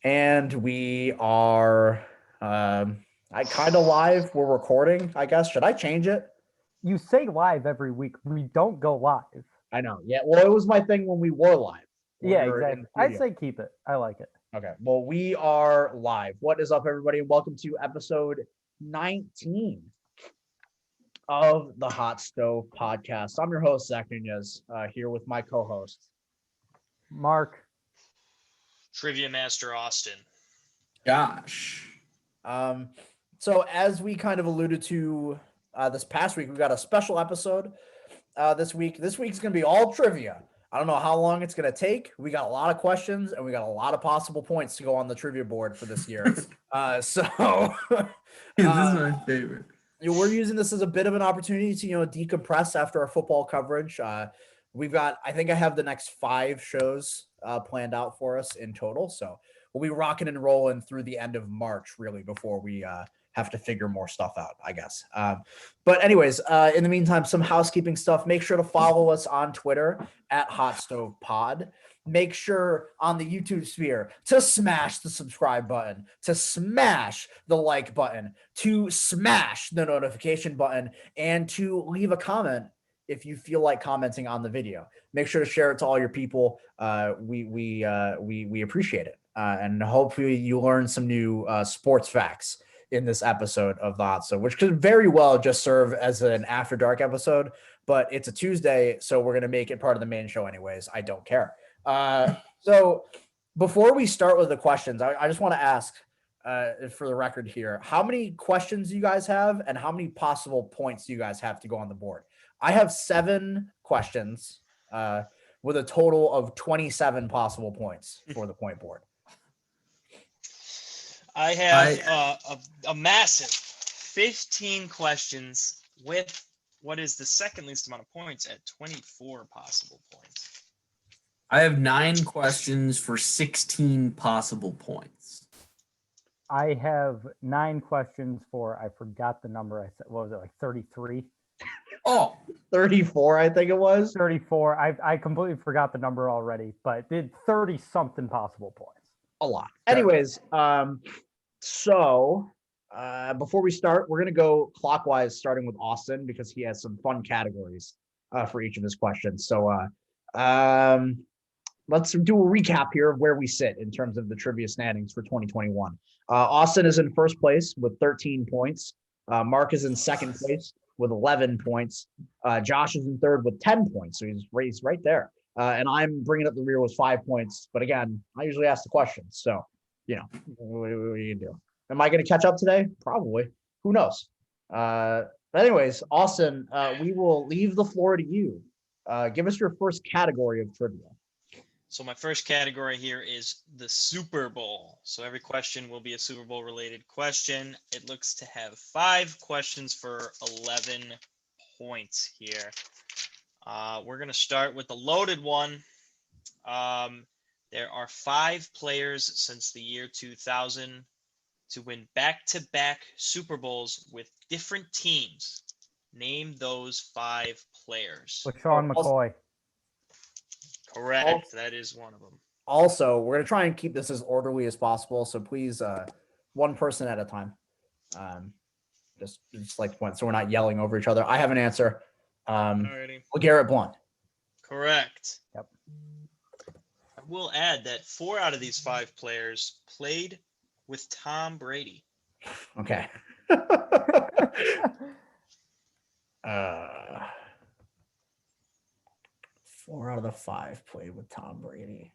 And we are I kind of live. We're recording, I guess. Should I change it? You say live every week. We don't go live. I know. Yeah. Well, it was my thing when we were live. When Yeah, we were in exactly. the I'd studio. say keep it. I like it. Okay. Well, we are live. What is up, everybody? And welcome to episode 19 of the Hot Stove Podcast. I'm your host, Zach Nunez, here with my co-host. Mark. Trivia Master Austin. Gosh. So as we kind of alluded to this past week, we got a special episode this week. This week's going to be all trivia. I don't know how long it's going to take. We got a lot of questions and we got a lot of possible points to go on the trivia board for this year. So This is my favorite. We're using this as a bit of an opportunity to, decompress after our football coverage. We've got, I think I have the next 5 shows planned out for us in total. So we'll be rocking and rolling through the end of March, really, before we have to figure more stuff out, I guess. But anyways, in the meantime, some housekeeping stuff. Make sure to follow us on Twitter at Hot Stove Pod. Make sure on the YouTube sphere to smash the subscribe button, to smash the like button, to smash the notification button, and to leave a comment if you feel like commenting on the video. Make sure to share it to all your people. We appreciate it. And hopefully you learn some new sports facts in this episode of the Hot Stove, which could very well just serve as an after dark episode, but it's a Tuesday, so we're going to make it part of the main show anyways. I don't care. So before we start with the questions, I just want to ask for the record here, how many questions do you guys have and how many possible points do you guys have to go on the board? I have 7 questions with a total of 27 possible points for the point board. I have a massive 15 questions with what is the second least amount of points at 24 possible points. I have 9 questions for 16 possible points. I have 9 questions for, I forgot the number I said. What was it, like 33? Oh, 34, I think it was. 34. I completely forgot the number already, but did 30-something possible points. A lot. Anyways, so before we start, we're going to go clockwise, starting with Austin, because he has some fun categories for each of his questions. So let's do a recap here of where we sit in terms of the trivia standings for 2021. Austin is in first place with 13 points. Mark is in second place with 11 points. Josh is in third with 10 points. So he's raised right there. And I'm bringing up the rear with 5 points. But again, I usually ask the questions. So, what are you going to do? Am I going to catch up today? Probably. Who knows? But anyways, Austin, we will leave the floor to you. Give us your first category of trivia. So my first category here is the Super Bowl. So every question will be a Super Bowl related question. It looks to have 5 questions for 11 points here. We're going to start with the loaded one. There are 5 players since the year 2000 to win back-to-back Super Bowls with different teams. Name those 5 players. LaShawn McCoy. Correct. That is one of them. Also, we're going to try and keep this as orderly as possible. So please, one person at a time. Just like point, so we're not yelling over each other. I have an answer. Alrighty. Garrett Blunt. Correct. Yep. I will add that 4 out of these 5 players played with Tom Brady. Okay. 4 out of the 5 played with Tom Brady.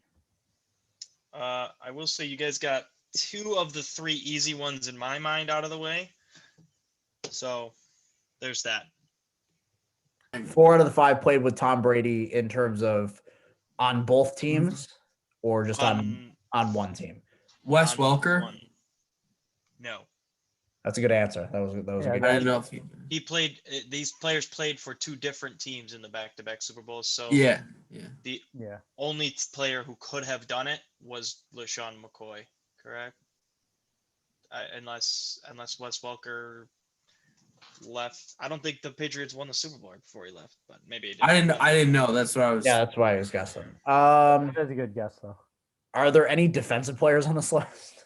I will say you guys got 2 of the 3 easy ones in my mind out of the way. So there's that. 4 out of the 5 played with Tom Brady in terms of on both teams or just on one team. Wes Welker. No. That's a good answer. That was a good I answer. don't know if He played. These players played for 2 different teams in the back-to-back Super Bowls. So the only player who could have done it was LaShawn McCoy. Correct. Unless Wes Welker left. I don't think the Patriots won the Super Bowl before he left, but maybe he did. I didn't know. That's what I was. Yeah, that's why I was guessing. That's a good guess, though. Are there any defensive players on this list?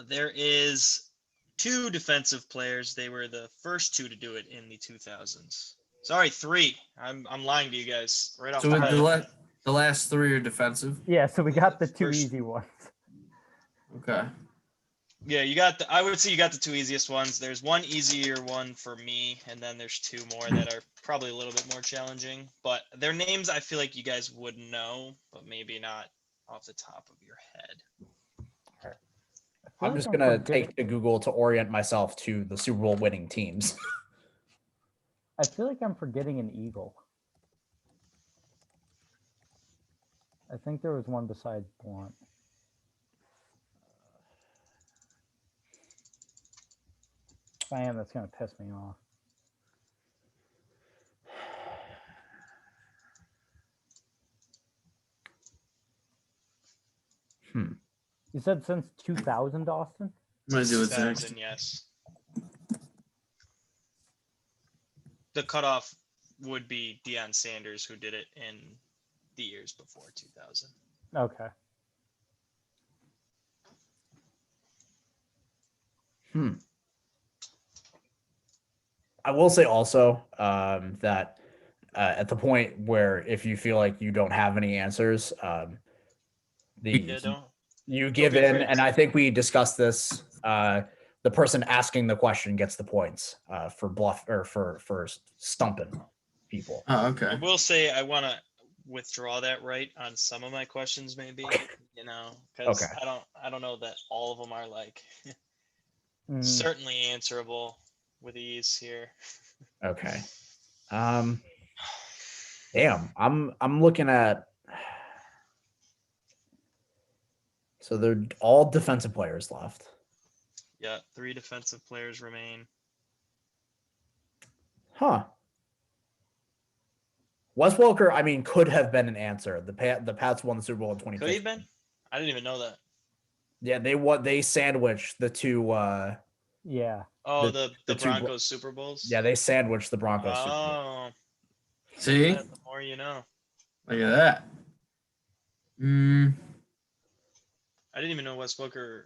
There is 2 defensive players. They were the first 2 to do it in the 2000s. Sorry, 3. I'm lying to you guys right off So the bat. the last 3 are defensive. Yeah, so we got the two First- easy ones. Okay. Yeah, you got I would say you got the 2 easiest ones. There's one easier one for me, and then there's 2 more that are probably a little bit more challenging. But their names I feel like you guys would know, but maybe not off the top of your head. I'm just going to take to Google to orient myself to the Super Bowl winning teams. I feel like I'm forgetting an Eagle. I think there was one besides Blunt. If I am, that's going to piss me off. You said since 2000, Austin? I'm gonna do it 2000, next. yes. The cutoff would be Deion Sanders, who did it in the years before 2000. Okay. I will say also that at the point where if you feel like you don't have any answers, you give be in, afraid and to. I think we discussed this. The person asking the question gets the points for bluff or for stumping people. Oh, I okay. will say I want to withdraw that right on some of my questions, maybe, because Okay. I don't know that all of them are like Mhm. certainly answerable with ease here. Okay. Damn, I'm looking at. So they're all defensive players left. Yeah, 3 defensive players remain. Huh. Wes Welker, I mean, could have been an answer. The Pats won the Super Bowl in 2015. Could he have been? I didn't even know that. Yeah, they sandwiched the two. Yeah. Oh, The the two Broncos Super Bowls. Yeah, they sandwiched the Broncos. Super Bowl. Oh, See? the more you know. Look at that. I didn't even know Wes Welker.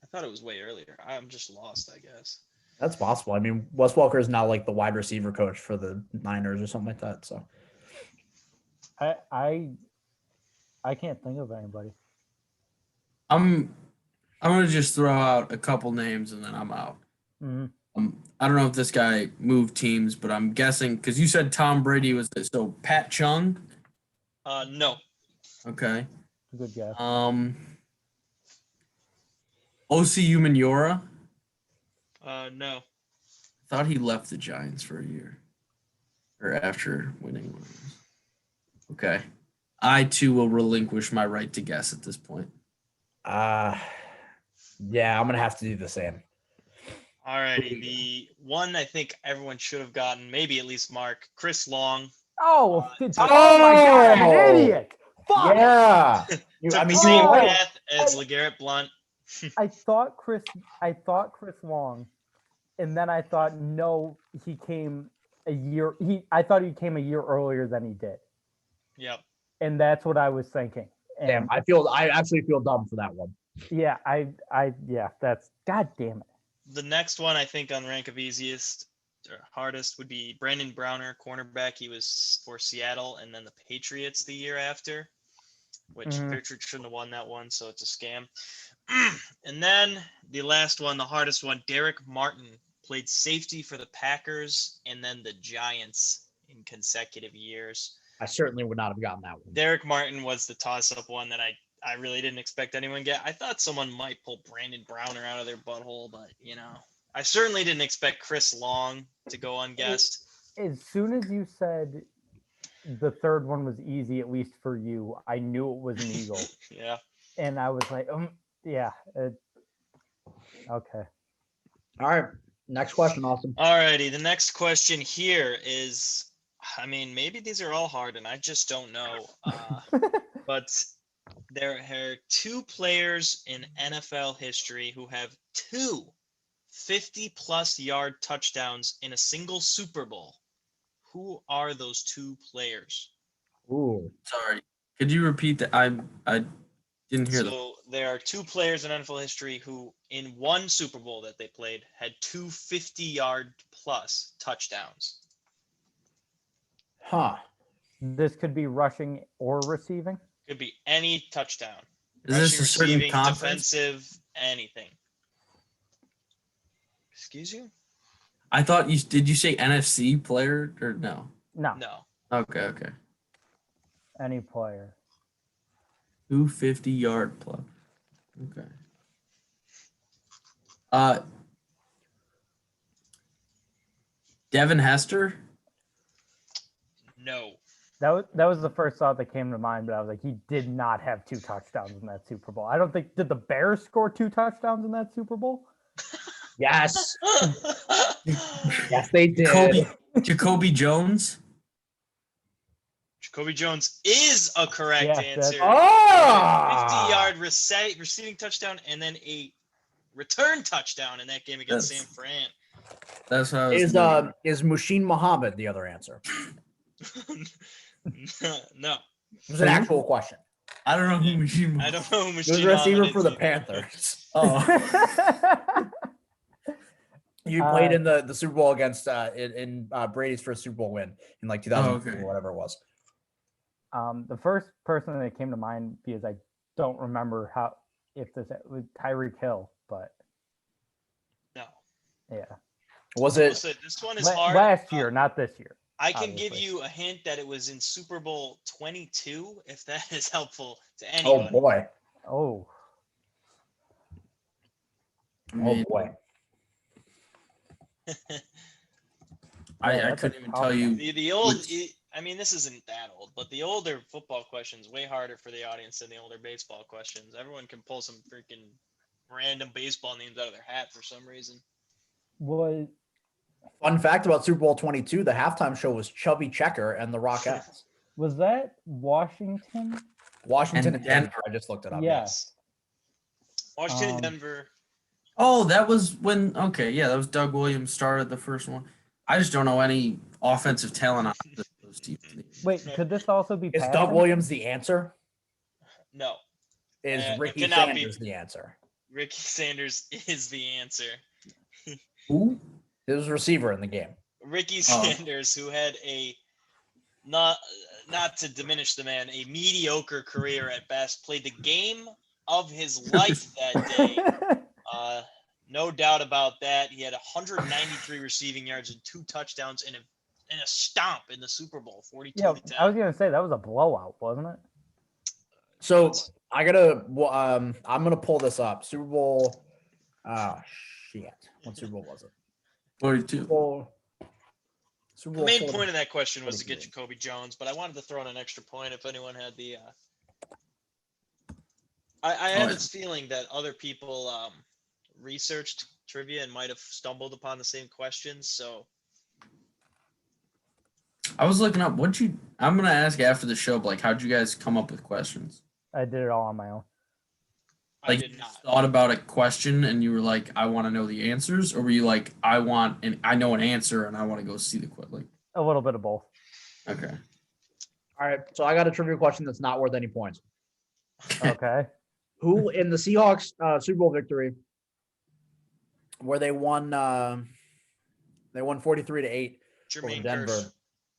I thought it was way earlier. I'm just lost, I guess. That's possible. I mean, Wes Welker is now like the wide receiver coach for the Niners or something like that. So I can't think of anybody. I'm gonna just throw out a couple names and then I'm out. Mm-hmm. I don't know if this guy moved teams, but I'm guessing because you said Tom Brady was this. So Pat Chung. No. Okay. Good guess. O.C. Umenyiora. No. Thought he left the Giants for a year, or after winning one. Okay. I too will relinquish my right to guess at this point. yeah, I'm gonna have to do the same. Alrighty, the one I think everyone should have gotten, maybe at least Mark, Chris Long. Oh, took my God, I'm an idiot. Fuck. Yeah. Took I the mean, same you're right. path as LeGarrette Blunt. I thought Chris Long, and then I thought no, he came a year. I thought he came a year earlier than he did, Yep. and that's what I was thinking. And Damn, I actually feel dumb for that one. yeah, that's God damn it. The next one I think on rank of easiest or hardest would be Brandon Browner, cornerback. He was for Seattle and then the Patriots the year after, which Patriots shouldn't have won that one, so it's a scam. And then the last one, the hardest one, Derek Martin, played safety for the Packers and then the Giants in consecutive years. I certainly would not have gotten that one. Derek Martin was the toss-up one that I really didn't expect anyone to get. I thought someone might pull Brandon Browner out of their butthole, but I certainly didn't expect Chris Long to go unguessed. As soon as you said the third one was easy, at least for you, I knew it was an Eagle. Yeah. And I was like, yeah. Okay. All right. Next question, Austin. Alrighty, the next question here is, I mean, maybe these are all hard and I just don't know. But there are 2 players in NFL history who have 2 50-plus yard touchdowns in a single Super Bowl. Who are those two players? Ooh. Sorry. Could you repeat that? I didn't hear that. So there are two players in NFL history who, in one Super Bowl that they played, had two 50-yard plus touchdowns. Huh. This could be rushing or receiving. Could be any touchdown. Is this Rushing, a certain receiving, conference? defensive, anything. Excuse you? I thought did you say NFC player or no? No, No. Okay. any player. 250-yard plus. Okay. Devin Hester? No. That was the first thought that came to mind, but I was like, he did not have 2 touchdowns in that Super Bowl. I don't think did the Bears score 2 touchdowns in that Super Bowl? Yes. Yes, they did. Jacoby Jones? Jacoby Jones is a correct Yes, answer. Oh! 50-yard receiving touchdown and then a return touchdown in that game against That's- San Fran. That's what I was thinking. Is Mushin Muhammad the other answer? No. It was an actual question. I don't know who Machine I don't know who He was Machine a receiver Muhammad for is the either. Panthers. Oh. You played in the Super Bowl against in Brady's first Super Bowl win in like 2002 okay. or whatever it was. The first person that came to mind, because I don't remember if this was Tyreek Hill, but No. yeah, Was it? Listen, this one is hard. last year, not this year. I can give obviously. you a hint that it was in Super Bowl 22, if that is helpful to Oh anybody. boy! Oh, Oh boy! I couldn't even tell you. The old, which- I mean, this isn't that old, but the older football questions way harder for the audience than the older baseball questions. Everyone can pull some freaking random baseball names out of their hat for some reason. was Fun fact about Super Bowl 22: the halftime show was Chubby Checker and the Rockettes. was that Washington? Washington And and Denver. I just looked it up. Yeah. Yes. Washington and Um, Denver. Oh, that was when. Okay, yeah, that was Doug Williams started the first one. I just don't know any offensive talent on those teams. Wait, could this also be Is Doug passing? Williams the answer? No. Is It Ricky cannot be. Sanders the answer? Ricky Sanders is the answer. Who? It was a receiver in the game. Ricky Oh. Sanders, who had a not to diminish the man, a mediocre career at best, played the game of his life that day. No doubt about that. He had 193 receiving yards and 2 touchdowns and a stomp in the Super Bowl, 42 Yeah, to 10. I was gonna say that was a blowout, wasn't it? So I gotta. I'm gonna pull this up. Super Bowl. Oh shit! What Super Bowl was it? 42. Super The Bowl main 40. point of that question was to get 42. Jacoby Jones, but I wanted to throw in an extra point if anyone had the. I have yeah. this feeling that other people researched trivia and might have stumbled upon the same questions. So I was looking up I'm gonna ask after the show, like, how'd you guys come up with questions? I did it all on my own. I Like, did you not. just thought about a question and you were like, I want to know the answers, or were you like, I know an answer and I want to go see the question? Like, A little bit of both. okay. All right, so I got a trivia question that's not worth any points. Okay. Who in the Seahawks Super Bowl victory, where they won 43-8 over Jermaine Denver?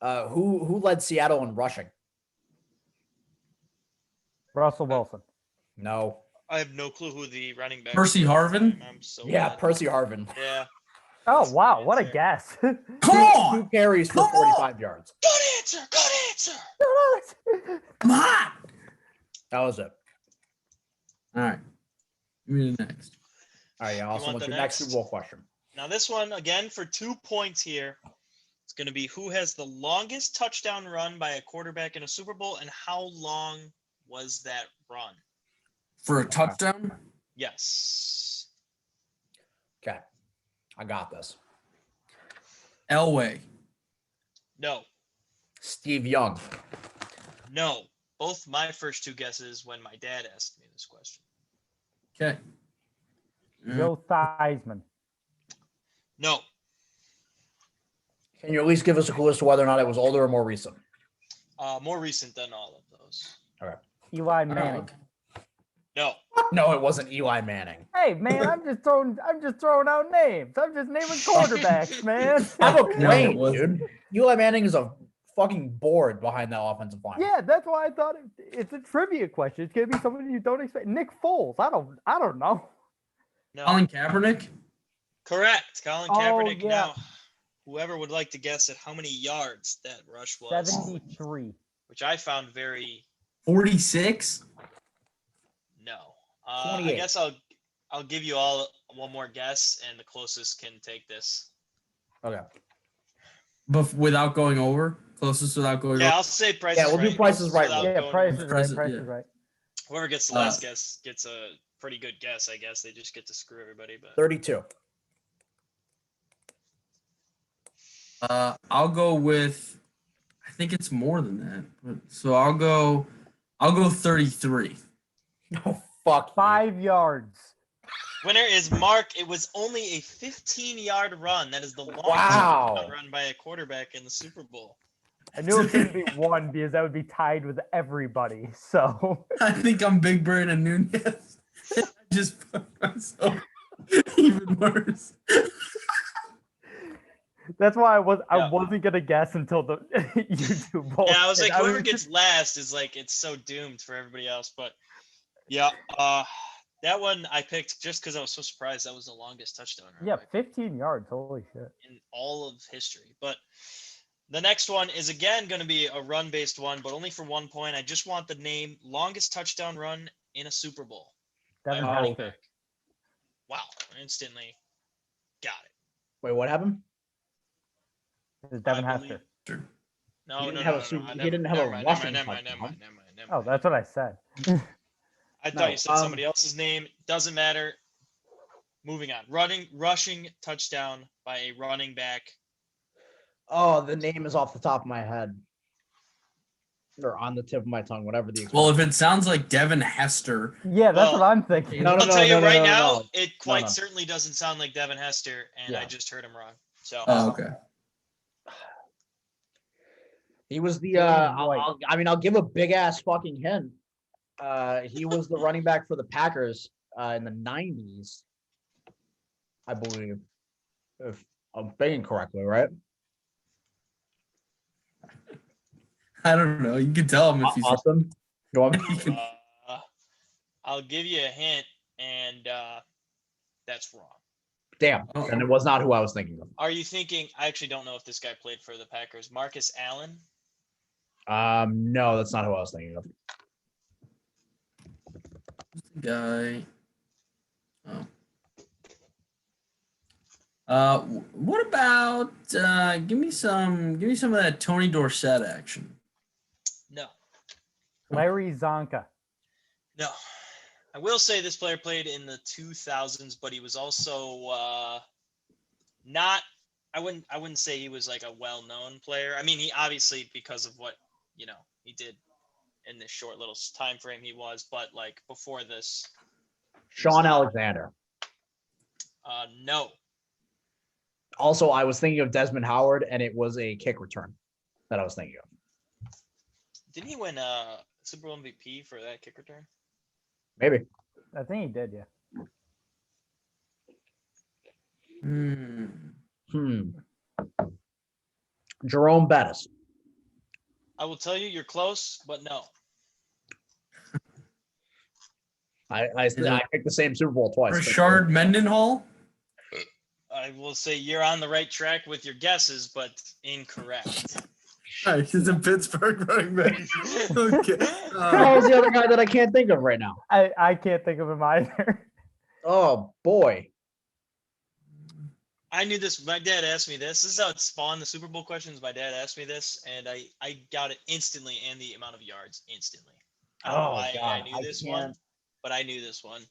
Kearse. Who led Seattle in rushing? Russell Wilson. No. I have no clue who the running back. Percy was at the Harvin? time. I'm so Yeah, bad. Percy Harvin. Yeah. Oh wow, what a Answer. guess. Come Two on! carries for Come on! 45 yards. Good answer. Good answer. Come on! That was it. All right. Give me the next. All right, yeah. Also, want what's the your next next? Super Bowl question? Now this one again for 2 points here. It's going to be who has the longest touchdown run by a quarterback in a Super Bowl, and how long was that run? For a touchdown? Yes. Okay, I got this. Elway. No. Steve Young. No. Both my first 2 guesses when my dad asked me this question. Okay. Joe Theismann. No. Can you at least give us a clue as to whether or not it was older or more recent? More recent than all of those. Eli Oh, Manning. okay. No. No, it wasn't Eli Manning. Hey man, I'm just throwing out names. I'm just naming quarterbacks, man. Have a No, it brain, wasn't. dude. Eli Manning is a fucking board behind that offensive line. Yeah, that's why I thought it's a trivia question. It's gonna be somebody you don't expect. Nick Foles. I don't know. No. Colin Kaepernick? Correct. Colin Oh, Kaepernick. yeah. Now, whoever would like to guess at how many yards that rush was, 73. which I found very 46? no. I 28. guess I'll give you all one more guess, and the closest can take this. Okay. But without going over? Closest without going Yeah, over? I'll say Price Yeah, is we'll do Right. Price is Right without rule. Yeah, going Price over. is right. Price- Price yeah. is right. Whoever gets the last guess gets a pretty good guess, I guess. They just get to screw everybody. But 32. I'll go with, I think it's more than that. So I'll go 33. No, fuck. 5 yards. winner is Mark. It was only a 15-yard run. That is the longest Wow. touchdown run by a quarterback in the Super Bowl. I knew it couldn't be one because that would be tied with everybody. So I think I'm Big Bird and Nunez. I just put myself even worse. that's why I Yeah. wasn't gonna guess until the YouTube poll. Yeah, I was like, And whoever was gets last is like, it's so doomed for everybody else. But yeah, that one I picked just because I was so surprised that was the longest touchdown run yeah, by 15 yards. Holy shit. in all of history. But the next one is again going to be a run-based one, but only for 1 point. I just want the name longest touchdown run in a Super Bowl. by a Devin running Hester. back. Wow, instantly got it. Wait, what happened? It was Devin I believe- Hester. Sure. No, He no, didn't no, have a no, Super- no. he Never- didn't have a never mind, rushing never mind, touchdown. never mind. Oh, that's what I said. I thought No, you said somebody else's name. Doesn't matter. Moving on. Rushing touchdown by a running back. Oh, the name is off the top of my head. Or on the tip of my tongue, whatever the Well, if it sounds like Devin Hester, Yeah, that's Well, what I'm thinking. No, I'll tell you no, right no, now, no. it quite no. certainly doesn't sound like Devin Hester, and I Yeah. just heard him wrong. So oh, okay. He was the James White. I'll give a big ass fucking hint. He was the running back for the Packers in the 90s, I believe. If I'm thinking correctly, right? I don't know. You can tell him if he's. Austin. Go on. You can- I'll give you a hint, and that's wrong. Damn. And it was not who I was thinking of. Are you thinking? I actually don't know if this guy played for the Packers. Marcus Allen. No, that's not who I was thinking of. guy. What about give me some of that Tony Dorsett action. No, Larry Zonka. no. I will say this player played in the 2000s, but he was also not. I wouldn't say he was like a well-known player. I mean, he obviously because of what he did in this short little time frame he was, but like before this, Sean Alexander. no. Also, I was thinking of Desmond Howard, and it was a kick return that I was thinking of. Didn't he win Super Bowl MVP for that kick return? Maybe. I think he did, yeah. Jerome Bettis. I will tell you, you're close, but no. I picked the same Super Bowl twice. Rashard Mendenhall. I will say you're on the right track with your guesses, but incorrect. He's a Pittsburgh running back. Okay. How's the other guy that I can't think of right now? I can't think of him either. Oh boy. I knew this. My dad asked me this. This is how it spawned the Super Bowl questions. My dad asked me this, and I got it instantly and the amount of yards instantly. I don't know why I knew this one, but I knew this one.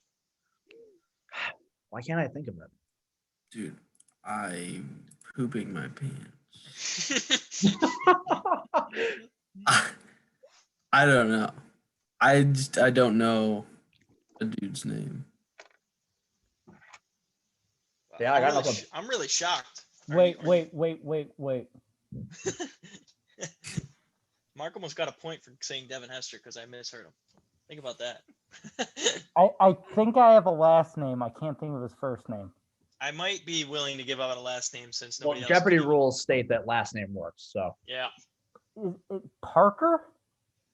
Why can't I think of it? Dude, I'm pooping my pants. I don't know. I don't know the dude's name. Yeah, I got nothing. I'm really shocked. Wait. Mark almost got a point for saying Devin Hester because I misheard him. Think about that. I think I have a last name. I can't think of his first name. I might be willing to give out a last name since Well, nobody else. Jeopardy can. rules state that last name works. So Yeah, Is it Parker?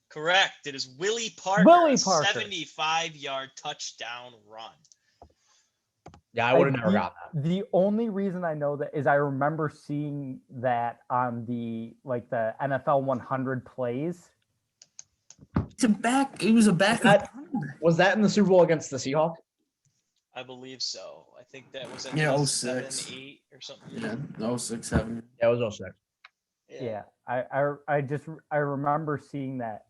correct. It is Willie Parker. Willie a Parker. 75-yard touchdown run. yeah, I would have never the- gotten that. The only reason I know that is I remember seeing that on the NFL 100 plays. It was a backup. That- Was that in the Super Bowl against the Seahawks? I believe so. I think that was at Yeah, 7, 06. 8 or something. Yeah, 06-07. Yeah, it was 06. Yeah, I remember seeing that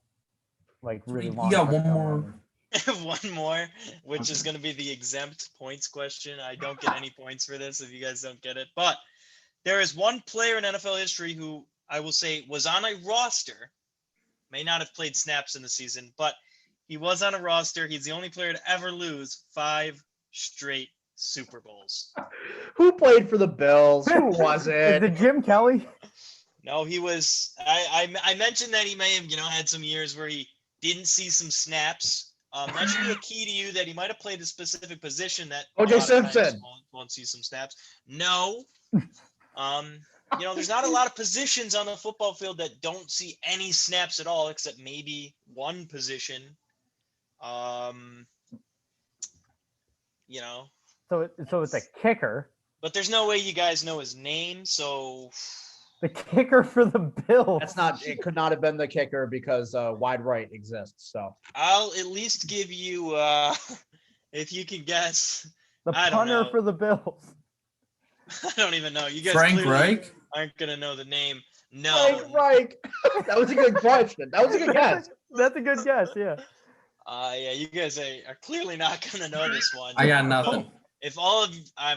really You long. got one touchdown more. run. One more, which is going to be the exempt points question. I don't get any points for this if you guys don't get it. But there is one player in NFL history who I will say was on a roster, may not have played snaps in the season, but he was on a roster. He's the only player to ever lose 5 straight Super Bowls. Who played for the Bills? Who was Is it? it Jim Kelly? No, he was. I mentioned that he may have had some years where he didn't see some snaps. That should be a key to you that he might have played a specific position that O.J. a lot of times Simpson. won't see some snaps. No. There's not a lot of positions on the football field that don't see any snaps at all, except maybe one position. So it's a kicker. But there's no way you guys know his name, so The kicker for the Bills. It could not have been the kicker because wide right exists. So I'll at least give you if you can guess. The I don't punter know. for the Bills. I don't even know. You guys Frank clearly Reich? aren't gonna know the name. No. Frank Reich. That was a good question. That was a good guess. That's a good guess. Yeah. Yeah, you guys are clearly not gonna know this one. I got nothing. If all of you, all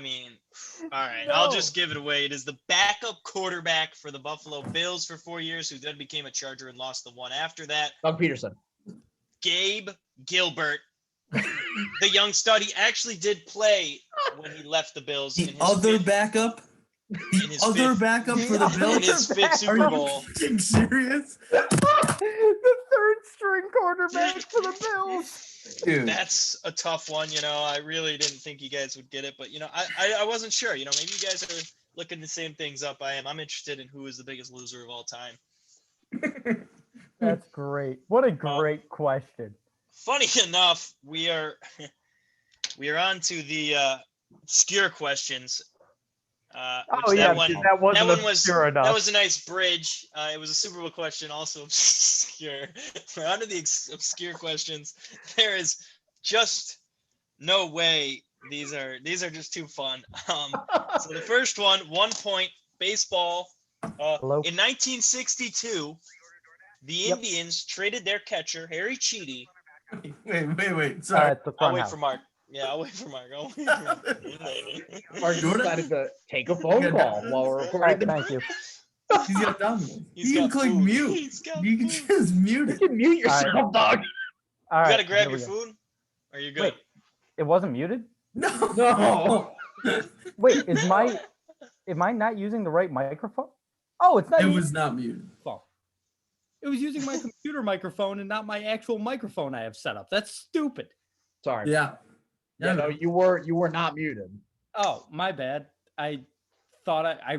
right, I'll No. just give it away. It is the backup quarterback for the Buffalo Bills for 4 years, who then became a Charger and lost the one after that. Doug Peterson. Gabe Gilbert, the young stud. He actually did play when he left the Bills. The in his other fifth- backup? in The his other fifth- backup for the other in Bills? his fifth Are Super you Bowl. fucking serious? The third string quarterback for the Bills. Dude. That's a tough one. I really didn't think you guys would get it, but I wasn't sure. Maybe you guys are looking the same things up I am. I'm interested in who is the biggest loser of all time. That's great. What a great question. Funny enough, we are on to the obscure questions. Which that one wasn't was obscure enough. that was a nice bridge. It was a Super Bowl question, also obscure. We're on to the obscure questions. There is just no way these are just too fun. So the first one, 1 point, baseball. Hello? In 1962, the Yep. Indians traded their catcher Harry Cheedy. Wait. Sorry. At the I'll front wait house. for Mark. Yeah, I'll wait for Mark. Mark Jordan? decided to take a phone Yeah, call that- while we're All right, recording. thank you. He's got dominant. He's You can got click food. mute. He's got You can food. just mute You it. can mute yourself, dog. All You right, gotta grab here your we go. food? Or you good? Wait, it wasn't muted? No. No. Wait, am I not using the right microphone? Oh, it's not. It using- was not muted. It was using my computer microphone and not my actual microphone I have set up. That's stupid. Sorry. Yeah. Yeah, no, you were not muted. Oh, my bad. I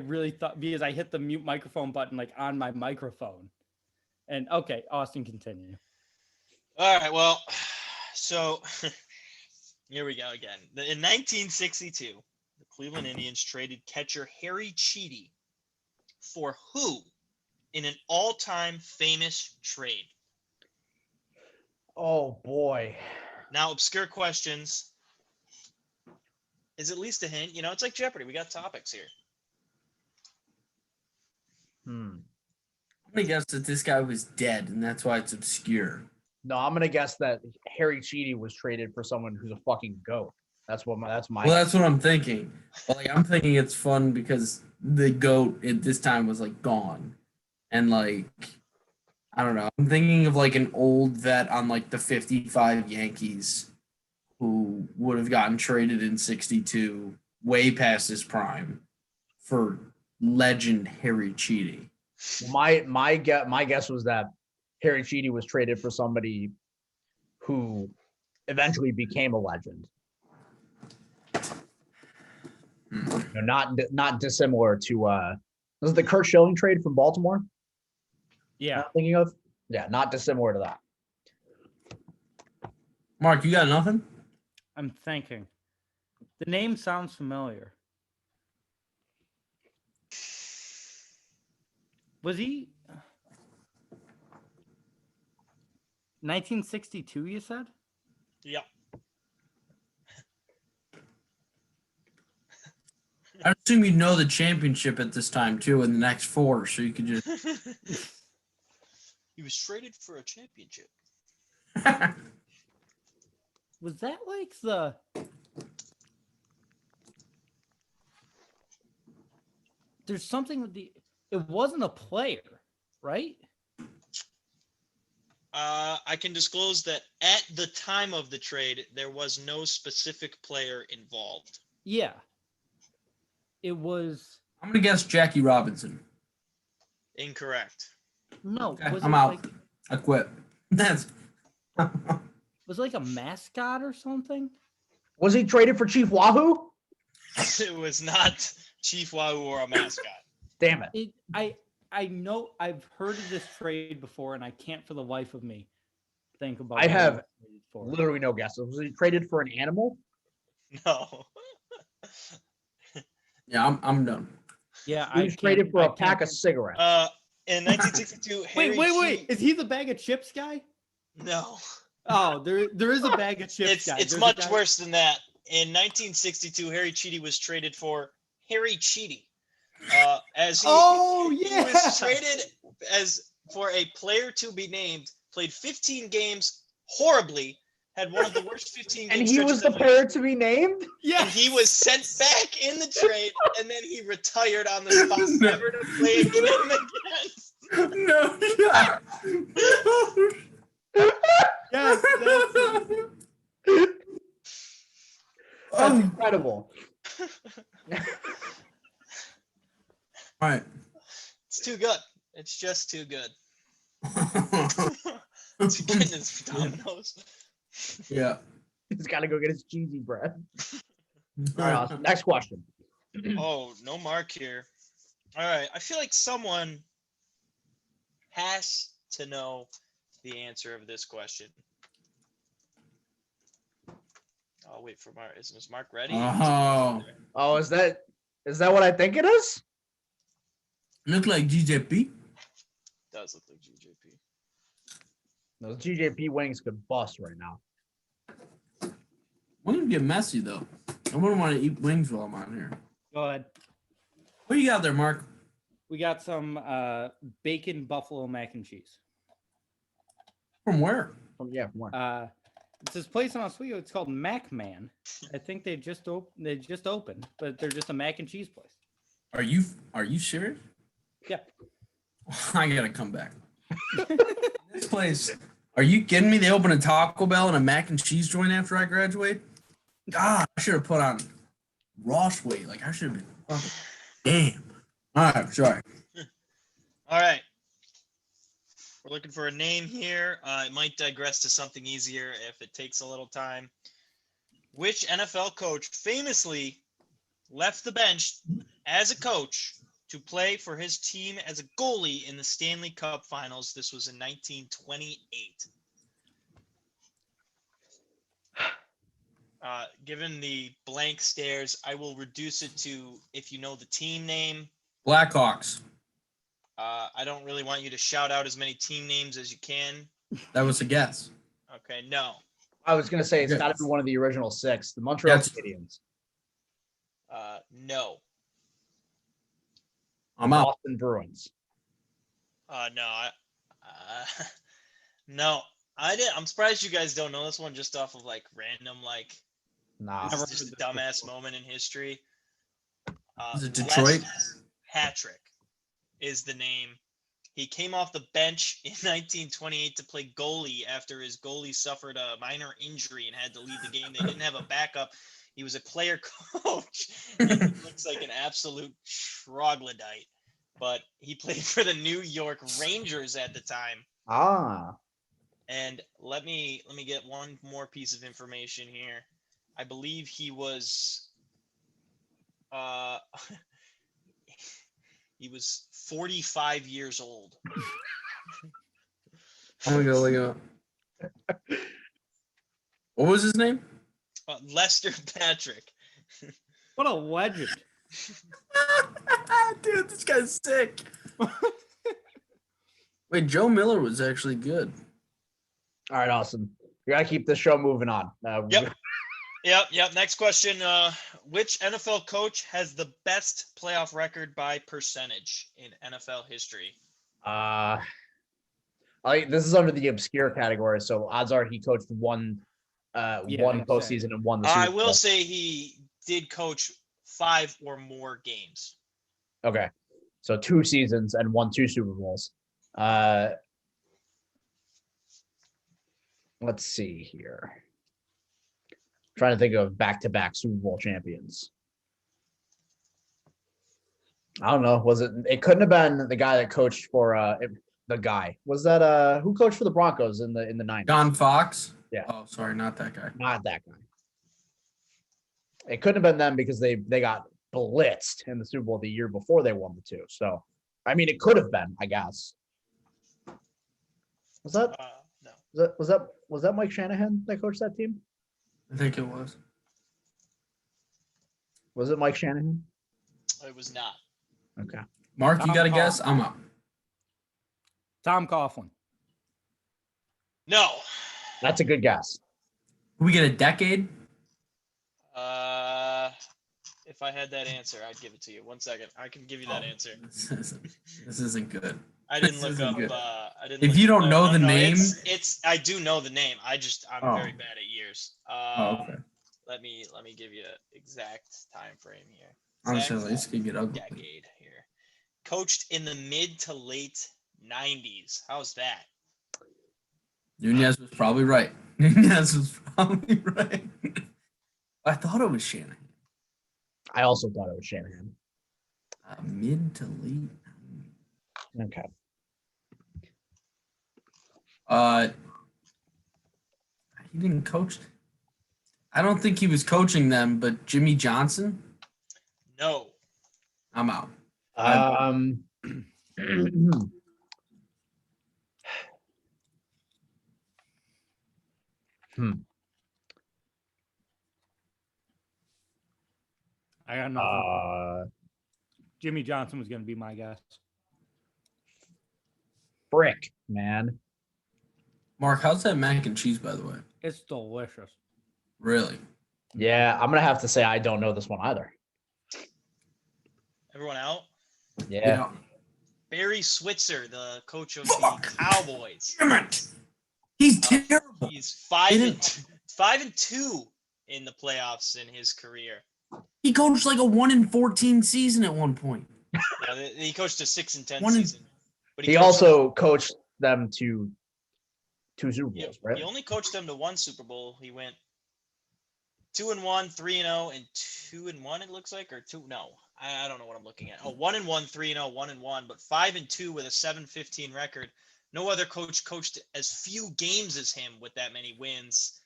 really thought because I hit the mute microphone button on my microphone. And okay, Austin, continue. All right, well, so here we go again. In 1962, the Cleveland Indians traded catcher Harry Cheedy for who in an all-time famous trade? Oh boy. Now, obscure questions is at least a hint. It's like Jeopardy. We got topics here. I'm gonna guess that this guy was dead, and that's why it's obscure. No, I'm gonna guess that Harry Cheedy was traded for someone who's a fucking goat. That's my. Well, that's what I'm thinking. But, I'm thinking it's fun because the GOAT at this time was gone, and I don't know. I'm thinking of an old vet on the 55 Yankees who would have gotten traded in 62, way past his prime, for legend Harry Cheedy. My guess was that Harry Cheedy was traded for somebody who eventually became a legend. Not dissimilar to was it the Kurt Schilling trade from Baltimore? Yeah. I'm thinking of? Yeah, not dissimilar to that. Mark, you got nothing? I'm thinking. The name sounds familiar. Was he 1962, you said? Yep. I assume you know the championship at this time too in the next 4, so you could just. He was traded for a championship. Was that like the There's something with the it wasn't a player, right? I can disclose that at the time of the trade, there was no specific player involved. Yeah. It was Oh. I'm gonna guess Jackie Robinson. Incorrect. no, Okay, was I'm it out. like I quit. That's. was it like a mascot or something? Was he traded for Chief Wahoo? It was not Chief Wahoo or a mascot. Damn it. I know I've heard of this trade before, and I can't for the life of me think about. I what it have was traded for. Literally no guesses. Was he traded for an animal? No. Yeah, I'm done. Yeah, He was traded for a pack of cigarettes. In 1962, Harry Wait! Cheedy- Is he the bag of chips guy? No. Oh, there is a bag of chips guy. It's There's a much guy- worse than that. In 1962, Harry Cheedy was traded for Harry Cheedy. As he, Oh, he yeah. was traded as for a player to be named, played 15 games horribly, had one of the worst 15 And game he was stretches the of player to be named? Yeah. and he was sent back in the trade, and then he retired on the spot, No. never to play a game again. No, yeah. Yes, that's it. That's incredible. All right. It's too good. It's just too good. It's getting his dominoes. Yeah. He's got to go get his cheesy bread. All right, Austin, next question. Oh, no mark here. All right. I feel like someone has to know the answer of this question. I'll wait for Mark. Is Mark ready? Oh, Oh, is that what I think it is? look like GJP. Does look like GJP. Those GJP wings could bust right now. Wings get messy though. I wouldn't want to eat wings while I'm on here. Go ahead. What do you got there, Mark? We got some bacon buffalo mac and cheese. From where? From where? It's this place in Oswego. It's called Mac Man. I think they just opened, but they're just a mac and cheese place. Are you serious? Yeah. I gotta come back. This place. Are you kidding me? They opened a Taco Bell and a mac and cheese joint after I graduate. God, I should have put on Ross weight. Like I should have been. Damn. All right, sorry. All right. We're looking for a name here. It might digress to something easier if it takes a little time. Which NFL coach famously left the bench as a coach to play for his team as a goalie in the Stanley Cup Finals? This was in 1928. Given the blank stares, I will reduce it to if you know the team name. Blackhawks. I don't really want you to shout out as many team names as you can. That was a guess. Okay, no. I was gonna say it's Yeah. got to be one of the original 6, the Montreal That's- Canadiens, No. I'm out. Boston Bruins. No. No. I did. I'm surprised you guys don't know this one just off of like random like Nah, Never this is just a heard this dumbass before. moment in history. Is it Les Detroit? Patrick is the name. He came off the bench in 1928 to play goalie after his goalie suffered a minor injury and had to leave the game. They didn't have a backup. He was a player coach. And he looks like an absolute troglodyte, but he played for the New York Rangers at the time. Ah, And let me get one more piece of information here. I believe he was he was 45 years old. I'm gonna go look it up. What was his name? Lester Patrick. What a legend. Dude, this guy's sick. Wait, Joe Miller was actually good. all right, awesome. We gotta keep this show moving on. Yep. Yep. Next question. Which NFL coach has the best playoff record by percentage in NFL history? This is under the obscure category, so odds are he coached one exactly. postseason and won the Super I Bowl. will say he did coach 5 or more games. Okay, so 2 seasons and won 2 Super Bowls. Let's see here. Trying to think of back-to-back Super Bowl champions. I don't know. Was it? It couldn't have been the guy that coached for the guy. Was that who coached for the Broncos in the 90s? John Fox. Yeah. Oh, sorry, not that guy. Not that guy. It couldn't have been them because they got blitzed in the Super Bowl the year before they won the 2. So, I mean, it could have been, I guess. Was that No. was that Mike Shanahan that coached that team? I think it was. Was it Mike Shanahan? It was not. Okay. Mark, you got a guess? I'm up. Tom Coughlin. No. That's a good guess. Can we get a decade? If I had that answer, I'd give it to you. 1 second. I can give you that answer. This isn't good. I didn't This look isn't up. good. I didn't. If look you up- don't no, know the no, name- it's. I do know the name. I'm Oh. very bad at years. Oh, okay. Let me give you an exact time frame here. Honestly, Exact this could get ugly. decade here. Coached in the mid to late 90s. How's that? Nunez was probably right. Nunez was probably right. I thought it was Shanahan. I also thought it was Shanahan. Mid to late. Okay. He didn't coach. I don't think he was coaching them, but Jimmy Johnson. No. I'm out. I got nothing. Jimmy Johnson was going to be my guess. Frick, man. Mark, how's that mac and cheese, by the way? It's delicious. Really? Yeah, I'm gonna have to say I don't know this one either. Everyone out? Yeah. Barry Switzer, the coach of the Cowboys. Damn it! He's terrible. He's 5-2 in the playoffs in his career. He coached like a 1-14 season at one point. Yeah, he coached a 6-10 One in- season. But He coached also coached them to 2 Super them, Bowls, right? he only coached them to 1 Super Bowl. He went 2-1, 3-0, and 2-1. It looks like, or 2. No, I don't know what I'm looking at. Oh, 1-1, 3-0, 1-1, but 5-2 with a 7-15 record. No other coach coached as few games as him with that many wins.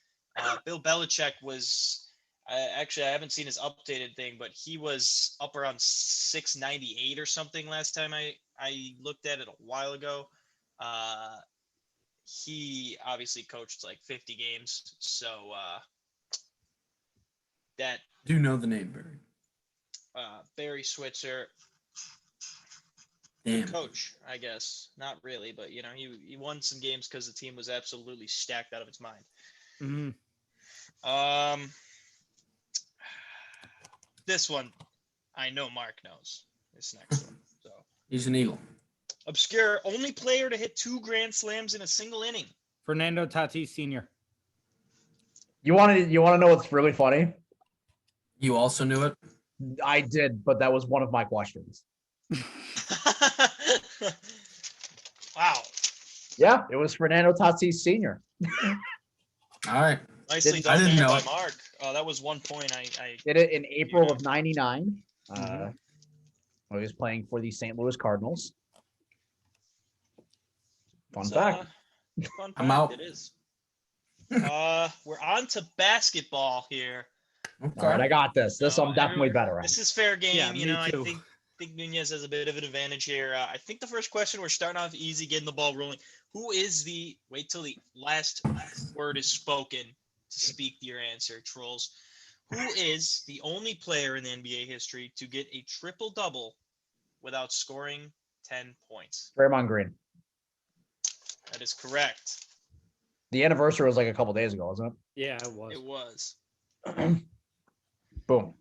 Bill Belichick was. I haven't seen his updated thing, but he was up around 698 or something last time I looked at it a while ago. He obviously coached like 50 games, so that Do you know the name, Barry? Barry Switzer, Damn. coach, I guess. Not really, but he won some games because the team was absolutely stacked out of its mind. Mm-hmm. This one, I know Mark knows. This next one. So He's an Eagle. obscure, only player to hit 2 grand slams in a single inning. Fernando Tatis Sr. You want to know what's really funny? You also knew it? I did, but that was one of my questions. Wow. Yeah, it was Fernando Tatis Sr. All right. Nicely Didn't- done I didn't there know by it. Mark. That that was 1 point. I Did it in April Yeah. of '99. Mhm. I was playing for the St. Louis Cardinals. Fun it's, fact. Fun I'm fact. out. It is. We're on to basketball here. All right, I got this. This No, I'm definitely everyone- better at. This is fair game. Yeah, you me know, I too. think Nunez has a bit of an advantage here. I think the first question, we're starting off easy, getting the ball rolling. Who is the, wait till the last word is spoken to speak your answer, trolls. Who is the only player in the NBA history to get a triple-double without scoring 10 points? Draymond Green. That is correct. The anniversary was like a couple days ago, wasn't Yeah, it was. It was. it? Boom.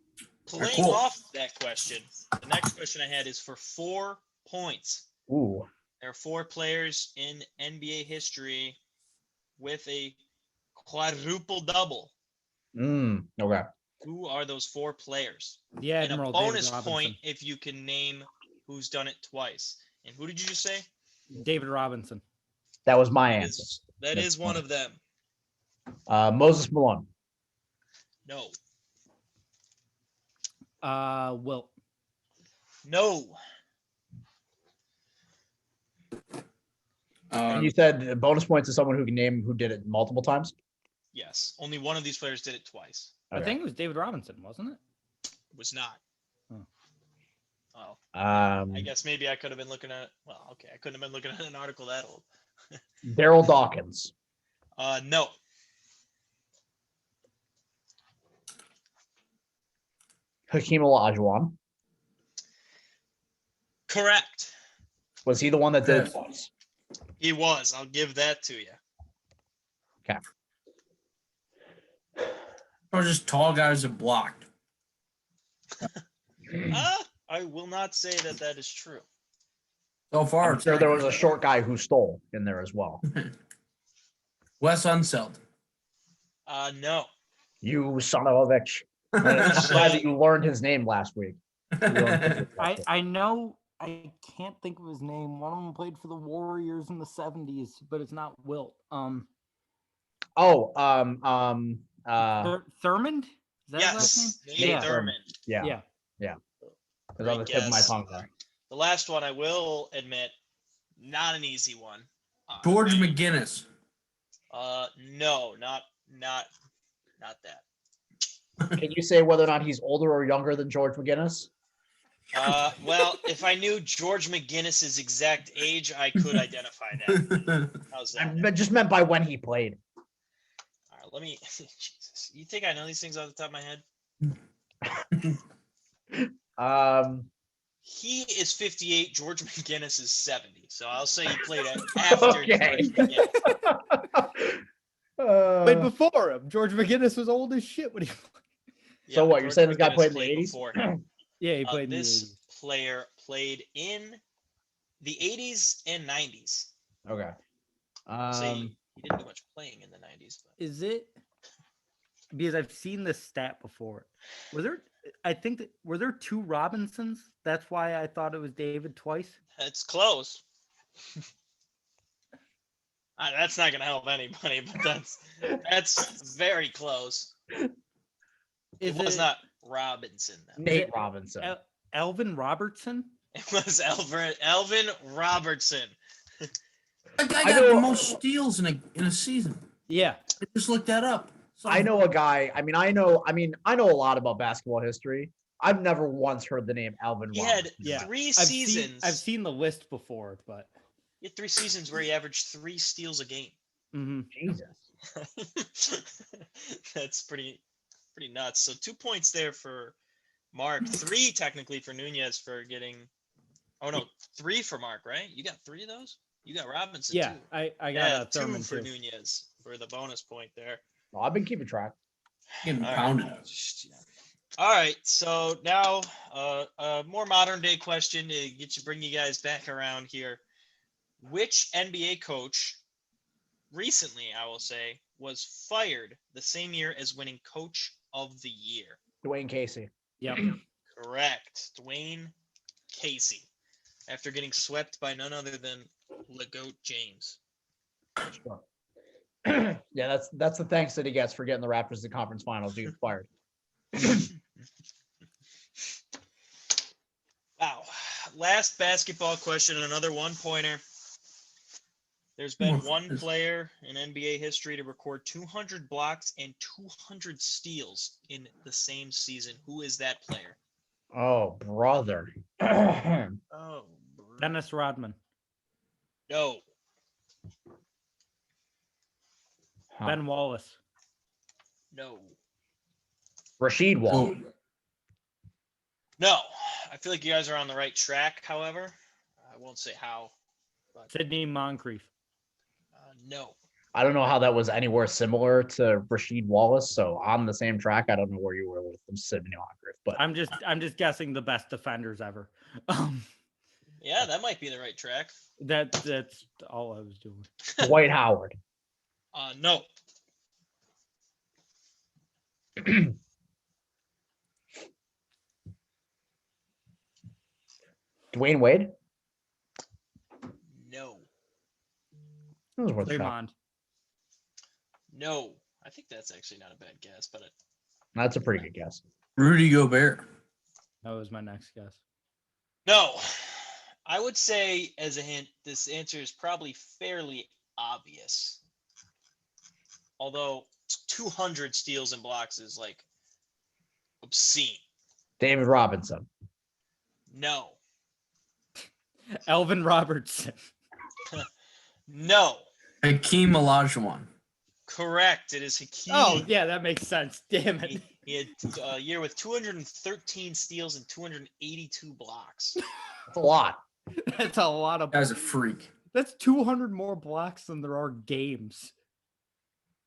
Playing cool. off that question, the next question I had is for 4 points. Ooh. There are 4 players in NBA history with a quadruple double. Okay. Who are those 4 players? The And a Admiral bonus David point Robinson. if you can name who's done it twice. And who did you just say? David Robinson. That was my That answer. that That's is one funny. of them. Moses Malone. No. Wilt. No. And you said bonus points to someone who can name who did it multiple times. Yes. Only one of these players did it twice. I think it was David Robinson, wasn't it? It was not. Hmm. Oh. Um, I guess maybe I could have been looking at, well, okay, I couldn't have been looking at an article that old. Daryl Dawkins. No. Hakeem Olajuwon. Correct. Was he the one that did it Yes. twice? He was. I'll give that to you. Or just tall guys that blocked. I will not say that that is true. So far, I'm it's sure there accurate. was a short guy who stole in there as well. Wes Unseld. No. You son of a bitch. I'm glad that you learned his name last week. I know I can't think of his name. One of them played for the Warriors in the 70s, but it's not Wilt. Oh, Thurmond? Is that his last Yes. name? Nate Yeah. Thurman. yeah. Yeah. Because I was Great tip of my guess. tongue there. The last one, I will admit, not an easy one. George McGinnis. No, not that. Can you say whether or not he's older or younger than George McGinnis? Well, if I knew George McGinnis's exact age, I could identify that. How's that? I just meant by when he played. All right, let me. Jesus, you think I know these things off the top of my head? He is 58. George McGinnis is 70. So I'll say he played after Okay. George McGinnis. Played before him. George McGinnis was old as shit when he. Yeah, So but what, you're George saying this guy McGinnis played in the 80s? before him. Yeah, he played in the This 80s. player played in the 80s and 90s. Okay. I'll say he didn't do much playing in the 90s. But Is it? Because I've seen this stat before. Was there? I think that were there 2 Robinsons? That's why I thought it was David twice. it's close. That's not going to help anybody, but that's very close. It was not Robinson, though. Nate Robinson. Alvin Robertson? It was Elvin Robertson. That guy I got know- the most steals in a season. Yeah. I just looked that up. So I know a guy. I know a lot about basketball history. I've never once heard the name Alvin He Robinson. had Yeah. 3 I've seasons. I've seen the list before, but He had 3 seasons where he averaged 3 steals a game. mhm. Jesus. That's pretty nuts. So 2 points there for Mark. 3 technically for Nunez for getting. Oh no, 3 for Mark, right? You got 3 of those. You got Robinson Yeah, too. I got Yeah, a 2 Thurman for too. Nunez for the bonus point there. Well, I've been keeping track. getting All right. pounded. All right, so now a more modern day question to bring you guys back around here. Which NBA coach recently, I will say, was fired the same year as winning Coach of the Year? Dwayne Casey. Yep. Correct, Dwayne Casey, after getting swept by none other than LeGoat James. Sure. Yeah, that's the thanks that he gets for getting the Raptors to the conference finals. He gets fired. Wow. Last basketball question, another 1-pointer. There's been one player in NBA history to record 200 blocks and 200 steals in the same season. Who is that player? Oh, brother. Oh, Dennis Rodman. no. Huh. Ben Wallace. No. Rasheed Wall. No. I feel like you guys are on the right track, however. I won't say how. But, Sidney Moncrief. no. I don't know how that was anywhere similar to Rasheed Wallace. So on the same track, I don't know where you were with them, Sidney Moncrief, but I'm just guessing the best defenders ever. Yeah, that might be the right track. That's all I was doing. Dwight Howard. No. Dwayne Wade. No. That was worth a shot. Draymond. No. I think that's actually not a bad guess, but That's a pretty good guess. Rudy Gobert. That was my next guess. no. I would say, as a hint, this answer is probably fairly obvious. Although 200 steals and blocks is like obscene. David Robinson. No. Elvin Robertson. No. Hakeem Olajuwon. Correct. It is Hakeem. Oh, yeah, that makes sense. Damn it. He had a year with 213 steals and 282 blocks. That's a lot. That's a lot of. Guy's a freak. That's 200 more blocks than there are games.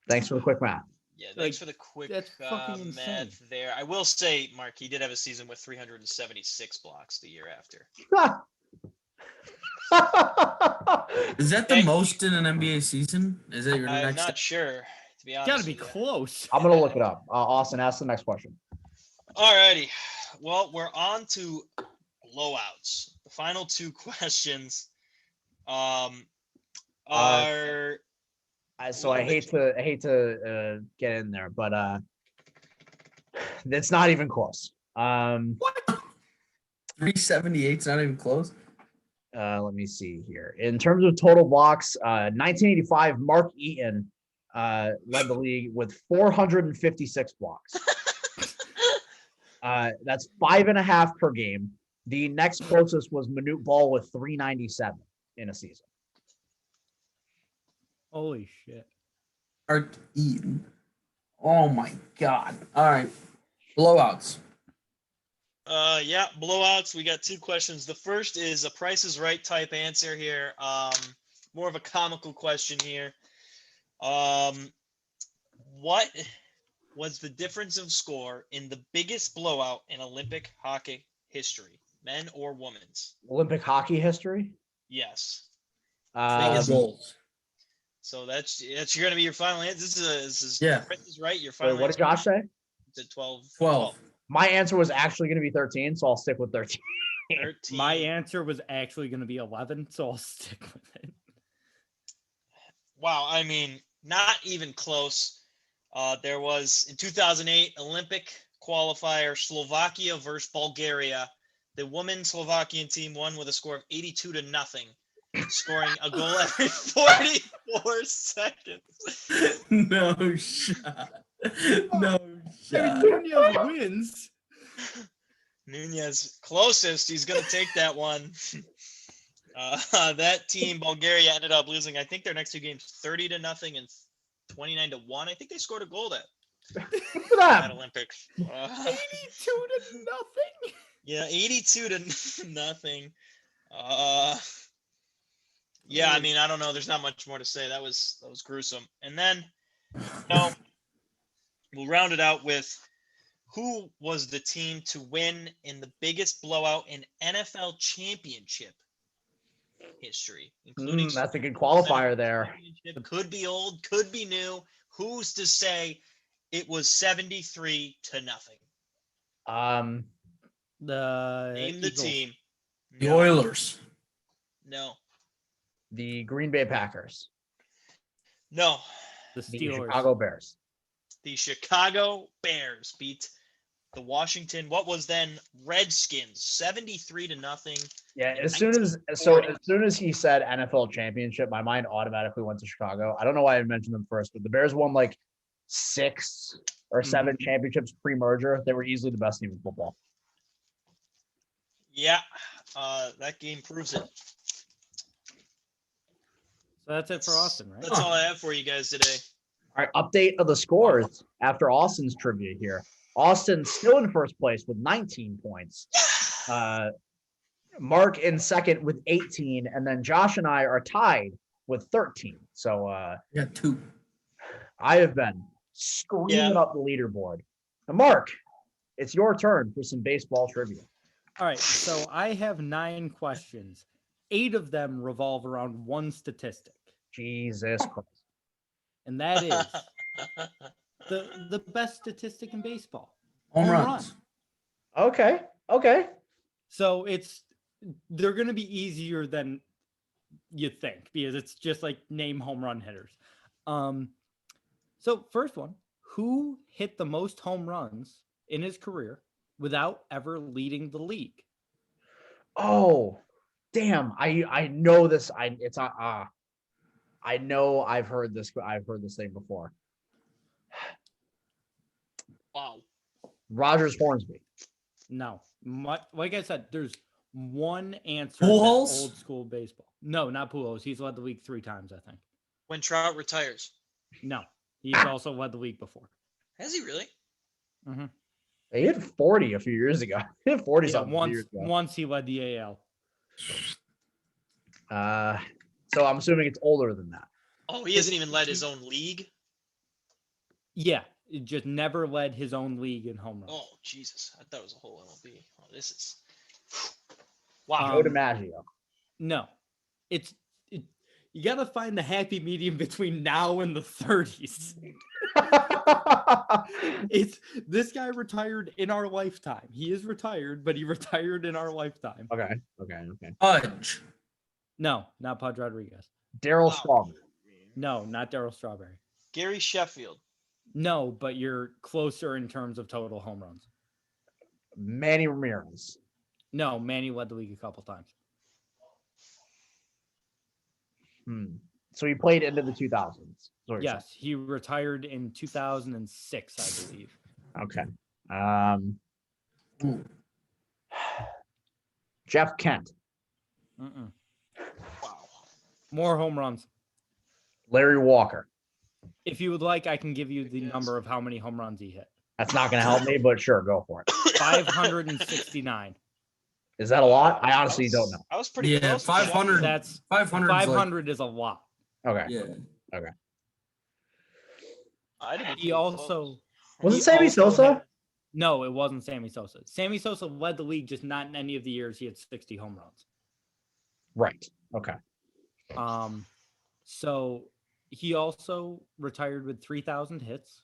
Thanks for the quick math. Yeah, thanks for the quick that's fucking insane. math there. I will say, Mark, he did have a season with 376 blocks the year after. Is that the Thank- most in an NBA season? Is that your I'm next? not sure, to be honest. Gotta be with you. close. I'm gonna look it up. Austin, ask the next question. Alrighty. Well, we're on to blowouts. The final two questions are So I hate to get in there, but it's not even close. 378's not even close. Let me see here. In terms of total blocks, 1985, Mark Eaton led the league with 456 blocks. That's 5.5 per game. The next closest was Manute Ball with 397 in a season. Holy shit. Art Eaton. Oh my god. All right. Blowouts. yeah, blowouts. We got two questions. The first is a Price is Right type answer here. More of a comical question here. What was the difference of score in the biggest blowout in Olympic hockey history, men or women's? Olympic hockey history. Yes. Goals. So that's going to be your final answer. This is Yeah. Price is Right. Your Wait, final what did answer. Josh say? It's at 12. 12. My answer was actually going to be 13, so I'll stick with 13. 13. My answer was actually going to be 11, so I'll stick with it. Wow, I mean, not even close. There was in 2008 Olympic qualifier Slovakia versus Bulgaria. The women's Slovakian team won with a score of 82-0, scoring a goal every 44 seconds. No shot. No shot. Nunez wins. Nunez closest. He's going to take that one. That team, Bulgaria, ended up losing, I think, their next two games 30-0 and 29-1. I think they scored a goal at Olympics. 82-0. Yeah, 82-0. Yeah, I mean, I don't know. There's not much more to say. That was gruesome. And then, we'll round it out with who was the team to win in the biggest blowout in NFL championship history, including That's a good qualifier there. Could be old, could be new. Who's to say it was 73-0? The Name the Eagles. team. The No. Oilers. No. The Green Bay Packers. No. The The Steelers. Chicago Bears. The Chicago Bears beat the Washington, what was then Redskins, 73-0. Yeah, in as soon as 1940. he said NFL championship, my mind automatically went to Chicago. I don't know why I mentioned them first, but the Bears won like 6 or 7 championships pre-merger. They were easily the best team in football. Yeah, that game proves it. So that's it for Austin, right? That's all I have for you guys today. All right, update of the scores after Austin's trivia here. Austin still in first place with 19 points. Mark in second with 18, and then Josh and I are tied with 13. So Yeah, 2. I have been screaming up the leaderboard. Now, Mark, it's your turn for some baseball trivia. All right, so I have 9 questions. 8 of them revolve around one statistic, Jesus Christ. and that is the best statistic in baseball. Home Home runs. run. Okay. So they're going to be easier than you think because it's just like name home run hitters. So first one, who hit the most home runs in his career without ever leading the league? Oh, damn. I know this. I know I've heard this thing before. Wow. Rogers Hornsby. No, like I said, there's one answer. Pujols? That's old school baseball. No, not Pujols. He's led the league 3 times, I think. When Trout retires. No, he's also led the league before. Has he really? Mm-hmm. He hit 40 a few years ago. He hit 40 something a few years ago. Once he led the AL. So I'm assuming it's older than that. Oh, he hasn't even led his own league? Yeah, it just never led his own league in home runs. Oh, Jesus. I thought it was a whole MLB. Oh, this is... Wow. Joe DiMaggio. No, you got to find the happy medium between now and the 30s. This guy retired in our lifetime. He is retired, but he retired in our lifetime. Okay. Pudge. No, not Pudge Rodriguez. Daryl Wow. Strawberry. No, not Darryl Strawberry. Gary Sheffield. No, but you're closer in terms of total home runs. Manny Ramirez. No, Manny led the league a couple times. So he played into the 2000s. Yes, he retired in 2006, I believe. Okay. Jeff Kent. Mm-mm. Wow. More home runs. Larry Walker. If you would like, I can give you the Yes. number of how many home runs he hit. That's not going to help me, but sure, go for it. 569. Is that a lot? I honestly don't know. I was pretty Yeah, close. to 500. Sheffield. That's 500. 500 is a lot. Okay. Yeah. I'd have been He pretty also close. Was he it Sammy also Sosa? had- no, it wasn't Sammy Sosa. Sammy Sosa led the league, just not in any of the years he had 60 home runs. Right. Okay. So he also retired with 3,000 hits.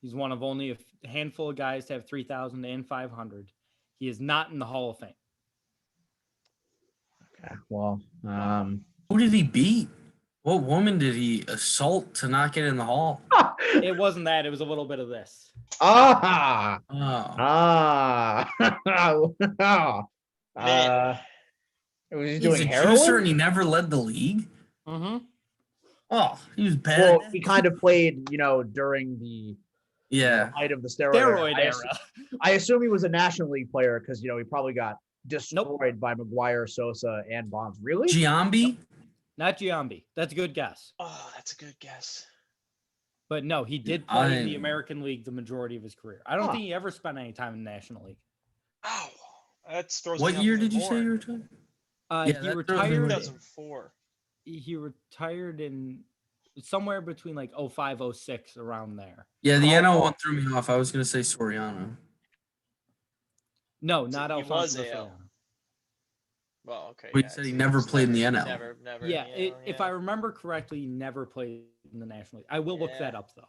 He's one of only a handful of guys to have 3,000 and 500. He is not in the Hall of Fame. Okay. Well, Who did he beat? What woman did he assault to not get in the hall? It wasn't that. It was a little bit of this. Ah. Oh. Was he He's doing a heroin? juicer and he never led the league? Mm-hmm. Oh, he was bad. Well, he kind of played, during the Yeah. height of the steroid, Steroid era. era. I assume he was a National League player because he probably got destroyed by McGuire, Sosa, and Bonds. Really? Giambi? Not Giambi. That's a good guess. Oh, that's a good guess. But no, he did play in the American League the majority of his career. I don't think he ever spent any time in the National League. Oh, that throws What me off year even did you more. say you retired? Yeah, He that throws me retired. right. 2004. He retired in somewhere between like 05, 06, around there. Yeah, the Oh, NL oh. one threw me off. I was gonna say Soriano. No, So not he Alfonso was AL. Soriano. Well, okay. Well, you said he never played in the NL. Never. Yeah, in the if NL, I remember correctly, he never played in the National League. I will look that up though.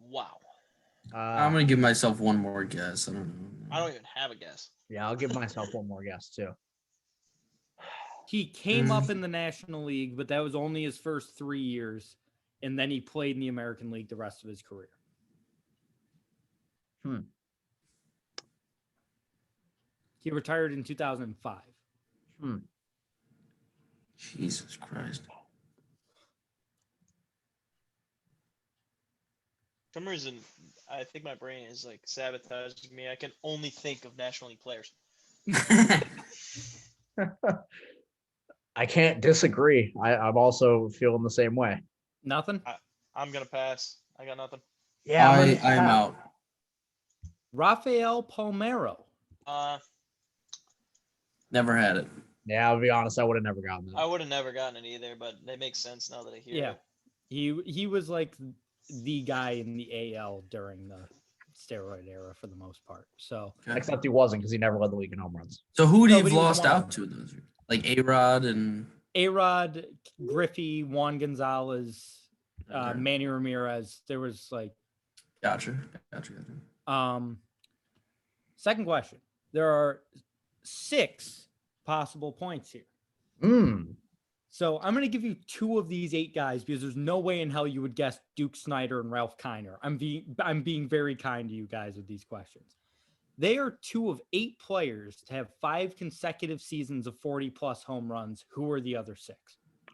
Wow. I'm gonna give myself one more guess. I don't know. I don't even have a guess. Yeah, I'll give myself one more guess too. He came up in the National League, but that was only his first 3 years. and then he played in the American League the rest of his career. He retired in 2005. Jesus Christ. For some reason, I think my brain is like sabotaging me. I can only think of National League players. I can't disagree. I'm also feeling the same way. Nothing. I'm gonna pass. I got nothing. Yeah, I am out. Rafael Palmeiro. Never had it. Yeah, I'll be honest. I would have never gotten I that. would have never gotten it either, but it makes sense now that I hear Yeah. it. He was like the guy in the AL during the steroid era for the most part. So Okay. Except he wasn't because he never led the league in home runs. So who would No, you but have he was lost one of out to in those years? Like A-Rod and A-Rod, Griffey, Juan Gonzalez, Okay. Manny Ramirez. There was like Gotcha. second question. There are 6 possible points here. So I'm going to give you 2 of these 8 guys because there's no way in hell you would guess Duke Snyder and Ralph Kiner. I'm being very kind to you guys with these questions. They are 2 of 8 players to have 5 consecutive seasons of 40+ home runs. Who are the other 6?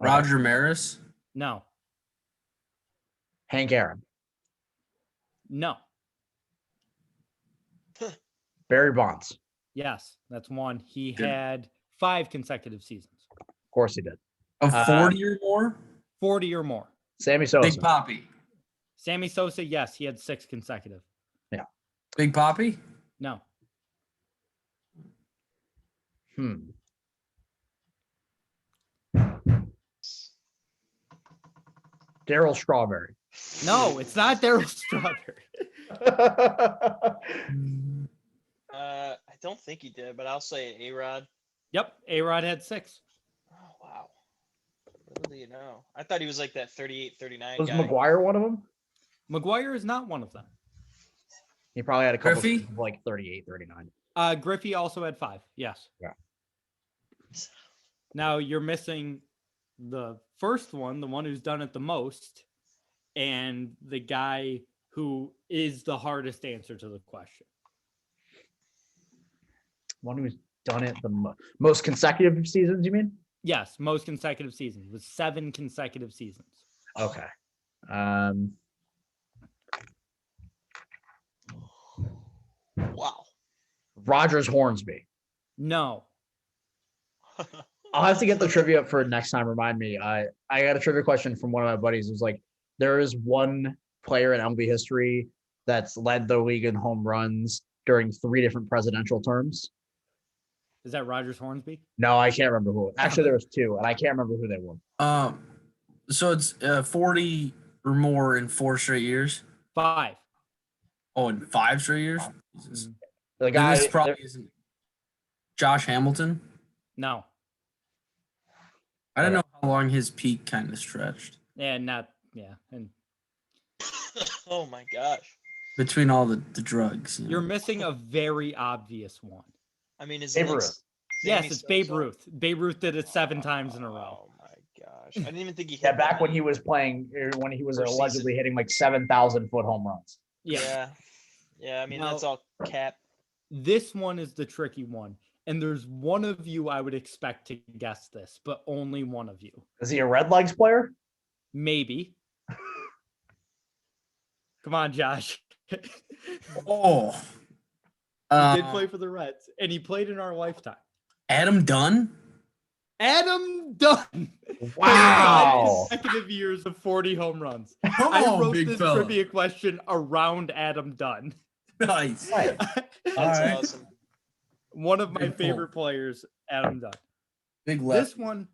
Roger Maris. No. Hank Aaron, No. Barry Bonds. Yes, that's one. He Good. had 5 consecutive seasons. Of course he did. Of 40 or more? 40 or more. Sammy Sosa. Big Poppy. Sammy Sosa, yes, he had 6 consecutive. Big Poppy? No. Darryl Strawberry. No, it's not Darryl Strawberry. I don't think he did, but I'll say A-Rod. Yep, A-Rod had 6. Oh, wow. Little do you know. I thought he was like that 38, 39 Was guy. McGuire one of them? McGuire is not one of them. He probably had a couple Griffey? of like 38, 39. Griffey also had 5. Yes. Yeah. Now you're missing the first one, the one who's done it the most, and the guy who is the hardest answer to the question. One who's done it the most consecutive seasons, you mean? Yes, most consecutive seasons with 7 consecutive seasons. Okay. Wow. Rogers Hornsby. No. I'll have to get the trivia up for next time. Remind me. I got a trivia question from one of my buddies. It was like, there is one player in MLB history that's led the league in home runs during 3 different presidential terms. Is that Rogers Hornsby? No, I can't remember who. Actually, there was 2, and I can't remember who they were. So it's 40 or more in 4 straight years. 5. Oh, in 5 straight years. Jesus. The Then guy. this probably isn't Josh Hamilton. No. I don't know how long his peak kind of stretched And and Oh my gosh. between all the drugs. You know? you're missing a very obvious one. I mean, is Babe it like Ruth. Yes, Sammy it's Babe Sosa? Ruth. Babe Ruth did it 7 times in a row. Oh my gosh. I didn't even think he hit Yeah, back that when many. he was playing, when he was Per allegedly season. hitting like 7,000-foot home runs. Yeah. Yeah. Yeah, I mean, Now- that's all cap. This one is the tricky one. And there's one of you I would expect to guess this, but only one of you. Is he a Red Legs player? Maybe. Come on, Josh. Oh. He did play for the Reds, and he played in our lifetime. Adam Dunn? Adam Dunn. Wow. 5 consecutive years of 40 home runs. Come I on, wrote big this fella. trivia question around Adam Dunn. Nice. Right. That's right. awesome. One of my Big pull. favorite players, Adam Dunn. Big left. This one,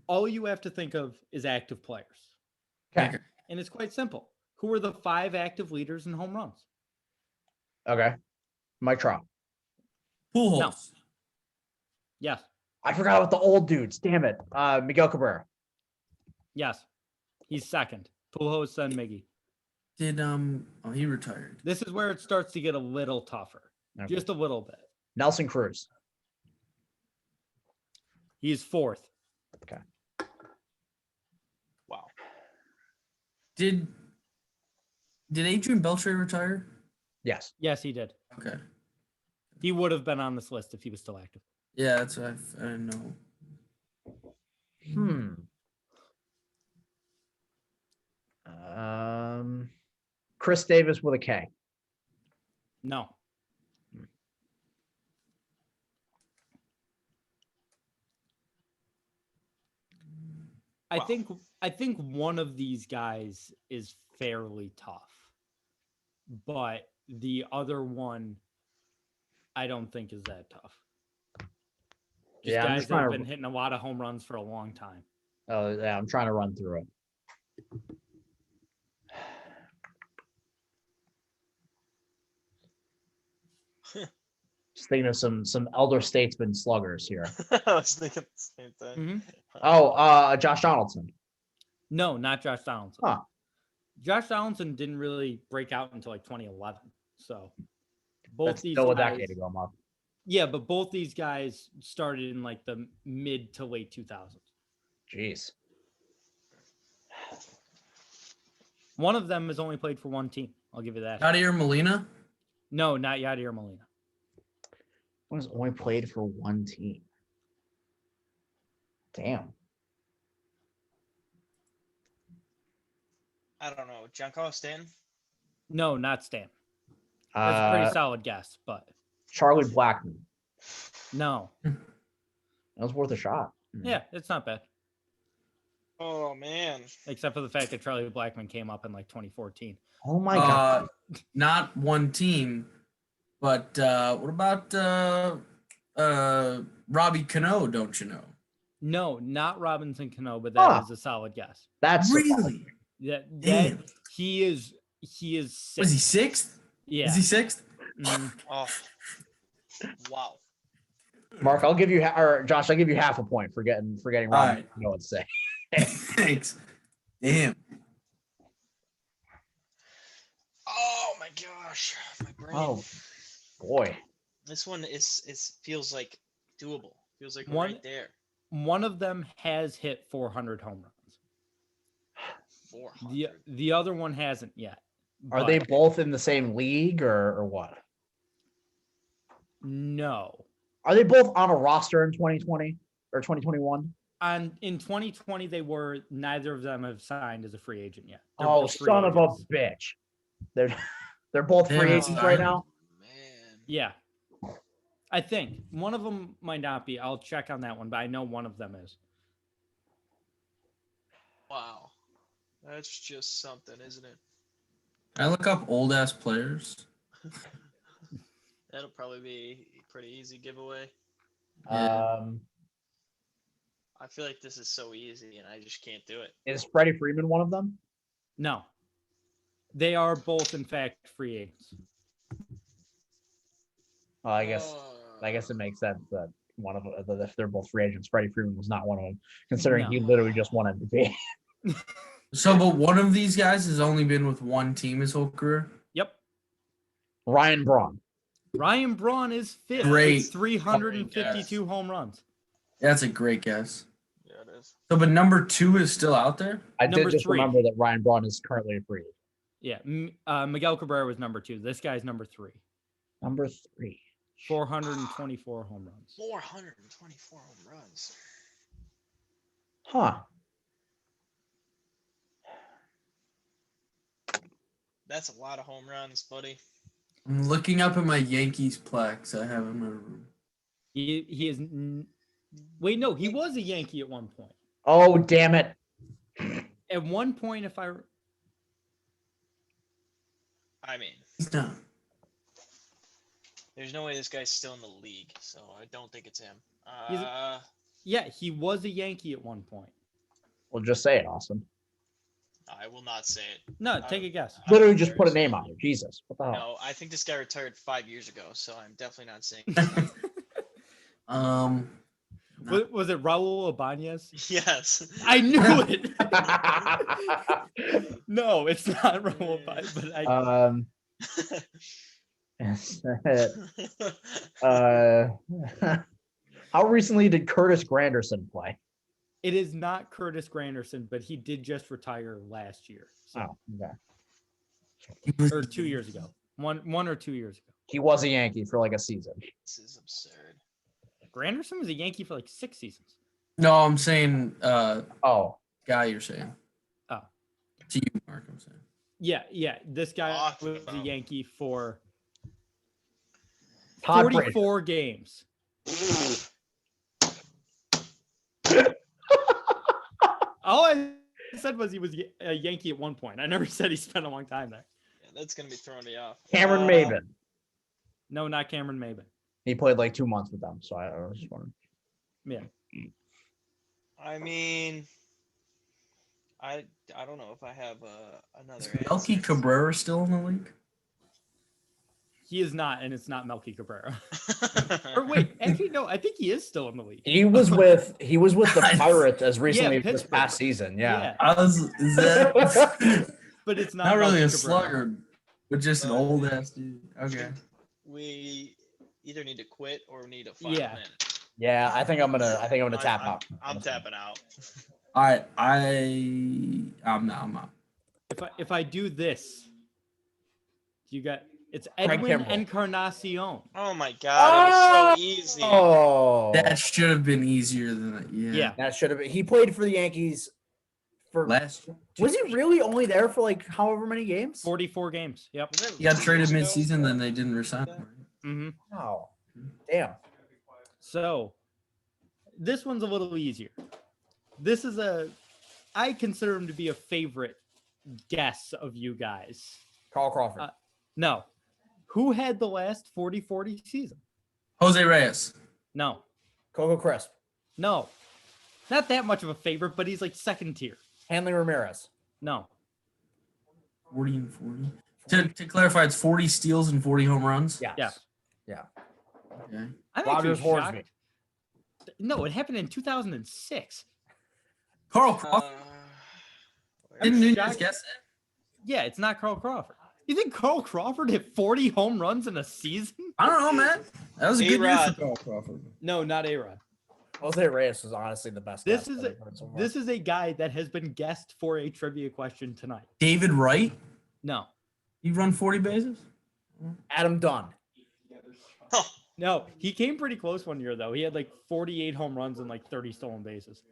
all you have to think of is active players. Okay. And it's quite simple. Who are the 5 active leaders in home runs? Okay. Mike Trout. Pool No. holes. Yes. I forgot about the old dudes. Damn it. Miguel Cabrera. Yes. He's second. Pujols, then Miggy. Did he retired. This is where it starts to get a little tougher. Okay. Just a little bit. Nelson Cruz. He's 4th. Wow. Did Adrian Beltre retire? Yes. Yes, he did. Okay. He would have been on this list if he was still active. Yeah, that's what I didn't know. Chris Davis with a K. No. I Wow. think one of these guys is fairly tough, but the other one I don't think is that tough. Just Yeah, I'm guys just that have trying been hitting a lot of home runs for a long time. Oh yeah, I'm trying to run through it. Just thinking of some elder statesman sluggers here. I was thinking the same thing. Mhm. Oh, Josh Donaldson. No, not Josh Donaldson. Huh. Josh Donaldson didn't really break out until like 2011. So both That's these still a guys, decade ago, Mark. yeah, but both these guys started in like the mid to late 2000s. Jeez. One of them has only played for one team. I'll give you that. Yadier Molina? No, not Yadier Molina. One's only played for one team. Damn. I don't know. Giancarlo Stanton? No, not Stan. That's a pretty solid guess, but Charlie Blackmon. no. That was worth a shot. Yeah, it's not bad. Oh, man. Except for the fact that Charlie Blackmon came up in like 2014. Oh my god. Not one team, but what about Robbie Cano, don't you know? No, not Robinson Cano, but that is Huh. a solid guess. That's Really? That Damn. he is sixth. Was he sixth? Yeah. Is he sixth? Mhm. Oh. Wow. Mark, I'll give you or Josh, I'll give you half a point for getting All wrong. right. You know what to say. Thanks. Damn. Oh, my gosh. My brain. Oh boy. This one is feels like doable. Feels like One- right there. One of them has hit 400 home runs. 400. The other one hasn't yet. Are but they both in the same league or what? No. Are they both on a roster in 2020 or 2021? In 2020, they were. Neither of them have signed as a free agent yet. They're Oh, both free son of a agents. bitch. They're both free Damn, agents right now. Man. Yeah. I think one of them might not be. I'll check on that one, but I know one of them is. Wow. That's just something, isn't it? Can I look up old ass players? That'll probably be a pretty easy giveaway. Yeah. I feel like this is so easy and I just can't do it. Is Freddie Freeman one of them? No. They are both, in fact, free agents. Well, I guess it makes sense that one of them, if they're both free agents, Freddie Freeman was not one of them, considering he No. literally just won MVP. So, but one of these guys has only been with one team his whole career. Yep. Ryan Braun. Ryan Braun is fifth Great. with 352 home runs. That's a great guess. Yeah, it is. So, but number 2 is still out there? I Number did just 3. remember that Ryan Braun is currently a free agent. Yeah. Miguel Cabrera was number 2. This guy's number 3. Number 3. 424 home runs. 424 home runs. Huh. That's a lot of home runs, buddy. I'm looking up at my Yankees plaques I have in my room. He is. Wait, no, he was a Yankee at one point. Oh, damn it. At one point, if I mean, He's not. there's no way this guy's still in the league, so I don't think it's him. He's yeah, he was a Yankee at one point. Well, just say it, Austin. I will not say it. No, take a guess. Literally just put a name on it. Jesus. What the hell? No, I think this guy retired 5 years ago, so I'm definitely not saying. Was it Raul Ibanez? Yes. I knew it. No, it's not Raul Ibanez, but How recently did Curtis Granderson play? it is not Curtis Granderson, but he did just retire last year. So, Oh, okay. or 2 years ago. One or 2 years ago. He was a Yankee for like a season. This is absurd. Granderson was a Yankee for like 6 seasons. No, I'm saying Oh, guy you're saying. Oh. To you, Mark, I'm saying. Yeah. This guy was a Awesome. Yankee for Todd 44 games. All I said was he was a Yankee at one point. I never said he spent a long time there. Yeah, that's gonna be throwing me off. Cameron Maben. No, not Cameron Maben. He played like 2 months with them, so I was just wondering. Yeah. I mean, I don't know if I have another. Is Melky answer. Cabrera still in the league? He is not, and it's not Melky Cabrera. Or wait, actually, no, I think he is still in the league. He was with the Pirates as recently as this Pittsburgh. past season. Yeah. Is that But it's not, not really Melky a Cabrera. sluggard, but just an old ass dude? Okay. We either need to quit or we need a final Yeah. minute. Yeah, I think I'm gonna tap out. I'm tapping out. All right, I'm not. If I do this, you got it's Craig Edwin Kimbrell. Encarnacion. Oh my god, it was so easy. Oh, That should have been easier than that. Yeah. that should have been. He played for the Yankees for. Last Was he really only there for like however many games? 44 games. Yep. Wasn't it He got 2 traded years ago? mid-season, then they didn't resign him. Mm-hmm. Wow. Damn. So this one's a little easier. This is I consider him to be a favorite guess of you guys. Carl Crawford. No. Who had the last 40-40 season? Jose Reyes. No. Coco Crisp. No. Not that much of a favorite, but he's like second tier. Hanley Ramirez. No. 40 and 40. To clarify, it's 40 steals and 40 home runs. Yes. Yeah. Yeah. Okay. I'm Rogers actually Horsby. shocked. No, it happened in 2006. Carl Uh, Crawford. where- Didn't Nunez shocked. guess that? Yeah, it's not Carl Crawford. You think Carl Crawford hit 40 home runs in a season? I don't know, man. That was a good year A-Rod. for Carl Crawford. No, not A-Rod. Jose Reyes was honestly the best. This guess is that I've heard so far. This is a guy that has been guessed for a trivia question tonight. David Wright. No. He run 40 bases. Adam Dunn. No, he came pretty close one year though. He had like 48 home runs and like 30 stolen bases.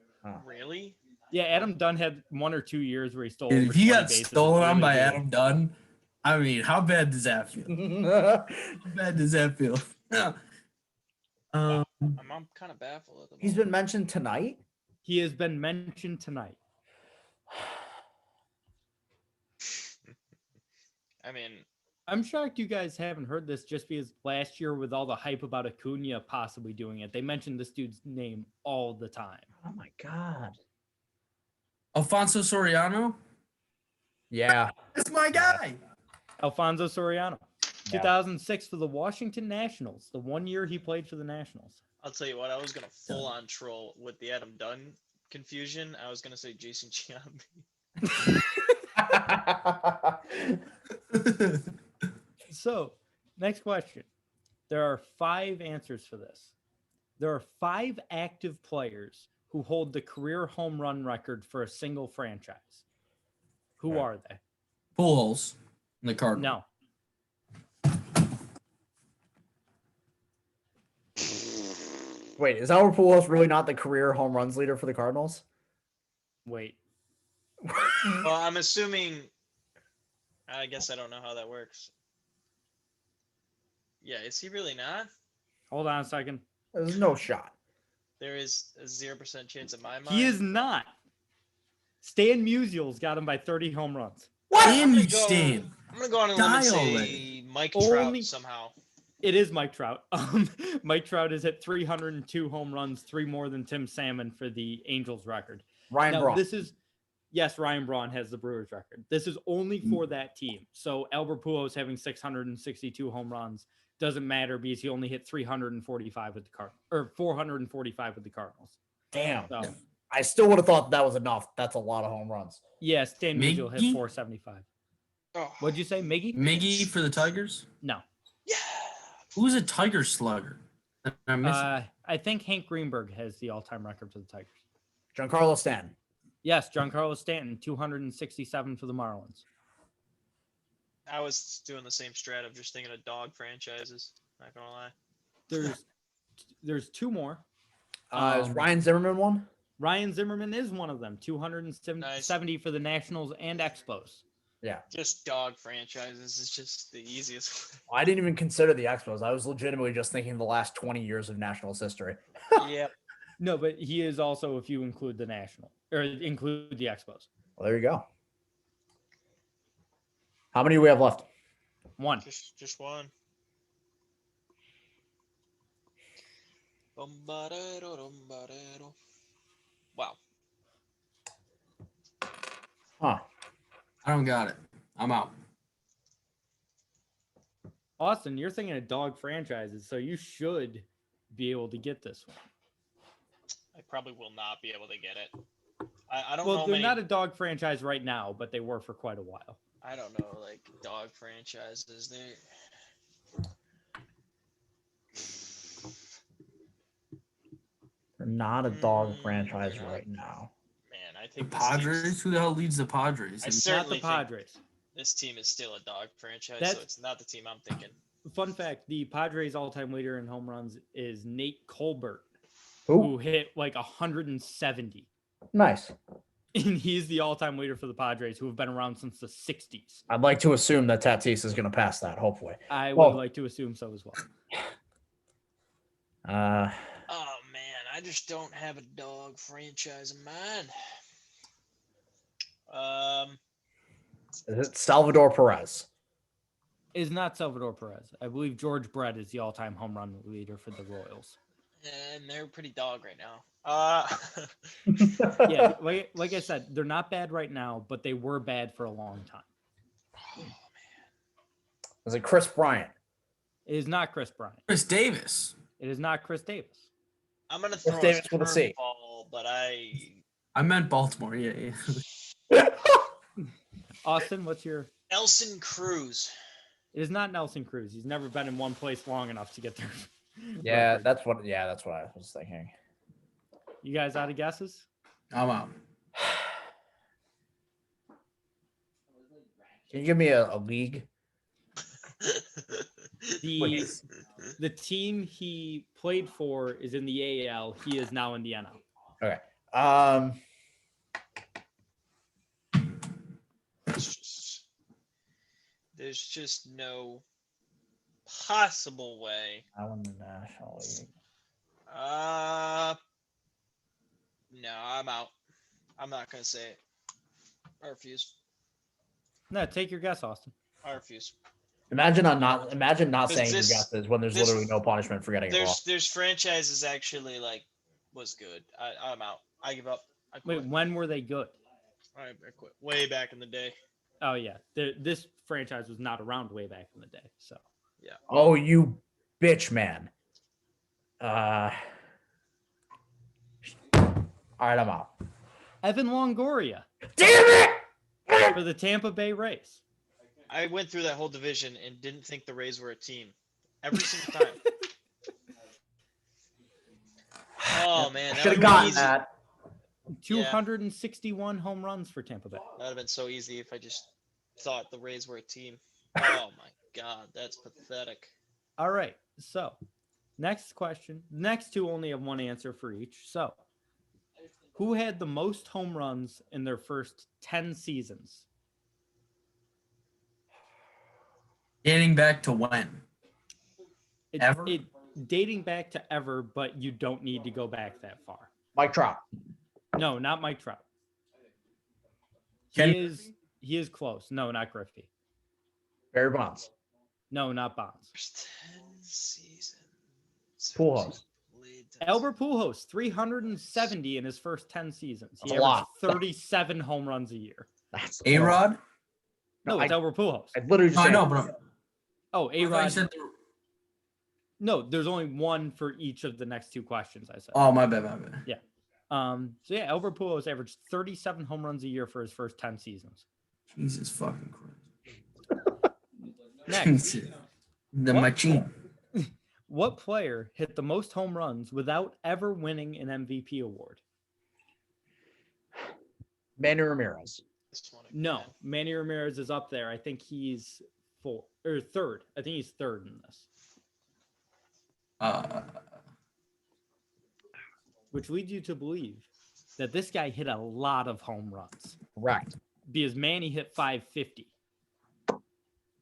Really? Yeah, Adam Dunn had 1 or 2 years where he stole. Dude, over if he 20 got bases. stolen It's on by really good. Adam Dunn, I mean, how bad does that feel? How bad does that feel? I'm kind of baffled at the moment. He's been mentioned tonight. He has been mentioned tonight. I mean, I'm shocked you guys haven't heard this just because last year with all the hype about Acuna possibly doing it, they mentioned this dude's name all the time. Oh my god. Alfonso Soriano. Yeah. That's my guy. Alfonso Soriano. Yeah. 2006 for the Washington Nationals, the 1 year he played for the Nationals. I'll tell you what, I was gonna full on troll with the Adam Dunn confusion. I was gonna say Jason Giambi. So, next question. There are 5 answers for this. There are 5 active players who hold the career home run record for a single franchise. Who Right. are they? Pujols in the Cardinals. No. Wait, is Albert Pujols really not the career home runs leader for the Cardinals? Wait. Well, I'm assuming. I guess I don't know how that works. Yeah, is he really not? Hold on a second. There's no shot. There is a 0% chance in my mind. He is not. Stan Musial's got him by 30 home runs. Damn you, I'm gonna go- Stan. I'm gonna go on a limb and Die say already. Mike Only- Trout somehow. It is Mike Trout. Mike Trout has hit 302 home runs, 3 more than Tim Salmon for the Angels record. Ryan Now, Braun. this is, yes, Ryan Braun has the Brewers record. This is only for that team. So Albert Pujols having 662 home runs doesn't matter because he only hit 345 with the or 445 with the Cardinals. Damn. So I still would have thought that was enough. That's a lot of home runs. yeah, Stan Musial hit Miggy? 475. Oh, What'd you say, Miggy? Miggy for the Tigers. No. yeah. Who's a Tiger slugger? that I'm missing? I think Hank Greenberg has the all-time record for the Tigers. Giancarlo Stanton. Yes, Giancarlo Stanton, 267 for the Marlins. I was doing the same strat of just thinking of dog franchises. Not gonna lie. There's two more. Is Ryan Zimmerman one? Ryan Zimmerman is one of them. 270 for the Nationals and Expos. Yeah. Just dog franchises is just the easiest. I didn't even consider the Expos. I was legitimately just thinking the last 20 years of Nationals history. Yep. No, but he is also if you include the National or include the Expos. Well, there you go. How many do we have left? One. Just one. Wow. Huh. I don't got it. I'm out. Austin, you're thinking of dog franchises, so you should be able to get this one. I probably will not be able to get it. I don't Well, know they're many. not a dog franchise right now, but they were for quite a while. I don't know like dog franchises. They're not a dog franchise right now. Man, I The think Padres? Who the hell leads the Padres? I Not certainly the think Padres. this team is still a dog franchise, so That's- it's not the team I'm thinking. Fun fact: the Padres' all-time leader in home runs is Nate Colbert, Who? who hit like 170, Nice. and he's the all-time leader for the Padres, who have been around since the 60s. I'd like to assume that Tatis is going to pass that, hopefully. I would Well- like to assume so as well. Oh man, I just don't have a dog franchise in mind. Is it Salvador Perez? Is not Salvador Perez. I believe George Brett is the all-time home run leader for the Royals. And they're pretty dog right now. Yeah, like I said, they're not bad right now, but they were bad for a long time. Oh man. Is it Chris Bryant? It is not Chris Bryant. Chris Davis. It is not Chris Davis. I'm gonna Chris throw a Davis with a C. curveball, but I I meant Baltimore. Yeah. Austin, what's your? Nelson Cruz. It is not Nelson Cruz. He's never been in one place long enough to get there. Yeah, that's what I was thinking. You guys out of guesses? I'm out. Can you give me a league? The team he played for is in the AL. He is now in the NL. Okay. There's just no possible way. I won the National League. No, I'm out. I'm not gonna say it. I refuse. No, take your guess, Austin. I refuse. Imagine not saying this- your guesses when there's this- literally no punishment for getting it wrong. There's franchises actually like was good. I'm out. I give up. I quit. Wait, when were they good? I quit. Way back in the day. Oh yeah, this franchise was not around way back in the day. So Oh, you bitch, man. All right, I'm out. Evan Longoria Damn it! for the Tampa Bay Rays. I went through that whole division and didn't think the Rays were a team every single time. Oh man, that Should have would gotten easy. that. 261 home runs for Tampa Bay. That would have been so easy if I just thought the Rays were a team. Oh my god, that's pathetic. All right. So, next question. Next two only have one answer for each. So, who had the most home runs in their first 10 seasons? Dating back to when? Ever? Dating back to ever, but you don't need to go back that far. Mike Trout. No, not Mike Trout. Ken- He is close. No, not Griffey. Barry Bonds. No, not Bonds. First 10 seasons. Pujols. Albert Pujols, 370 in his first 10 seasons. He That's a lot. averaged 37 home runs a year. That's A-Rod? No, it's Albert Pujols. I literally just I said- know, but Oh, I thought you A-Rod. said there- No, there's only one for each of the next two questions I said. Oh, my bad. So yeah, Albert Pujols averaged 37 home runs a year for his first 10 seasons. Jesus fucking Next, Christ. The What? machine. what player hit the most home runs without ever winning an MVP award? Manny Ramirez. This one No, again. Manny Ramirez is up there. I think he's third. I think he's third in this, which leads you to believe that this guy hit a lot of home runs Correct. because Manny hit 550.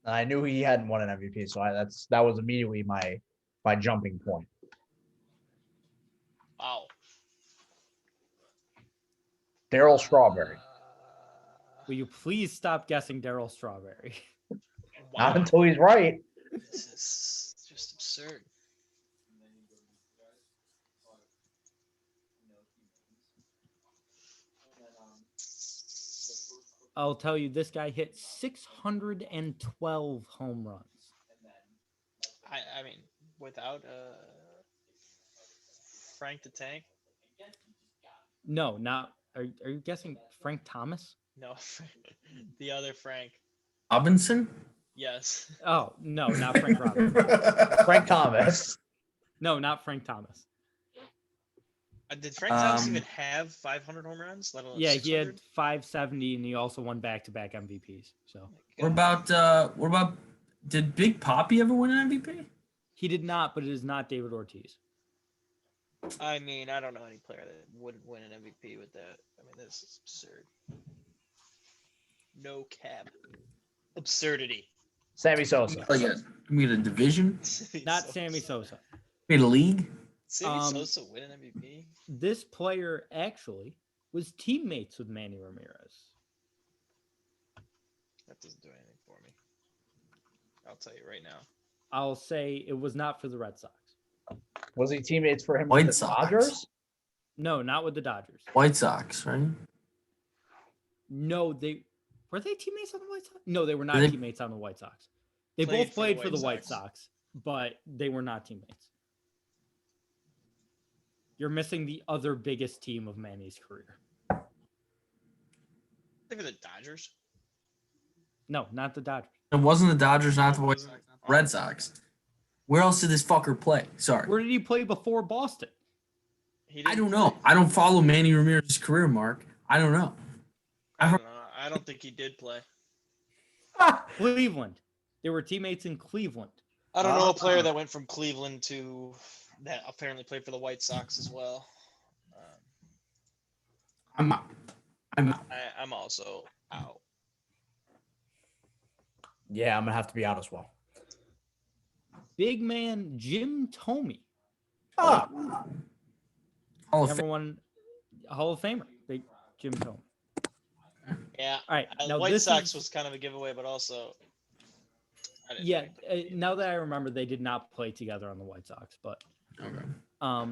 I knew he hadn't won an MVP, so that was immediately my jumping point. Wow. Darryl Strawberry. Will you please stop guessing Darryl Strawberry? Not Wow. until he's right. This is just absurd. I'll tell you, this guy hit 612 home runs. I mean, without Frank the Tank? No, not. Are you guessing Frank Thomas? No, the other Frank. Robinson? Yes. Oh, no, not Frank Robinson. Frank Thomas. No, not Frank Thomas. Did Frank Thomas even have 500 home runs? Let alone Yeah, 600? he had 570, and he also won back-to-back MVPs. So What about did Big Poppy ever win an MVP? he did not, but it is not David Ortiz. I mean, I don't know any player that wouldn't win an MVP with that. I mean, this is absurd. No cap. Absurdity. Sammy Sosa. Like we had a division? Not Sammy Sosa. We had a league? Sammy Sosa win an MVP? This player actually was teammates with Manny Ramirez. That doesn't do anything for me. I'll tell you right now. I'll say it was not for the Red Sox. Was he teammates for him White with the Sox. Dodgers? No, not with the Dodgers. White Sox, right? No, were they teammates on the White Sox? No, they were not They- teammates on the White Sox. They Played both played for the White Sox. Sox, but they were not teammates. You're missing the other biggest team of Manny's career. They were the Dodgers. No, not the Dodgers. It wasn't the Dodgers, not the White Sox, not the Red Sox. Where else did this fucker play? Sorry. Where did he play before Boston? He I didn't don't know. I don't follow Manny Ramirez's career, Mark. I don't know. I don't know. I don't think he did play. Cleveland. They were teammates in Cleveland. I don't know a player that went from Cleveland to that apparently played for the White Sox as well. I'm out. I'm also out. Yeah, I'm gonna have to be out as well. Big man Jim Thome. Ah, Hall of Fame. Everyone, Hall of Famer. Big Jim Thome. Yeah. All right. Now White this Sox is, was kind of a giveaway, but also. I didn't yeah. think- Now that I remember, they did not play together on the White Sox, but Okay.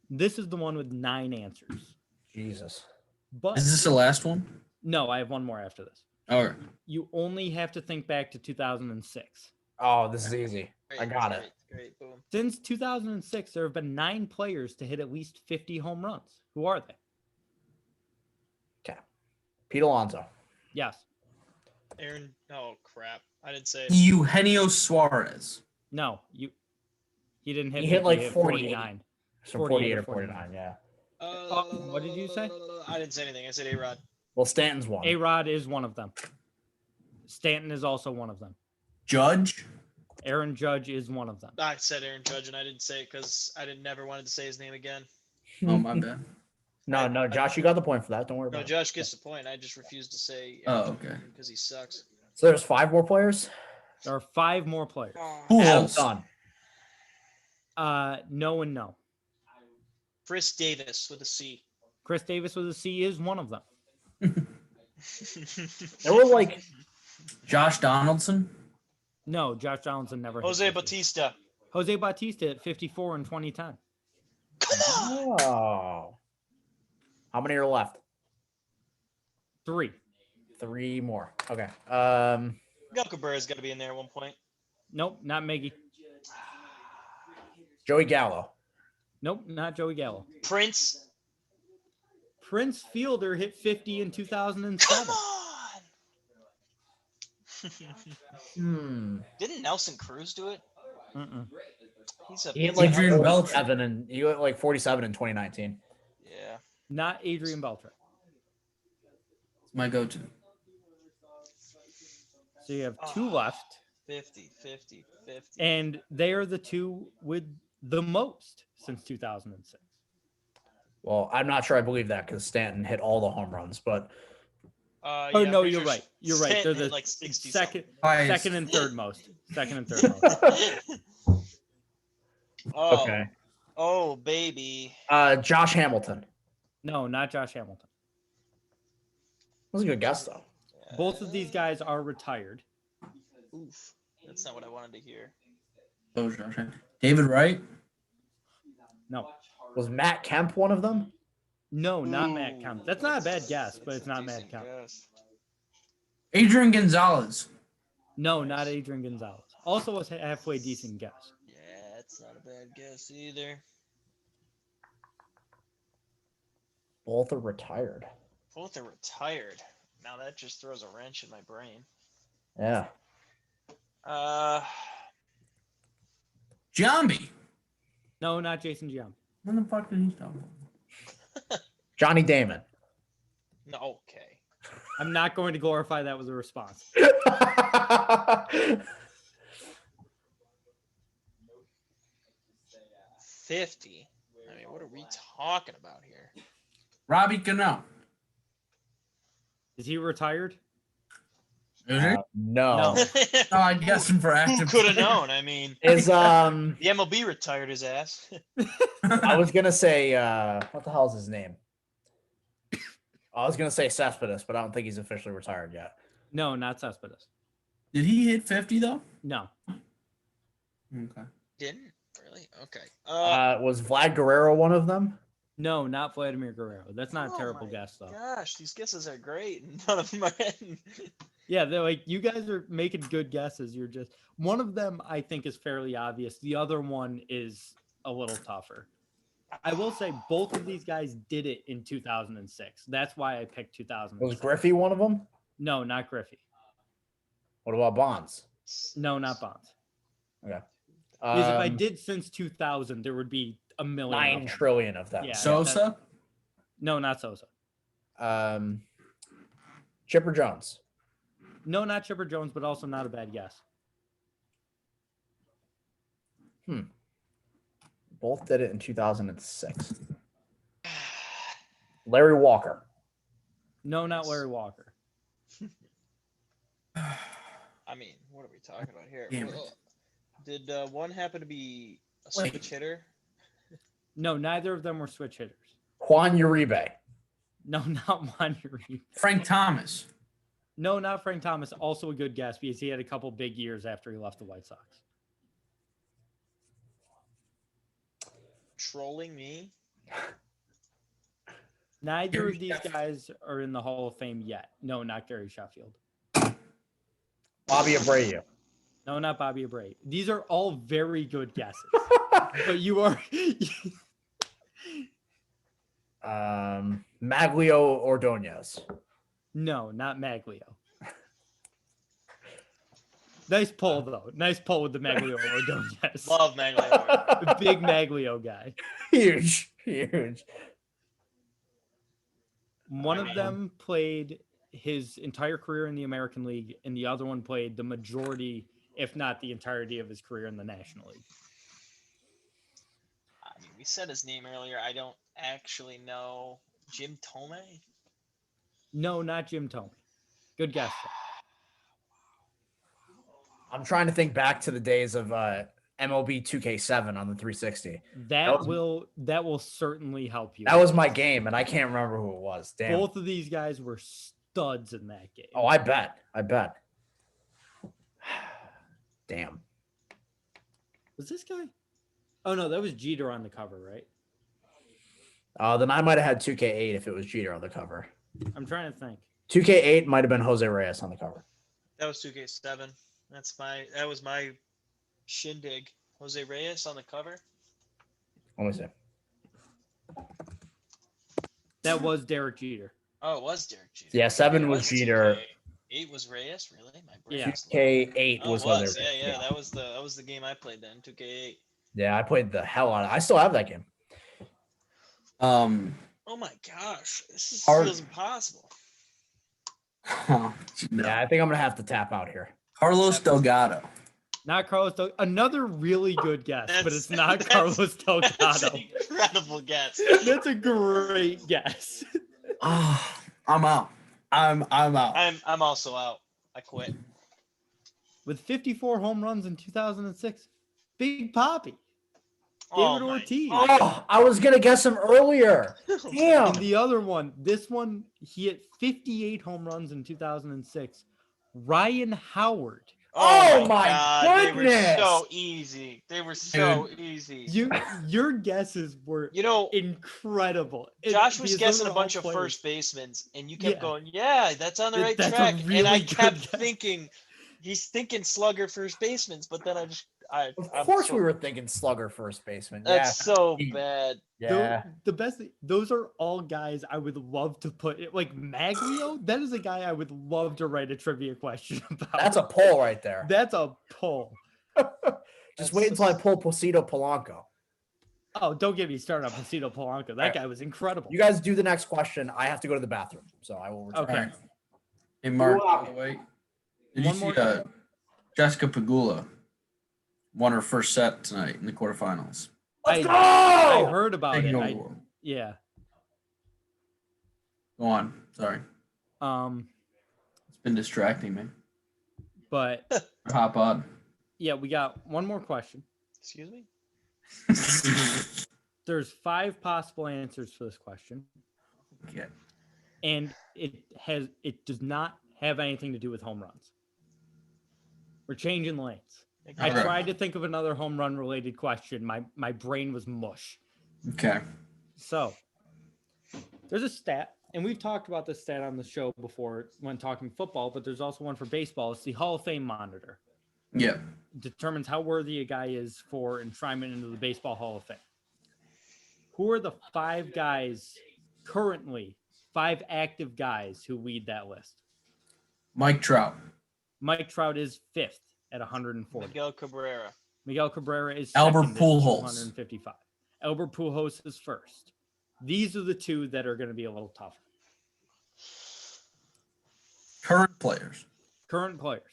this is the one with 9 answers. Jesus. But Is this the last one? no, I have one more after this. Okay. You only have to think back to 2006. Oh, this is easy. I Great, got it. Great, boom. Since 2006, there have been 9 players to hit at least 50 home runs. Who are they? Okay. Pete Alonso. Yes. Aaron. Oh crap! I didn't say. Eugenio Suarez. No. He didn't hit. He hit 50, like hit 48. 49. So 48 48 or or 49, yeah. What did you say? I didn't say anything. I said A-Rod. Well, Stanton's one. A-Rod is one of them. Stanton is also one of them. Judge. Aaron Judge is one of them. I said Aaron Judge, and I didn't say it because I never wanted to say his name again. Oh, my bad. No, Josh, you got the point for that. Don't worry No, about it. Josh gets the point. I just refused to say. Oh, okay. Because he sucks. So there's 5 more players. There are 5 more players. Who Adam else? Dunn. No and no. Chris Davis with a C. Chris Davis with a C is one of them. There were like Josh Donaldson. No, Josh Donaldson never hit Jose 50. Batista. Jose Bautista at 54 in 2010. oh. How many are left? 3. 3 more. Okay. Miguel Cabrera's got to be in there at one point. Nope, not Miggy. Joey Gallo. Nope, not Joey Gallo. Prince. Prince Fielder hit 50 in 2007. Come on. Didn't Nelson Cruz do it? Mm-mm. He's a. He hit like Adrian Beltre. 47 and he hit like 47 in 2019. Yeah. Not Adrian Beltre. My go-to. So you have two left, 50, 50, 50. and they are the two with the most since 2006. Well, I'm not sure I believe that because Stanton hit all the home runs, but Oh Yeah, I'm no, pretty you're sure right. You're right. They're Stanton hit the like 60 second, Highest. second and third most. Second and third most. Oh, okay. oh, baby. Josh Hamilton. No, not Josh Hamilton. That was a good guess though. Both of these guys are retired. Oof. That's not what I wanted to hear. Oh, Josh. David Wright. No, Was Matt Kemp one of them? no, not Matt Ooh, Kemp. That's not a bad guess, but that's it's a not Matt decent Kemp. guess. Adrian Gonzalez. No, not Adrian Gonzalez. Also a halfway decent guess. Yeah, it's not a bad guess either. Both are retired. Both are retired. Now that just throws a wrench in my brain. Yeah. Giambi. No, not Jason Giambi. When the fuck did he stop? Johnny Damon. No, okay. I'm not going to glorify that was a response. 50. I mean, what are we talking about here? Robbie Cano. Is he retired? Is he? No. No. Oh, I guessed him for Who active. could have player. known? I mean, Is the MLB retired his ass. I was gonna say what the hell is his name? I was gonna say Cespedes, but I don't think he's officially retired yet. No, not Cespedes. Did he hit 50 though? No. Okay. Didn't really? Okay. Was Vlad Guerrero one of them? No, not Vladimir Guerrero. That's not a oh terrible my guess, though. Gosh, these guesses are great, and none of them are in. Yeah, they're like, you guys are making good guesses. You're just one of them I think is fairly obvious. The other one is a little tougher. I will say both of these guys did it in 2006. That's why I picked 2006. Was Griffey one of them? No, not Griffey. What about Bonds? No, not Bonds. Okay. Because if I did since 2000, there would be a million. 9 trillion of them. Yeah. Sosa. No, not Sosa. Chipper Jones. No, not Chipper Jones, but also not a bad guess. Both did it in 2006. Larry Walker. No, not Larry Walker. I mean, what are we talking about here? Damn it. Well, did one happen to be a Wait. switch hitter? No, neither of them were switch hitters. Juan Uribe. No, not Juan Uribe. Frank Thomas. No, not Frank Thomas. Also a good guess because he had a couple big years after he left the White Sox. Trolling me? Neither Gary of these guys are in the Hall of Fame yet. No, not Gary Sheffield. Bobby Abreu. No, not Bobby Abreu. These are all very good guesses. But you are Maglio Ordonez. No, not Maglio. Nice pull though. Nice pull with the Maglio Ordonez. Love Maglio. The big Maglio guy. Huge. One I of mean- them played his entire career in the American League, and the other one played the majority, if not the entirety, of his career in the National League. I mean, we said his name earlier. I don't actually know. Jim Thome? No, not Jim Thome. Good guess. though. I'm trying to think back to the days of MLB 2K7 on the 360. That was- will certainly help you. That was my game, and I can't remember who it was. Damn. Both of these guys were studs in that game. Oh, I bet. Damn. Was this guy? Oh no, that was Jeter on the cover, right? Then I might have had 2K8 if it was Jeter on the cover. I'm trying to think. 2K8 might have been Jose Reyes on the cover. That was 2K7. That was my shindig. Jose Reyes on the cover. Let me see. That was Derek Jeter. Oh, it was Derek Jeter. Yeah, 7 It was Jeter. 8 was Reyes, really? My brain Yeah. is- 2K8 Oh, was it Jose was. Reyes. Yeah. That was the game I played then. 2K8. Yeah, I played the hell out of it. I still have that game. Oh my gosh, this Hard. feels impossible. Oh, no. Yeah, I think I'm gonna have to tap out here. Carlos Delgado. Not Carlos Delgado. Another really good guess, but it's not That's Carlos an Delgado. incredible guess. That's a great guess. Oh, I'm out. I'm out. I'm also out. I quit. With 54 home runs in 2006, Big Papi. Oh David my- Ortiz. Oh, I was gonna guess him earlier. Damn. And the other one, this one, he hit 58 home runs in 2006. Ryan Howard. Oh my They were goodness. so easy. They were so easy. Your guesses were You know, incredible. Josh was because those guessing are a bunch all of players. first basemen, and you kept Yeah. going, "Yeah, that's on the right That's a track." And really I good kept guess. thinking, he's thinking slugger first baseman, but then I'm Of course, so- we were thinking slugger first baseman. That's so Yeah. bad. Yeah. The best thing, those are all guys I would love to put it like Maglio. That is a guy I would love to write a trivia question about. That's a poll right there. That's a pull. Just wait until I pull Placido Polanco. Oh, don't get me started on Placido Polanco. That Right. guy was incredible. You guys do the next question. I have to go to the bathroom, so I will return. Okay. Alright. Hey, Mark, Wow. by the way, did One you more see Jessica Pegula won her first set tonight in the quarterfinals? Let's go! I heard about Taking it. over the world. Yeah. Go on. Sorry. It's been distracting me. But Hop on. yeah, we got one more question. Excuse me. There's 5 possible answers for this question, Okay. and it does not have anything to do with home runs. We're changing lanes. I Okay. tried to think of another home run related question. My brain was mush. Okay. So there's a stat, and we've talked about this stat on the show before when talking football, but there's also one for baseball. It's the Hall of Fame monitor. Yeah. It determines how worthy a guy is for enshrinement into the Baseball Hall of Fame. Who are the 5 guys currently, 5 active guys who lead that list? Mike Trout. Mike Trout is 5th at 140. Miguel Cabrera. Miguel Cabrera is Albert second at Pujols. 255. Albert Pujols is first. These are the 2 that are going to be a little tougher. Current players. Current players.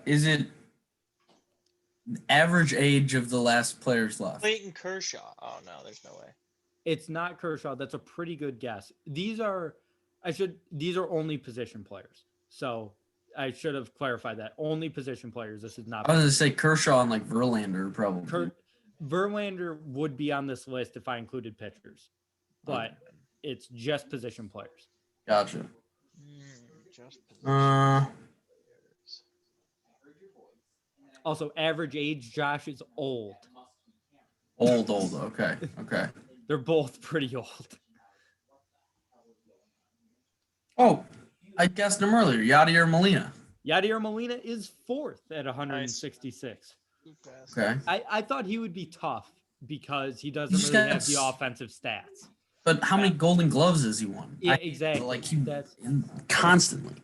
Is it average age of the last players left? Clayton Kershaw. Oh no, there's no way. It's not Kershaw. That's a pretty good guess. These are only position players. So I should have clarified that. Only position players. This is not. I was going to say Kershaw and like Verlander probably. Verlander would be on this list if I included pitchers, but it's just position players. Gotcha. Just Also, average age, Josh is old. Old. Okay. Okay. They're both pretty old. Oh, I guessed him earlier. Yadier Molina. Yadier Molina is 4th at 166. Okay. I thought he would be tough because he doesn't He's really got have the offensive stats. But how many Golden Gloves has he won? Yeah, exactly. Like he That's- constantly.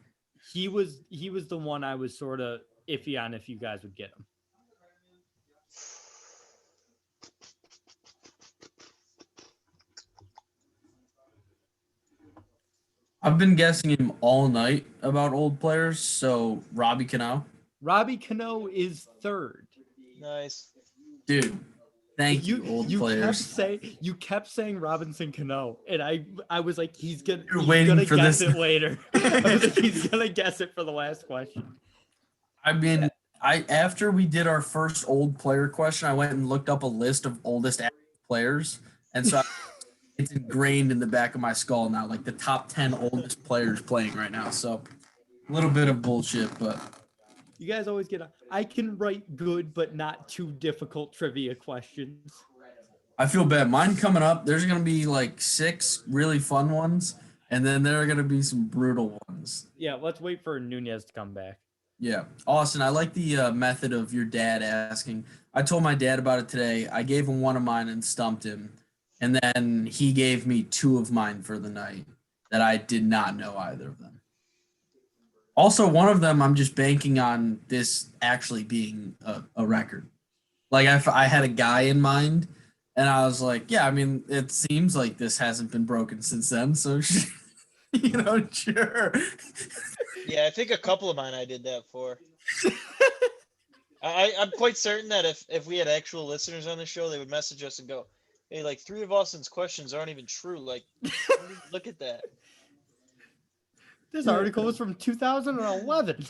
He was the one I was sort of iffy on if you guys would get him. I've been guessing him all night about old players. So Robbie Cano. Robbie Cano is 3rd. Nice. Dude, thank you, old players. You kept saying Robinson Cano, and I was like, he's gonna waiting for guess this. it later. I was like, he's gonna guess it for the last question. I mean, after we did our first old player question, I went and looked up a list of oldest active players, and so it's ingrained in the back of my skull now, like the top 10 oldest players playing right now. So a little bit of bullshit, but You guys always I can write good but not too difficult trivia questions. I feel bad. Mine coming up, there's gonna be like 6 really fun ones, and then there are gonna be some brutal ones. Yeah, let's wait for Nunez to come back. Yeah. Austin, I like the method of your dad asking. I told my dad about it today. I gave him one of mine and stumped him. And then he gave me 2 of mine for the night that I did not know either of them. Also, one of them, I'm just banking on this actually being a record. Like I had a guy in mind, And I was like, yeah, I mean, it seems like this hasn't been broken since then. So, sure. Yeah, I think a couple of mine I did that for. I'm quite certain that if we had actual listeners on the show, they would message us and go, "Hey, like 3 of Austin's questions aren't even true. Like, look at that." This article was from 2011.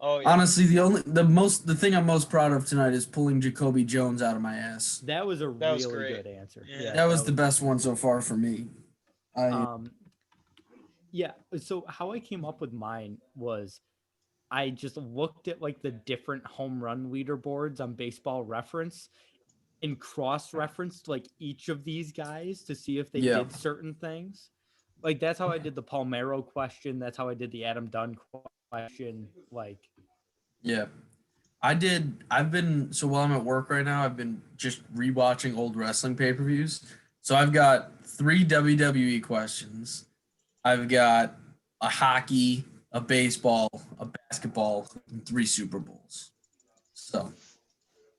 Oh yeah. Honestly, the thing I'm most proud of tonight is pulling Jacoby Jones out of my ass. That was a That was really great. good answer. Yeah. That was the best one so far for me. Yeah. So how I came up with mine was I just looked at like the different home run leaderboards on Baseball Reference and cross-referenced like each of these guys to see if they did certain things. Like that's how I did the Palmeiro question. That's how I did the Adam Dunn question. Like, yeah. I've been, so while I'm at work right now, I've been just rewatching old wrestling pay-per-views. So I've got 3 WWE questions. I've got a hockey, a baseball, a basketball, and 3 Super Bowls. So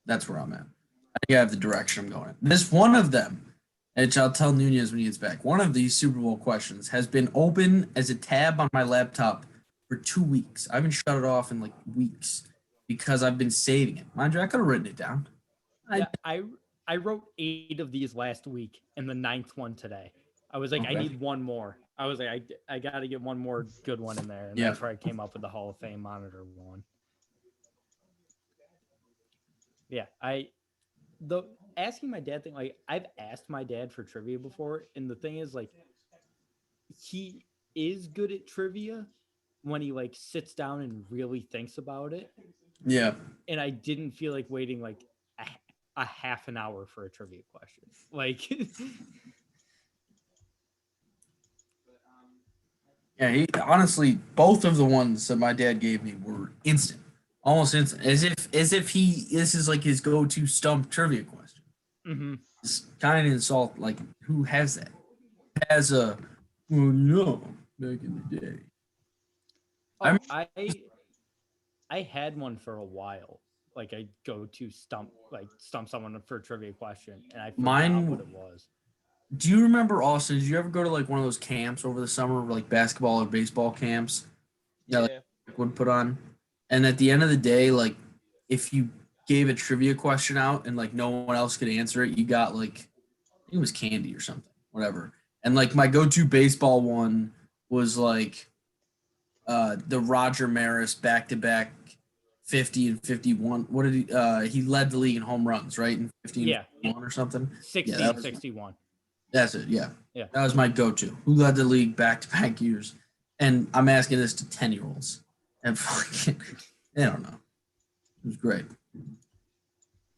that's where I'm at. I think I have the direction I'm going. This one of them, which I'll tell Nunez when he gets back, one of these Super Bowl questions has been open as a tab on my laptop for 2 weeks. I haven't shut it off in like weeks because I've been saving it. Mind you, I could have written it down. yeah, I wrote 8 of these last week and the 9th one today. I was like, I need one more. I was like, I got to get one more good one in there. And that's where I came up with the Hall of Fame monitor one. Yeah, asking my dad thing, like I've asked my dad for trivia before, and the thing is like he is good at trivia when he like sits down and really thinks about it. Yeah. And I didn't feel like waiting like a half an hour for a trivia question. Like Yeah, honestly, both of the ones that my dad gave me were instant. Almost instant. As if this is like his go-to stump trivia question. mm-hmm. It's kind of insult, like who has that? Has a no back in the day. Oh, I had one for a while. Like I go to stump someone for a trivia question, and I forgot what it was. Do you remember, Austin? Did you ever go to like one of those camps over the summer, like basketball or baseball camps? Yeah, like would put on. And at the end of the day, like if you gave a trivia question out and like no one else could answer it, you got like I think it was candy or something, whatever. And like my go-to baseball one was like the Roger Maris back-to-back 50 and 51. What did he led the league in home runs, right? In 50 and 51 or something. 60 and 61. That's it, yeah. Yeah. That was my go-to. Who led the league back-to-back years? And I'm asking this to 10-year-olds. And fucking, I don't know. It was great.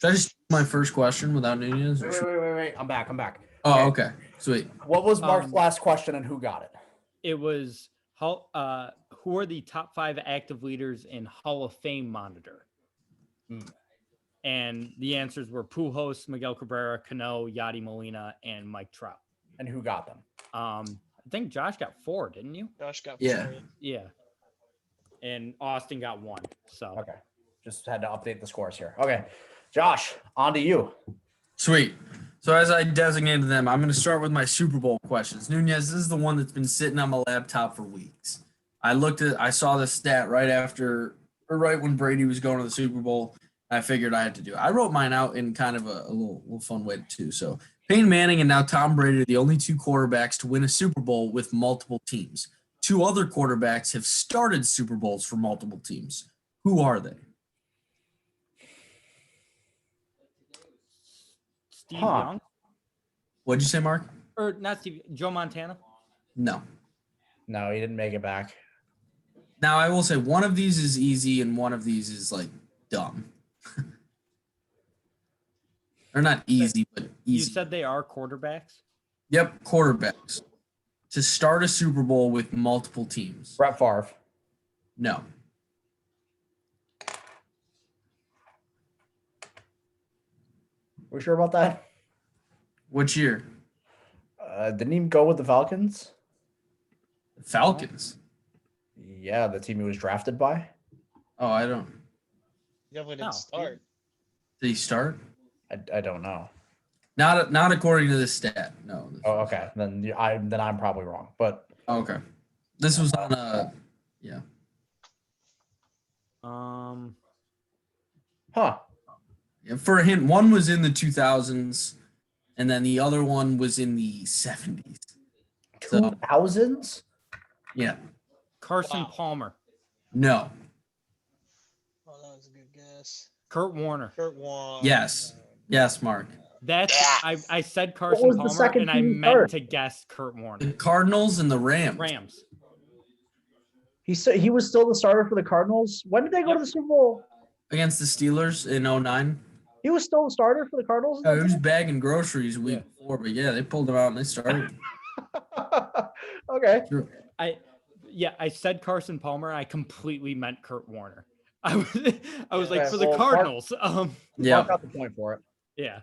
Should I just do my first question without Nunez? Wait. I'm back. Oh, okay. Sweet. What was Mark's last question and who got it? It was who are the top 5 active leaders in Hall of Fame monitor? And the answers were Pujols, Miguel Cabrera, Cano, Yadi Molina, and Mike Trout. And who got them? I think Josh got 4, didn't you? Josh got 4. Yeah. And Austin got 1. So okay. Just had to update the scores here. Okay. Josh, on to you. Sweet. So as I designated them, I'm going to start with my Super Bowl questions. Nunez, this is the one that's been sitting on my laptop for weeks. I saw the stat right when Brady was going to the Super Bowl. I figured I had to do it. I wrote mine out in kind of a little fun way too. So Peyton Manning and now Tom Brady are the only 2 quarterbacks to win a Super Bowl with multiple teams. 2 other quarterbacks have started Super Bowls for multiple teams. Who are they? Steve Young? What'd you say, Mark? Or not Steve, Joe Montana? No, he didn't make it back. Now I will say one of these is easy and one of these is like dumb. They're not easy, but easy. You said they are quarterbacks? Yep, quarterbacks. To start a Super Bowl with multiple teams. Brett Favre. No. We sure about that? Which year? Didn't he go with the Falcons? Falcons. Yeah, the team he was drafted by. Oh, I don't. He definitely didn't start. Did he start? I don't know. Not according to this stat. No. Oh, okay. Then I'm probably wrong. But Okay. This was on yeah. huh. Yeah, for a hint, one was in the 2000s, and then the other one was in the 70s. So 2000s? yeah, Carson Wow. Palmer, no, Oh, that was a good guess. Kurt Warner. Kurt Warner. yes, Mark. That's I said was Carson the Palmer, second and I team he meant started? to guess Kurt The Warner. Cardinals and the Rams. Rams. He was still the starter for the Cardinals. When did they go Yep. to the Super Bowl? Against the Steelers in 09. He was still the starter for the Cardinals. He was bagging groceries week before, but yeah, they pulled him out and they started. Okay. Sure. I said Carson Palmer. I completely meant Kurt Warner. I was like Okay, for the well, Mark- Cardinals. Yeah, Mark got the point for it. Yeah.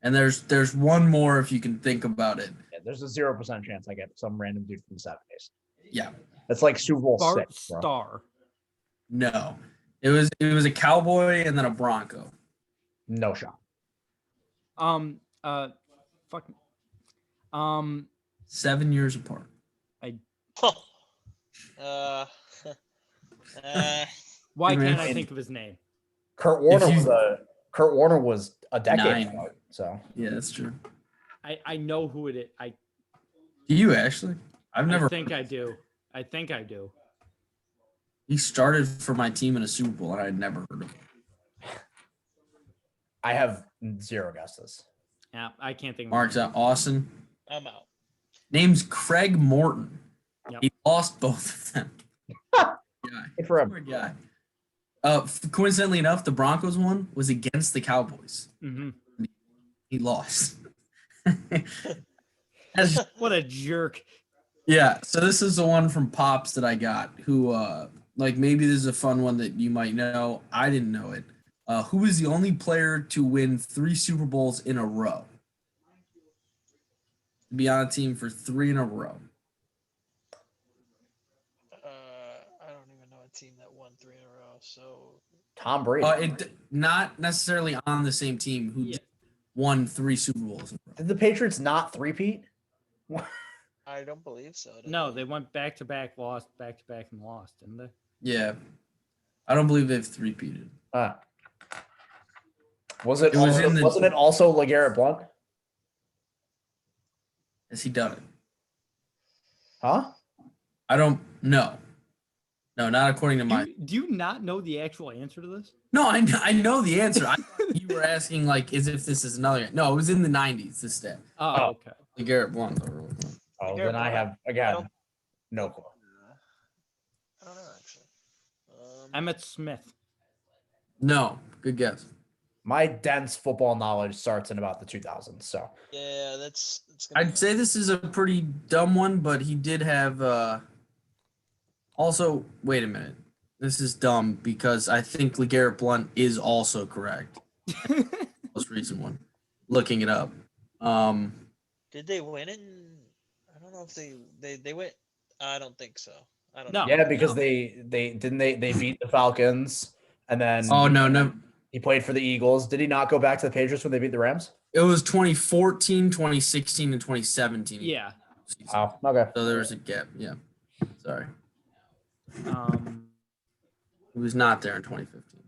and there's one more if you can think about it. Yeah, there's a 0% chance I get some random dude from the 70s. Yeah, That's like Super Bowl Bart 6, bro. Starr. no, it was a Cowboy and then a Bronco. No shot. Fuck. 7 years apart. Why Hey, man. can't I think of his name? Kurt Warner you- was a decade 9. ago. So Yeah, that's true. I know who it is. Do you actually? I've never. I think I do. I think I do. He started for my team in a Super Bowl, and I'd never heard of him. I have 0 guesses. Yeah, I can't think. Mark's out. Austin. I'm out. Name's Craig Morton. Yep. He lost both of them. Guy. Good for him. Poor guy. Coincidentally enough, the Broncos one was against the Cowboys. Mm-hmm. He lost. That's- What a jerk. yeah. So this is the one from Pops that I got. Who like maybe this is a fun one that you might know. I didn't know it. Who is the only player to win 3 Super Bowls in a row? To be on a team for 3 in a row. I don't even know a team that won 3 in a row. So Tom Brady. Not necessarily on the same team who Yeah. won 3 Super Bowls in a row. Did the Patriots not three-peat? I don't believe so. did No, they went back to back, lost, back to back, and lost, didn't they? Yeah. I don't believe they've 3-peated. Was it? It was also, in the- wasn't it also LeGarrette Blount? Has he done it? Huh? I don't know. No, not according to my. Do you not know the actual answer to this? No, I know the answer. I thought you were asking like as if this is another. No, it was in the 90s. This stat. Oh, okay. The Garrett Blunt. Oh, LeGarrette then I Blount. have again don't- no clue. I don't know actually. Emmett Smith. No, good guess. My dense football knowledge starts in about the 2000s. So Yeah, that's. I'd say this is a pretty dumb one, but he did have. Also, wait a minute. This is dumb because I think LeGarrette Blunt is also correct. Most recent one. Looking it up. Did they win it? I don't know if they went. I don't think so. I don't No. know. yeah, because they beat the Falcons and then Oh no. he played for the Eagles. Did he not go back to the Patriots when they beat the Rams? It was 2014, 2016, and 2017. Yeah. Oh, okay. So there was a gap. Yeah. Sorry. Um, He was not there in 2015.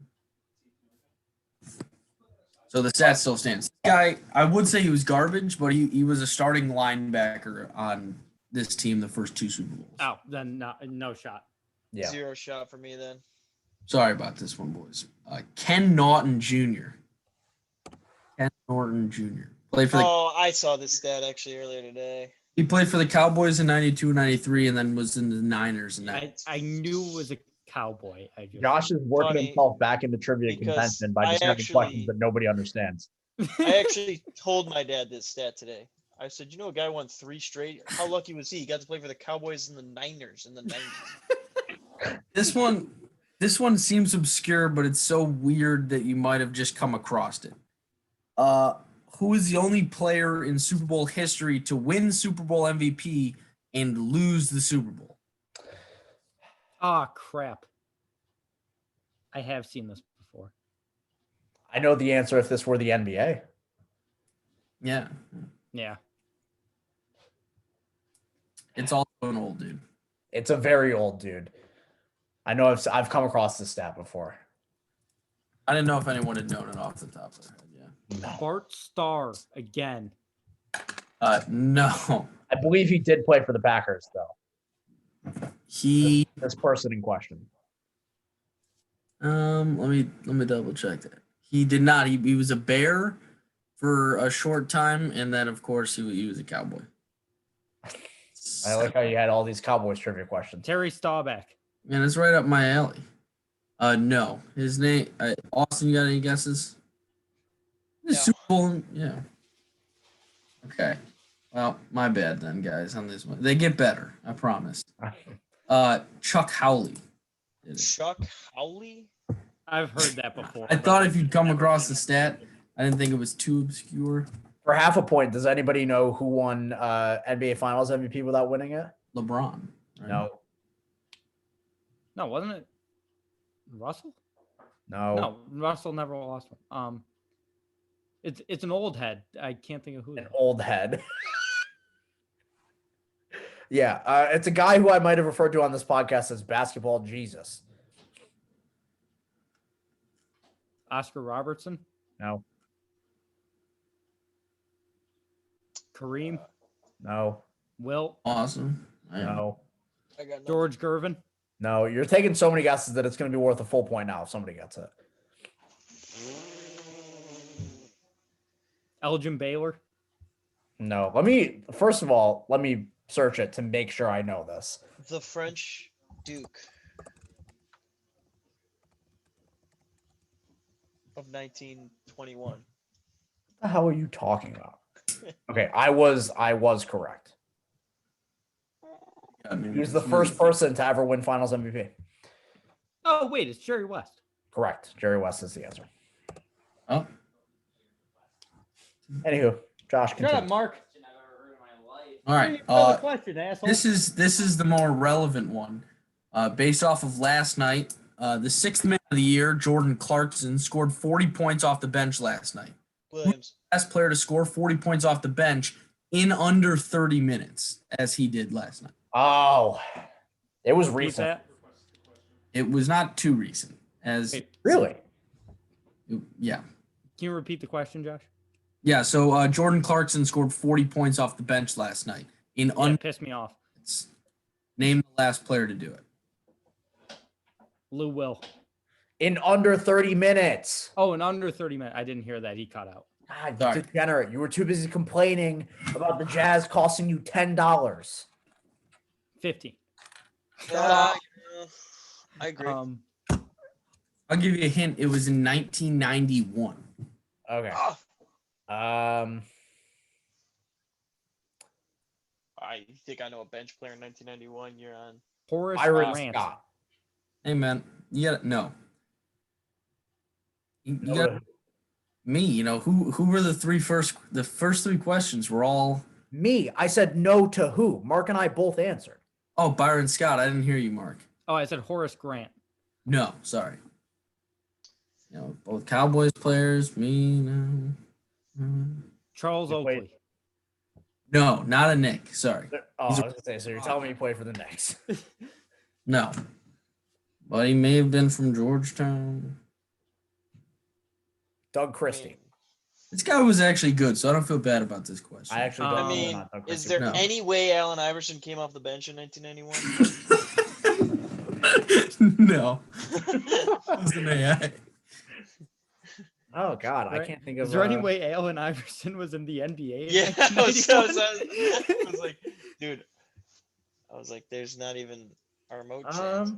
So the stat still stands. This guy, I would say he was garbage, but he was a starting linebacker on this team the first 2 Super Bowls. oh, then no shot. Yeah. 0 shot for me then. Sorry about this one, boys. Ken Norton Jr. Ken Norton Jr. Played for the, Oh, I saw this stat actually earlier today. he played for the Cowboys in 92, 93, and then was in the Niners. And I knew it was a cowboy. Josh is working Funny, himself back into trivia because contention by just I having actually- questions that nobody understands. I actually told my dad this stat today. I said, you know, a guy won 3 straight. How lucky was he? He got to play for the Cowboys and the Niners in the 90s. This one seems obscure, but it's so weird that you might have just come across it. Who is the only player in Super Bowl history to win Super Bowl MVP and lose the Super Bowl? Ah, crap. I have seen this before. I know the answer if this were the NBA. Yeah. Yeah. It's also an old dude. It's a very old dude. I know I've come across this stat before. I didn't know if anyone had known it off the top of their head. Yeah. No. Bart Starr again. No. I believe he did play for the Packers, though. He This person in question. let me double check that. He did not. He was a Bear for a short time, and then of course he was a Cowboy. I like how you had all these Cowboys trivia questions. Terry Staubach. Man, it's right up my alley. No. His name Austin, you got any guesses? No. Super Bowl, yeah. Okay. Well, my bad then, guys, on this one. They get better, I promise. Chuck Howley did it. Chuck Howley? I've heard that before. I but thought if you'd come never across seen the it. stat, I didn't think it was too obscure. For half a point, does anybody know who won NBA Finals MVP without winning it? LeBron. Right? No. No, wasn't it Russell? No. No, Russell never lost one. It's an old head. I can't think of who. An old head. Yeah, it's a guy who I might have referred to on this podcast as Basketball Jesus. Oscar Robertson, No. Kareem, No. Wilt, Awesome. No. I got nothing. George Gervin. No. You're taking so many guesses that it's going to be worth a full point now if somebody gets it. Elgin Baylor. No. First of all, let me search it to make sure I know this. The French Duke of 1921. What the hell are you talking about? Okay, I was correct. He was the first person to ever win Finals MVP. Oh wait, it's Jerry West. Correct. Jerry West is the answer. Oh, Anywho, Josh, Shut continue. up, Mark. all right. Another question, asshole. This is the more relevant one. Based off of last night, the sixth man of the year, Jordan Clarkson, scored 40 points off the bench last night. Williams. Best player to score 40 points off the bench in under 30 minutes, as he did last night. Oh, it was Repeat recent. that. It was not too recent. As Wait, Really? yeah. Can you repeat the question, Josh? Yeah, so Jordan Clarkson scored 40 points off the bench last night in Yeah, under pissed me off. minutes. Name the last player to do it. Lou Will. In under 30 minutes. Oh, in under 30 minutes. I didn't hear that. He cut out. God, Sorry. you degenerate. You were too busy complaining about the Jazz costing you $10. 15. Yeah, I agree. I'll give you a hint. It was in 1991. Okay. Ah, I think I know a bench player in 1991. You're on. Horace Byron Grant. Scott. Hey man, you got no. You No, got me. You know who were the first three questions were all. me. I said no to who? Mark and I both answered. Oh, Byron Scott. I didn't hear you, Mark. Oh, I said Horace Grant. No, sorry. You know, both Cowboys players. Me, no. Charles He played- Oakley. No, not a Nick. Sorry. Oh, I was gonna say, so you're telling me you played for the Knicks. No. But he may have been from Georgetown. Doug Christie. This guy was actually good, so I don't feel bad about this question. I actually don't I know mean, about Doug Is Christie. there No. any way Allen Iverson came off the bench in 1991? No. It was an AI. Oh God, I Right. can't think of. Is there any way Allen Iverson was in the NBA? in Yeah, I 1991? was like, dude, I was like, there's not even a remote chance.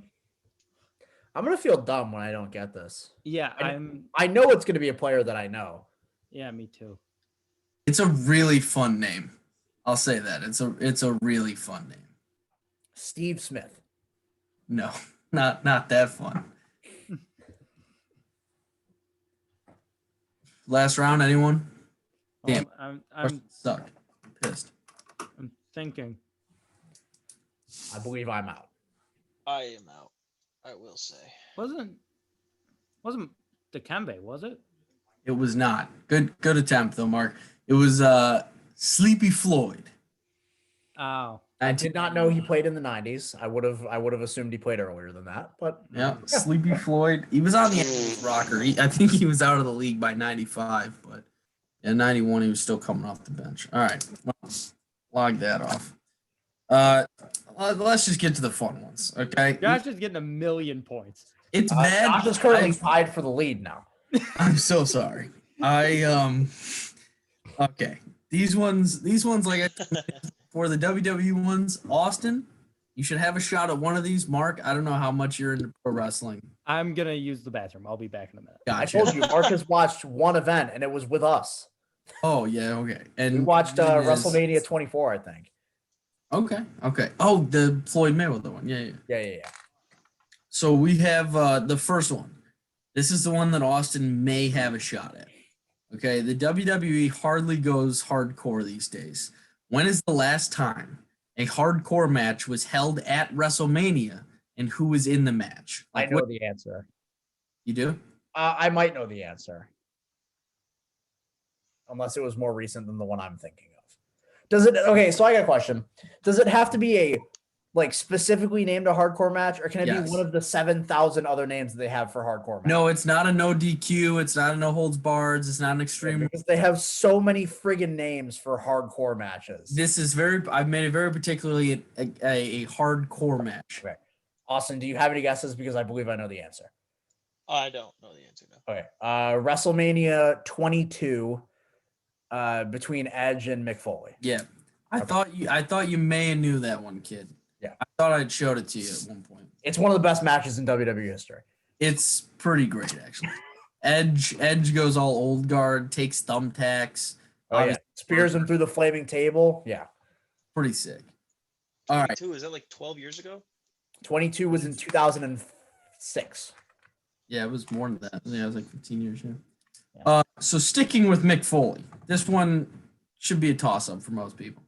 I'm gonna feel dumb when I don't get this. Yeah, I- I'm. I know it's gonna be a player that I know. Yeah, me too. It's a really fun name. I'll say that. It's a really fun name. Steve Smith. No, not that fun. Last round, anyone? Damn. I'm Suck. I'm pissed. thinking. I believe I'm out. I am out. I will say. Wasn't Dikembe, was it? It was not. Good attempt though, Mark. It was Sleepy Floyd. Oh, I did not know he played in the 90s. I would have assumed he played earlier than that, but Yeah, Sleepy Floyd. He was on the Angels rocker. I think he was out of the league by 95, but in 91 he was still coming off the bench. All right, well, log that off. Let's just get to the fun ones, okay? Josh is getting a million points. It's bad. Josh is currently tied for the lead now. I'm so sorry. Okay. These ones like I said, for the WWE ones, Austin, you should have a shot at one of these. Mark, I don't know how much you're into pro wrestling. I'm gonna use the bathroom. I'll be back in a minute. Gotcha. I told you, Mark has watched one event, and it was with us. Oh yeah, okay. And We watched it is- WrestleMania 24, I think. Okay. Oh, the Floyd Mayweather one. Yeah. Yeah. So we have the first one. This is the one that Austin may have a shot at. Okay, the WWE hardly goes hardcore these days. When is the last time a hardcore match was held at WrestleMania, and who was in the match? I Like, know what the answer. you do? I might know the answer. Unless it was more recent than the one I'm thinking of. Does it? Okay, so I got a question. Does it have to be a specifically named a hardcore match, or can it Yes. be one of the 7,000 other names that they have for hardcore match? No, it's not a no DQ. It's not a no holds barred. It's not an extreme. Because they have so many friggin' names for hardcore matches. This is I've made it very particularly a hardcore match. Okay. Austin, do you have any guesses? Because I believe I know the answer. I don't know the answer now. Okay. WrestleMania 22 between Edge and Mick Foley. Yeah. I Okay. thought you may have knew that one, kid. Yeah. I thought I'd showed it to you at one point. It's one of the best matches in WWE history. It's pretty great, actually. Edge goes all old guard, takes thumbtacks. Oh, yeah. Obviously, Spears him through the flaming table. Yeah. pretty sick. All right. 22, is that like 12 years ago? 22 was in 2006. Yeah, it was more than that. Yeah, it was like 15 years. Yeah. Yeah. So sticking with Mick Foley, this one should be a toss-up for most people.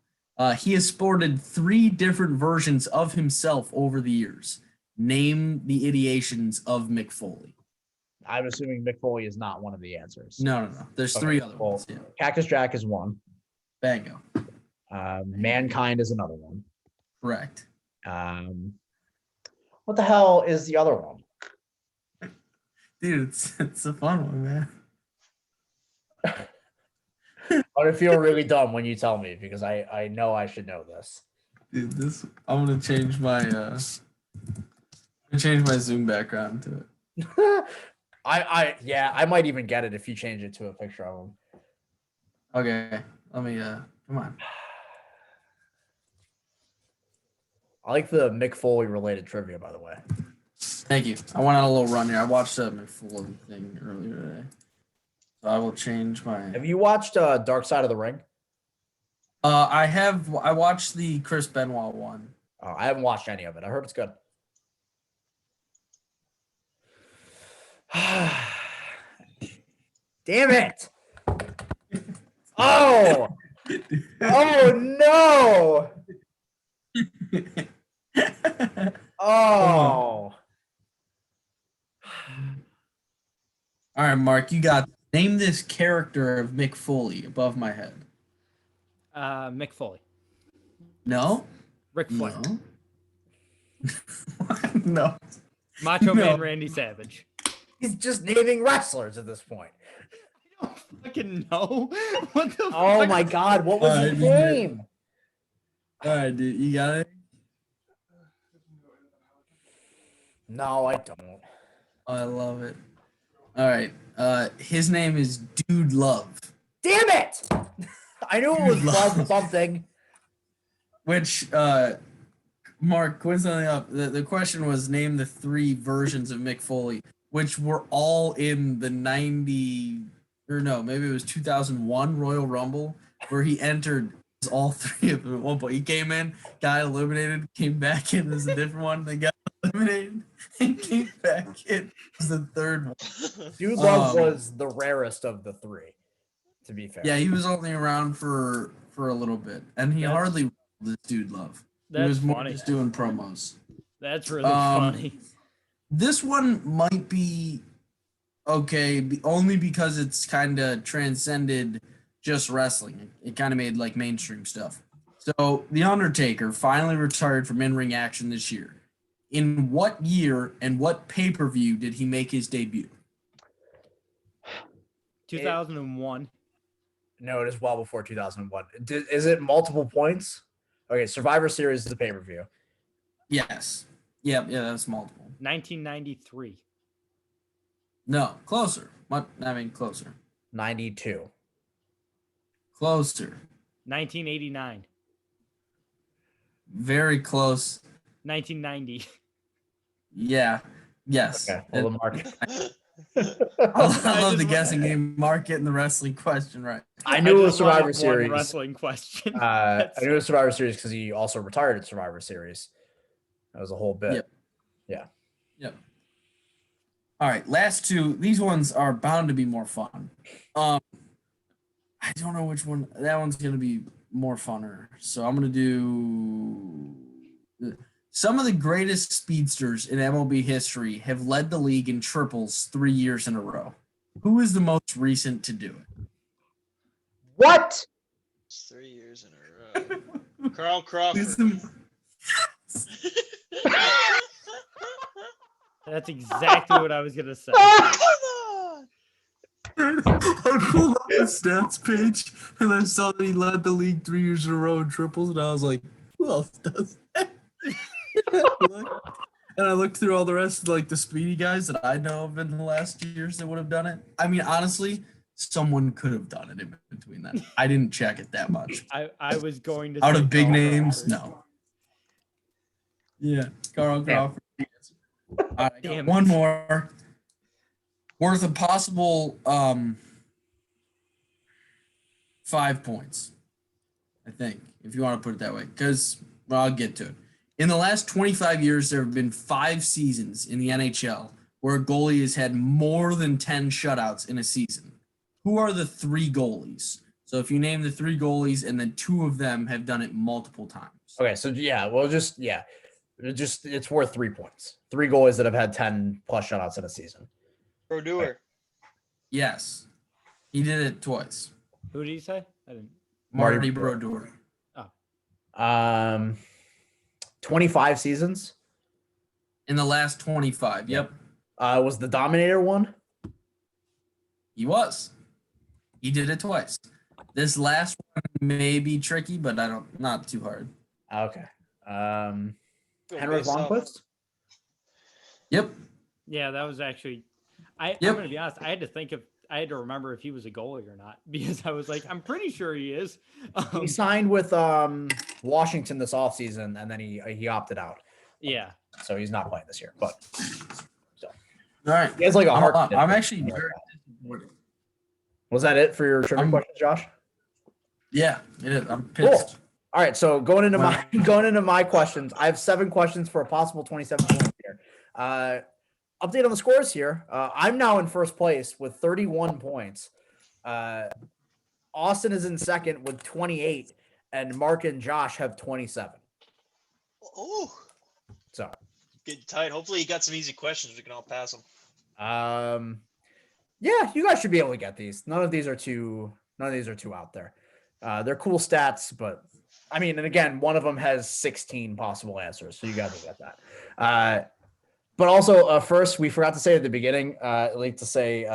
He has sported 3 different versions of himself over the years. Name the ideations of Mick Foley. I'm assuming Mick Foley is not one of the answers. No. There's Okay, 3 other well, ones. Yeah. Cactus Jack is one. Bango. Mankind is another one. Correct. What the hell is the other one? Dude, it's a fun one, man. I'm gonna feel really dumb when you tell me because I know I should know this. Dude, I'm gonna change my Zoom background to it. I might even get it if you change it to a picture of him. Okay, let me come on. I like the Mick Foley related trivia, by the way. Thank you. I went on a little run here. I watched my full thing earlier today, so I will change my. Have you watched Dark Side of the Ring? I have. I watched the Chris Benoit one. Oh, I haven't watched any of it. I heard it's good. Damn it! Oh! Oh no! Oh! All right, Mark, you got name this character of Mick Foley above my head. Mick Foley, No. Ric Flair, No. no. Macho No. Man Randy Savage. He's just naming wrestlers at this point. Fucking know what the Oh fuck? my god, what was his dude. name? All right, dude, you got it. No, I don't. I love it. All right. His name is Dude Love, Damn it! I knew it was Love something. which Mark, coincidentally up, the question was name the 3 versions of Mick Foley, which were all in the 90 or no, maybe it was 2001 Royal Rumble where he entered all 3 of them at one point. He came in, got eliminated, came back in as a different one, then got eliminated, and came back in as the 3rd one. Dude Love was the rarest of the 3, to be fair. Yeah, he was only around for a little bit, and he That's- hardly wrestled this Dude Love. He That's was more funny. just doing promos. That's really Um, funny. This one might be okay, only because it's kind of transcended just wrestling. It kind of made like mainstream stuff. So The Undertaker finally retired from in-ring action this year. In what year and what pay-per-view did he make his debut? 2001. No, it is well before 2001. Is it multiple points? Okay, Survivor Series is the pay-per-view. Yes. Yeah, that's multiple. 1993. No, closer. Closer. 92. Closer. 1989. Very close. 1990. Yeah. Yes. Okay, well, the mark. I love the guessing game. Mark getting the wrestling question right. I knew it was just wanted Survivor one Series. wrestling question. I knew it was Survivor Series because he also retired at Survivor Series. That was a whole bit. Yep. All right, last two. These ones are bound to be more fun. I don't know which one. That one's gonna be more funner. So I'm gonna do. Some of the greatest speedsters in MLB history have led the league in triples 3 years in a row. Who is the most recent to do it? What? 3 years in a row. Carl Crawford. That's exactly what I was gonna say. I pulled up the stats page and I saw that he led the league 3 years in a row in triples, and I was like, who else does that? And I looked through all the rest of like the speedy guys that I know of in the last years that would have done it. I mean, honestly, someone could have done it in between that. I didn't check it that much. I was going to Out say of big Carl names, Crawford. no. Yeah, Carl Crawford. All right, I got Damn one it. more. Worth a possible 5 points, I think, if you want to put it that way. Because, well, I'll get to it. In the last 25 years, there have been 5 seasons in the NHL where a goalie has had more than 10 shutouts in a season. Who are the 3 goalies? So if you name the 3 goalies and then 2 of them have done it multiple times. Okay, so it's worth 3 points. 3 goalies that have had 10 plus shutouts in a season. Brodeur. Yes. He did it twice. Who did he say? I didn't. Marty Brodeur. 25 seasons. In the last 25. Yep. Was the Dominator one? He was. He did it twice. This last one may be tricky, but not too hard. Okay. Go Henrik face off. Lundqvist? Yep. Yeah, that was actually. I'm Yep. gonna be honest. I had to remember if he was a goalie or not because I was like, I'm pretty sure he is. He signed with Washington this offseason, and then he opted out. Yeah. So he's not playing this year. But All right. he has like a heart. I'm actually very disappointed. Was that it for your trivia questions, Josh? Yeah, it is. I'm pissed. Cool. All right, so going into my questions, I have 7 questions for a possible 27 points here. Update on the scores here. I'm now in first place with 31 points. Austin is in second with 28, and Mark and Josh have 27. Oh, So, getting tight. Hopefully, you got some easy questions. We can all pass them. yeah, you guys should be able to get these. None of these are too out there. They're cool stats, but I mean, and again, one of them has 16 possible answers, so you guys will get that. But also, first, we forgot to say at the beginning, I'd like to say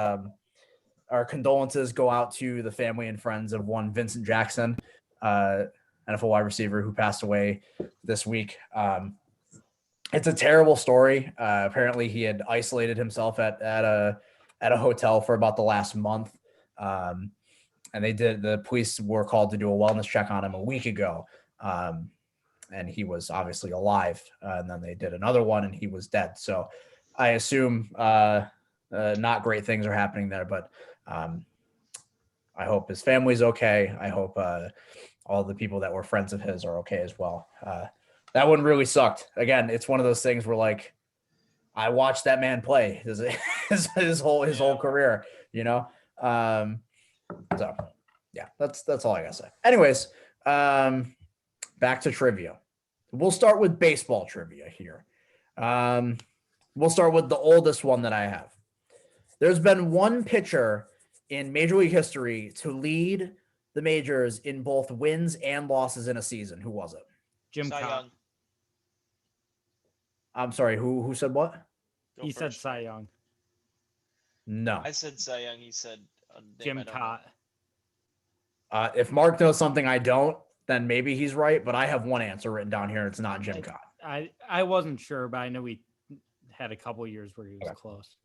our condolences go out to the family and friends of one Vincent Jackson, NFL wide receiver who passed away this week. It's a terrible story. Apparently, he had isolated himself at a hotel for about the last month. And the police were called to do a wellness check on him a week ago. And he was obviously alive. And then they did another one and he was dead. So I assume not great things are happening there, but I hope his family's okay. I hope all the people that were friends of his are okay as well. That one really sucked. Again, it's one of those things where like I watched that man play his whole career, you know? So yeah, that's all I gotta say. Anyways, back to trivia. We'll start with baseball trivia here. We'll start with the oldest one that I have. There's been one pitcher in Major League history to lead the majors in both wins and losses in a season? Who was it? Jim Cy Cott. Young. I'm sorry. Who said what? Go He said first, Cy Trey. Young. No. I said Cy Young. He said a name I Jim don't know. Cott. If Mark knows something I don't, then maybe he's right. But I have one answer written down here. It's not Jim Cott. I wasn't sure, but I know he had a couple years where he was Okay. close.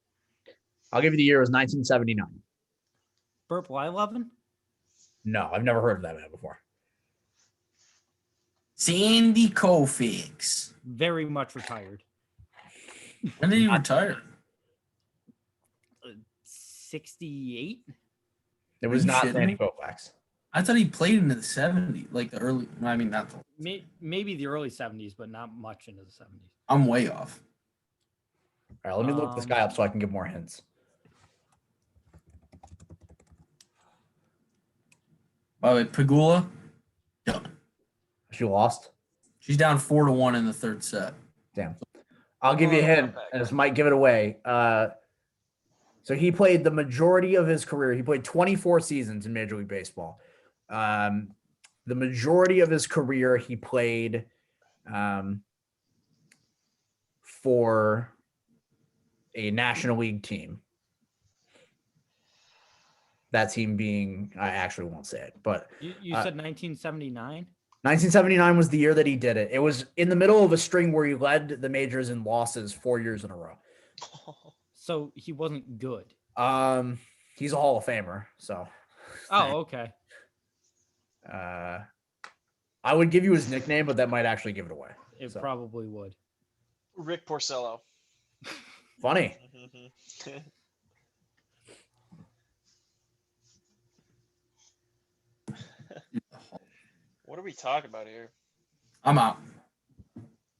I'll give you the year. It was 1979. Burt Blyleven? No, I've never heard of that man before. Sandy Koufax. Very much retired. When did he retire? 68? It was you not shitting Sandy me? Koufax. I thought he played into the 70s, like the early. I mean, not the. Maybe the early 70s, but not much into the 70s. I'm way off. All right, let me look this guy up so I can give more hints. By the way, Pagula, done. She lost. She's down 4-1 in the third set. Damn. I'll give you a hint, and this might give it away. So he played the majority of his career. He played 24 seasons in Major League Baseball. The majority of his career, he played for a National League team. That team being, I actually won't say it, but You said 1979? 1979 was the year that he did it. It was in the middle of a string where he led the majors in losses 4 years in a row. So he wasn't good. He's a Hall of Famer, so. Oh, okay. I would give you his nickname, but that might actually give it away. It So. probably would. Rick Porcello. Funny. What are we talking about here? I'm out.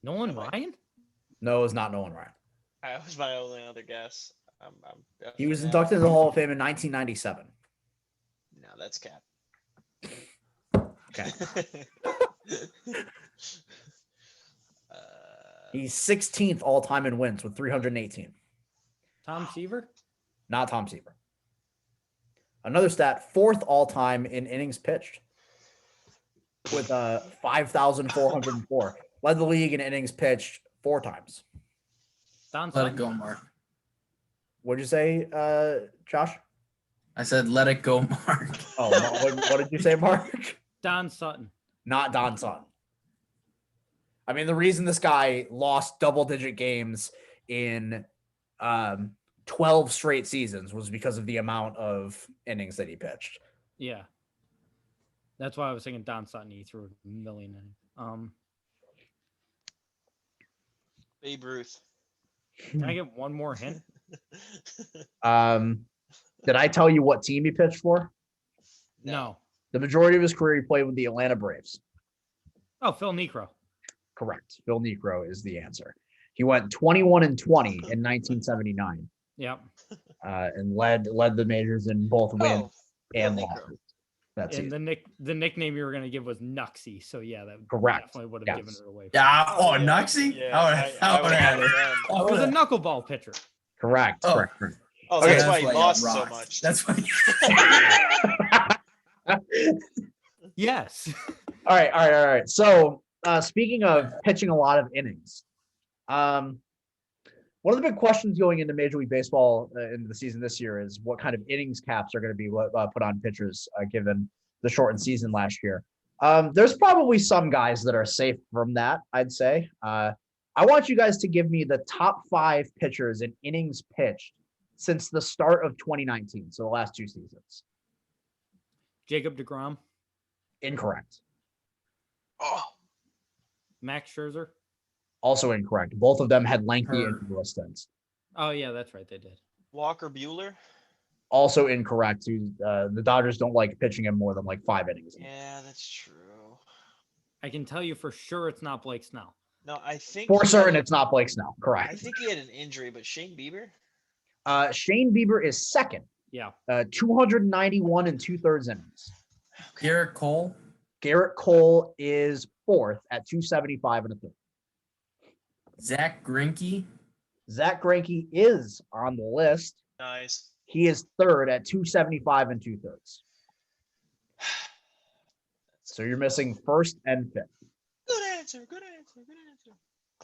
Nolan Ryan? No, it's not Nolan Ryan. That was my only other guess. I'm He was definitely inducted into the Hall of Fame in 1997. No, that's Cap. Okay. uh, He's 16th all time in wins with 318. Tom Seaver? Not Tom Seaver. Another stat, 4th all time in innings pitched with 5,404. Led the league in innings pitched 4 times. Don Let it Sutton? go, Mark. What'd you say, Josh? I said, let it go, Mark. Oh, what did you say, Mark? Don Sutton. Not Don Sutton. I mean, the reason this guy lost double-digit games in 12 straight seasons was because of the amount of innings that he pitched. Yeah. That's why I was thinking Don Sutton. He threw a million innings. Babe Ruth. Can I get one more hint? Did I tell you what team he pitched for? No. The majority of his career, he played with the Atlanta Braves. Oh, Phil Necro. Correct. Phil Necro is the answer. He went 21-20 in 1979, Yep. and led the majors in both wins Phil and Necro. losses. That's And it. the nickname you were gonna give was Nuxie. So yeah, that Correct. definitely would have Yes. given it away. Yeah. Oh, Yeah, Nuxie? yeah, I would would've have had had it. then. It was a knuckleball pitcher. Correct. Oh. Correct. correct. Oh, Okay, that's why he got lost so rocked. much. That's why. Yes. All right. So, speaking of pitching a lot of innings, one of the big questions going into Major League Baseball in the season this year is what kind of innings caps are going to be put on pitchers given the shortened season last year. There's probably some guys that are safe from that, I'd say. I want you guys to give me the top 5 pitchers in innings pitched since the start of 2019, so the last 2 seasons. Jacob deGrom. Incorrect. Oh, Max Scherzer. Also incorrect. Both of them had lengthy Hurt. injury stints. Oh yeah, that's right. They did. Walker Bueller. Also incorrect. The Dodgers don't like pitching him more than like 5 innings. Yeah, that's true. I can tell you for sure it's not Blake Snell. No, I think For he certain, had it's not Blake Snell. I Correct. think he had an injury, but Shane Bieber. Shane Bieber is second. Yeah. 291 and 2/3 innings. Garrett Cole. Garrett Cole is 4th at 275 and a third. Zach Greinke. Zach Greinke is on the list. Nice. He is 3rd at 275 and 2/3. So you're missing first and fifth. Good answer. Good answer. Good answer.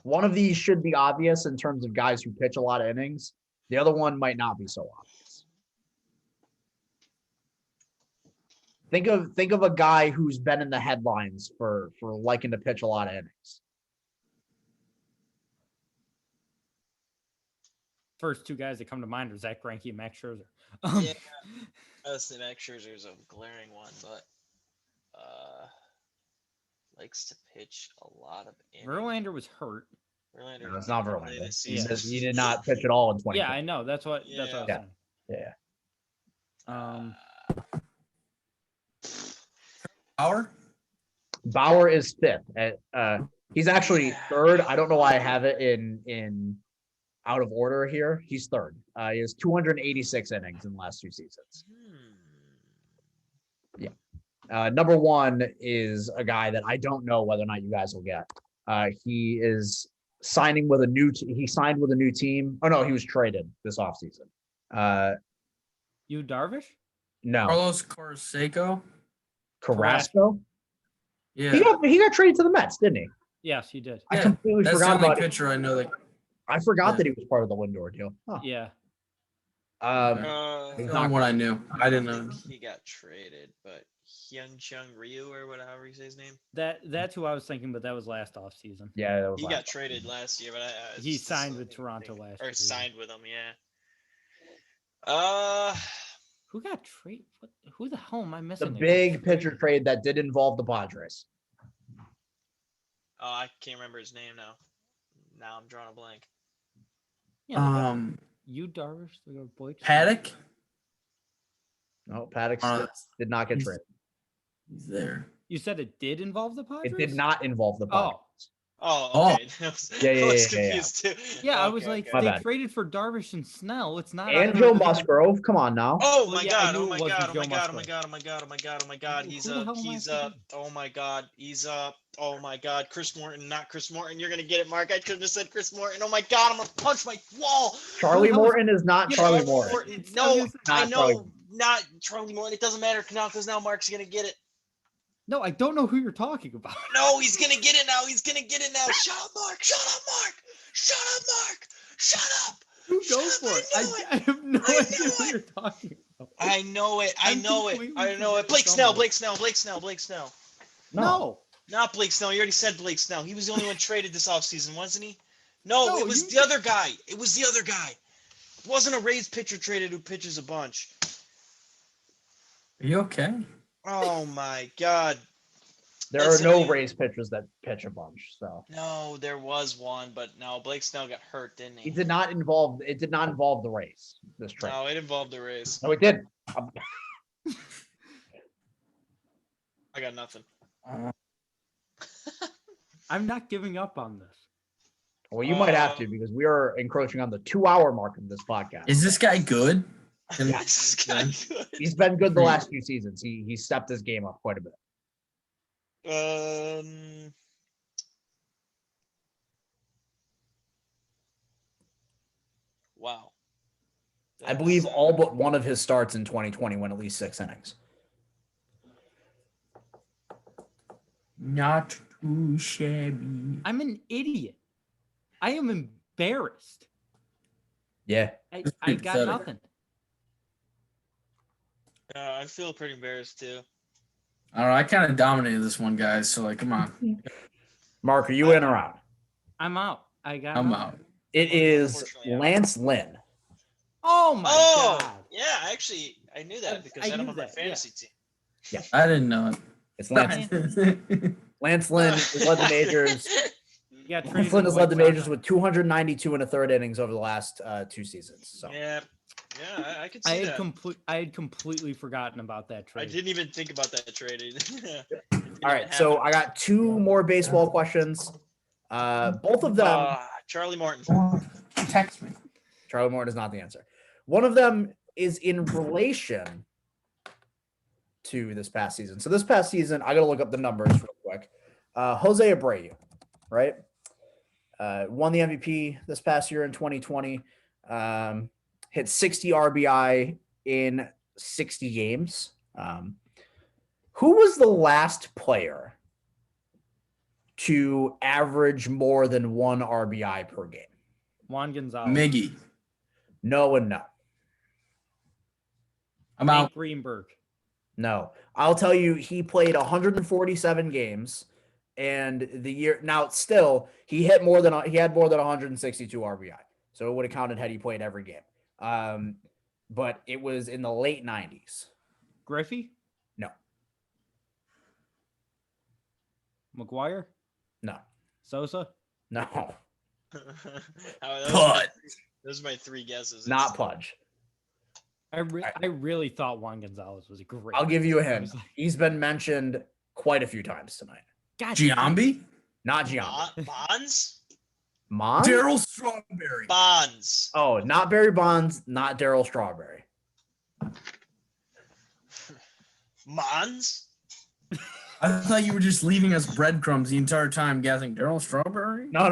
One of these should be obvious in terms of guys who pitch a lot of innings. The other one might not be so obvious. Think of a guy who's been in the headlines for liking to pitch a lot of innings. First two guys that come to mind are Zach Greinke and Max Scherzer. Yeah. I was thinking Max Scherzer's a glaring one, but likes to pitch a lot of innings. Verlander was hurt. Verlander No, it's not didn't play Verlander. this He season. he did not pitch at all in 2020. Yeah, I know. That's what I was Yeah. saying. Yeah. Power? Bauer is fifth. He's actually third. I don't know why I have it in out of order here. He's third. He has 286 innings in the last 2 seasons. Number one is a guy that I don't know whether or not you guys will get. He is signing with a new. He signed with a new team. Oh no, he was traded this offseason. You Darvish? No, Carlos Corseco? Carrasco. Yeah. He got traded to the Mets, didn't he? Yes, you did. I Yeah, completely That's the forgot only about it. pitcher I know that. I forgot Yeah. that he was part of the Lindor deal. Huh. Yeah. Um, That's He's the not- only one I knew. I didn't know. He got traded, but Hyun Chung Ryu or whatever you say his name. That's who I was thinking, but that was last offseason. yeah, that was He last got traded last year, but I He just signed with didn't Toronto think- last or year, yeah. signed with them, yeah. Who got traded? Who the hell am I the missing? that got big pitcher traded? trade that did involve the Padres. Oh, I can't remember his name now. Now I'm drawing a blank. Yeah, they got you Darvish, they got Blake. Paddock? No, Paddock Uh, did not get he's- traded. He's there. You said it did involve the Padres? It did not involve the Oh. Padres. Oh, Oh. okay. I was Yeah. confused too. Yeah, I was Okay, like, okay. My they bad. traded for Darvish and Snell. It's not. And either Joe of them. Musgrove. Come on now. Oh Well, my yeah, I god! knew Oh it my wasn't god! Oh Joe my god! Oh my Musgrove. god! Oh my god! Oh my god! Oh my god! Who He's the up! hell am I He's up! forgetting? Oh my god! He's up! Oh my god! Chris Morton, not Chris Morton. You're gonna get it, Mark. I could have said Chris Morton. Oh my god! I'm gonna punch my wall. Charlie the hell is- Morton is not Yeah, Charlie Charlie Morton. It's- No, I was I not know, Charlie. not Charlie Morton. It doesn't matter now because now Mark's gonna get it. No, I don't know who you're talking about. No, he's gonna get it now. He's gonna get it now. Shut up, Mark. Shut up, Mark. Shut up, Mark. Shut up. You Shut go up, for it. I knew it. I have no I idea knew who it. you're talking about. I know it. I I'm know it. completely I know it. forgetting Blake Snell. someone. Blake Snell. Blake Snell. Blake Snell. No. Not Blake Snell. You already said Blake Snell. He was the only one traded this offseason, wasn't he? No, No, it was you- the other guy. It was the other guy. It wasn't a Rays pitcher traded who pitches a bunch. Are you okay? Oh my god. There That's are no only- Rays pitchers that pitch a bunch. So No, there was one, but no, Blake Snell got hurt, didn't he? it did not involve the Rays. This trade. No, it involved the Rays. No, it did. I got nothing. I'm not giving up on this. Well, you might have to because we are encroaching on the 2-hour mark of this podcast. Is this guy good? This guy good. He's been good the last few seasons. He stepped his game up quite a bit. Wow. I believe That's, all but one of his starts in 2020 went at least 6 innings. Not too shabby. I'm an idiot. I am embarrassed. Yeah. I pretty got pathetic. nothing. I feel pretty embarrassed too. I don't know. I kind of dominated this one, guys. So, like, come on. Mark, are you in or out? I'm out. I got I'm nothing. out. It is Unfortunately, out. Lance Lynn. Oh my Oh, god. yeah. Actually, I knew that because I I had him knew on my that, yeah. fantasy team. I didn't know It's Lance. Lance Lynn has led the majors. You got Lance traded Lynn to has the led the White majors Sox. with 292 and a third innings over the last 2 seasons. So Yeah, I could I see had that. I had completely forgotten about that I trade. didn't even think about that trade. all right, so I got 2 more baseball questions. Both of them. Charlie Morton. Text me. Charlie Morton is not the answer. One of them is in relation to this past season. So this past season, I got to look up the numbers real quick. Jose Abreu, right? Won the MVP this past year in 2020. Hit 60 RBI in 60 games. Who was the last player to average more than 1 RBI per game? Juan Gonzalez. Miggy. No and no. I'm Hank out. Greenberg. No. I'll tell you, he played 147 games, and the year now still he had more than 162 RBI. So it would have counted had he played every game. But it was in the late 90s. Griffey. No. McGuire. No. Sosa. No. Those are my 3 guesses. Not Pudge. I really thought Juan Gonzalez was a great. I'll give you a I hint. was like, He's been mentioned quite a few times tonight. God, Giambi? Not Giambi. Bonds? Mon? Daryl Strawberry. Bonds. Oh, not Barry Bonds, not Daryl Strawberry. Mons? I thought you were just leaving us breadcrumbs the entire time guessing Daryl Strawberry. No.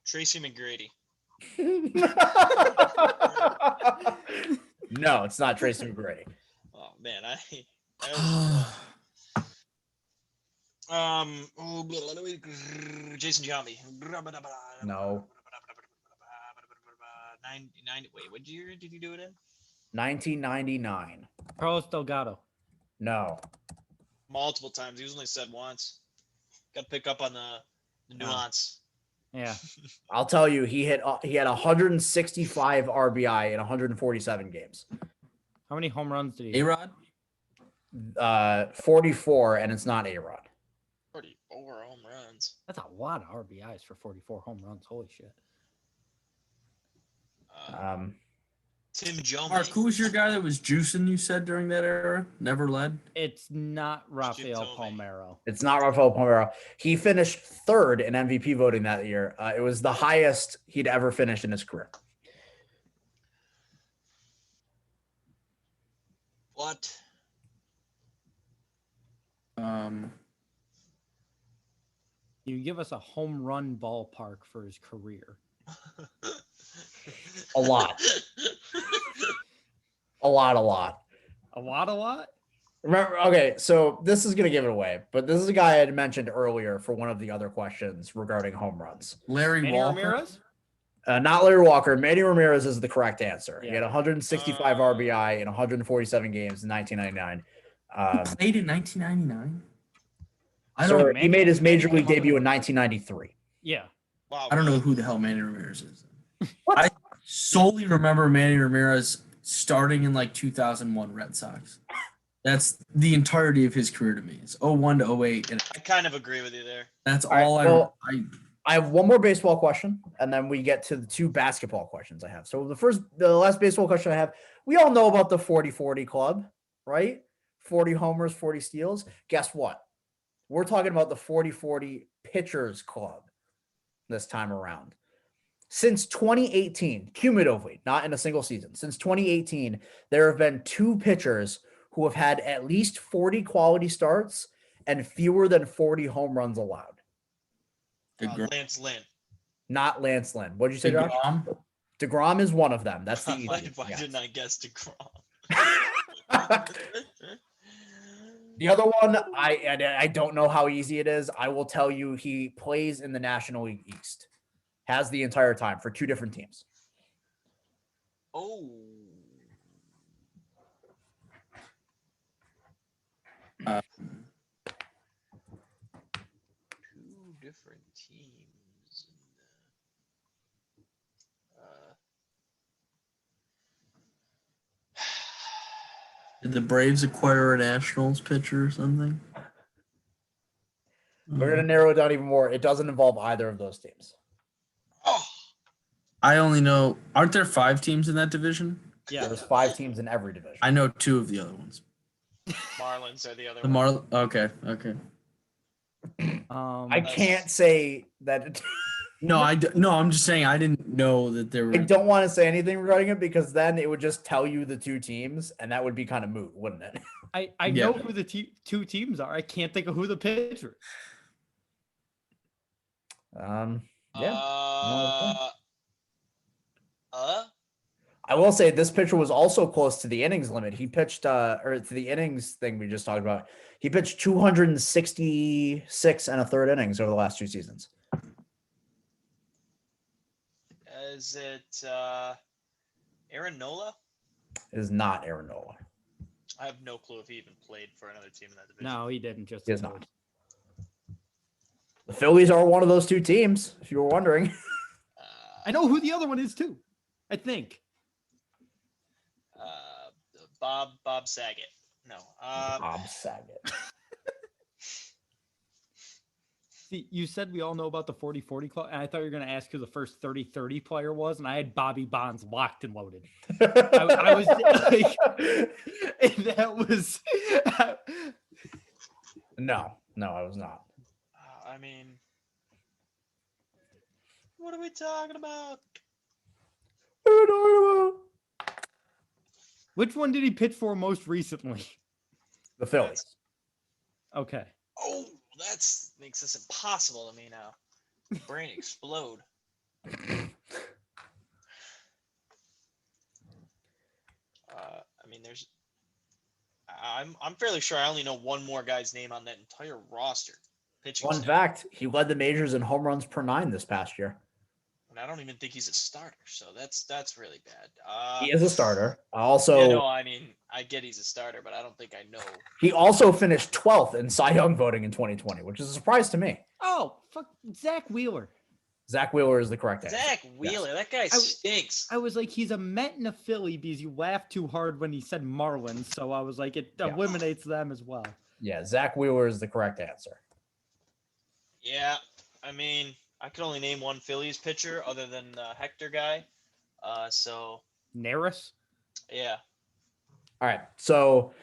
Tracy McGrady. No, it's not Tracy McGrady. Oh man, Jason Giambi. No. 90. Wait, what year did you do it in? 1999. Carlos Delgado. No. Multiple times. He was only said once. Got to pick up on the nuance. Yeah. I'll tell you, he had 165 RBI in 147 games. How many home runs did he? A-Rod? 44, and it's not A-Rod. 44 home runs. That's a lot of RBIs for 44 home runs. Holy shit. Tim Jones. Mark, who was your guy that was juicing, you said, during that era? Never led? It's not Rafael Tomei. Palmeiro. It's not Rafael Palmeiro. He finished 3rd in MVP voting that year. It was the highest he'd ever finished in his career. What? You give us a home run ballpark for his career. A lot. A lot. A lot? Remember, okay, so this is going to give it away, but this is a guy I had mentioned earlier for one of the other questions regarding home runs. Larry Manny Walker? Ramirez? Not Larry Walker. Manny Ramirez is the correct answer. He Yeah. had 165 RBI in 147 games in 1999. Played in 1999? So know. he made his major Manny league debut in 1993. Yeah. Wow. I don't know who the hell Manny Ramirez is. I solely remember Manny Ramirez starting in like 2001 Red Sox. That's the entirety of his career to me. It's 01 to 08. And I kind of agree with you there. that's All right, all well, I I have one more baseball question, and then we get to the 2 basketball questions I have. So the last baseball question I have, we all know about the 40-40 club, right? 40 homers, 40 steals. Guess what? We're talking about the 40-40 pitchers club this time around. Since 2018, cumulatively, not in a single season, since 2018, there have been 2 pitchers who have had at least 40 quality starts and fewer than 40 home runs allowed. Lance Lynn. Not Lance Lynn. What did you say, Josh? DeGrom is one of them. That's the easy. Why Yes. didn't I guess DeGrom? The other one, I don't know how easy it is. I will tell you, he plays in the National League East. Has the entire time for 2 different teams. Oh. Two different teams. Did the Braves acquire a Nationals pitcher or something? We're going to narrow it down even more. It doesn't involve either of those teams. Oh. I only know, aren't there 5 teams in that division? Yeah. There's 5 teams in every division. I know 2 of the other ones. Marlins are the other The one. Okay. I can't say that. No, I'm just saying I didn't know that there were. I don't want to say anything regarding it because then it would just tell you the 2 teams, and that would be kind of moot, wouldn't it? I know who the 2 teams are. I can't think of who the pitcher. Yeah. I will say this pitcher was also close to the innings limit. He pitched, or to the innings thing we just talked about. He pitched 266 and a third innings over the last 2 seasons. Is it Aaron Nola? It is not Aaron Nola. I have no clue if he even played for another team in that division. No, he didn't. Just He is the not. Phillies. The Phillies are one of those 2 teams, if you were wondering. I know who the other one is too. I think. Bob Saget. No. Bob Saget. See, you said we all know about the 40-40 club, and I thought you were going to ask who the first 30-30 player was, and I had Bobby Bonds locked and loaded. I was like, and that was. No, I was not. I mean, what are we talking about? Which one did he pitch for most recently? The Phillies. Okay. Oh, that's makes this impossible to me now. Brain explode. I mean, I'm fairly sure I only know one more guy's name on that entire roster. Pitching Fun staff. fact, he led the majors in home runs per 9 this past year. And I don't even think he's a starter, so that's really bad. He is a starter. Also, Yeah, no, I mean, I get he's a starter, but I don't think I know. he also finished 12th in Cy Young voting in 2020, which is a surprise to me. Oh, fuck. Zach Wheeler. Zach Wheeler is the correct answer. Zach Wheeler, that guy stinks. I was like, he's a Met and a Philly because you laughed too hard when he said Marlins. So I was like, it eliminates them as well. Yeah, Zach Wheeler is the correct answer. Yeah, I mean, I could only name one Phillies pitcher other than the Hector guy. So Neris? yeah. All right, so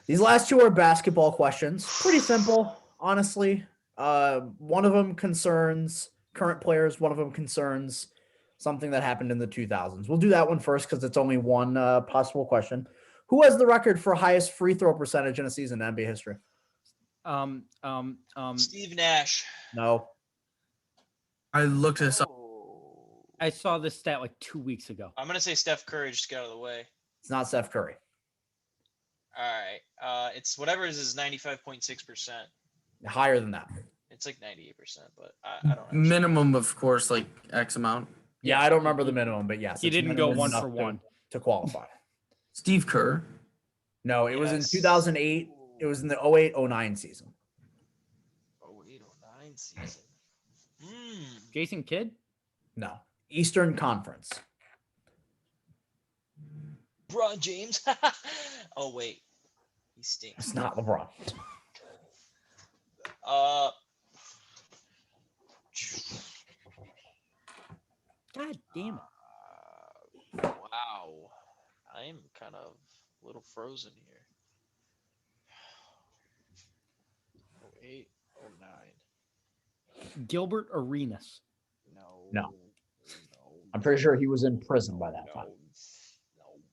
these last 2 are basketball questions. Pretty simple, honestly. One of them concerns current players. One of them concerns something that happened in the 2000s. We'll do that one first because it's only one possible question. Who has the record for highest free throw percentage in a season in NBA history? Steve Nash. No. I looked this up. Oh. I saw this stat like 2 weeks ago. I'm gonna say Steph Curry. Just get out of the way. It's not Steph Curry. All right. It's whatever is 95.6%. Higher than that. It's like 98%, but I don't know. Minimum, of course, like X amount. Yeah, I don't remember the minimum, but yes. He it's didn't go minimum 1 enough for 1. to qualify. Steve Kerr. No, it was in Yes. 2008. It was in the 08-09 season. 08-09 season. Jason Kidd? No. Eastern Conference. LeBron James. Oh wait, he stinks. It's not LeBron. God damn it. Wow. I'm kind of a little frozen here. 08, 09. Gilbert Arenas. No. I'm pretty sure he was in prison by that time.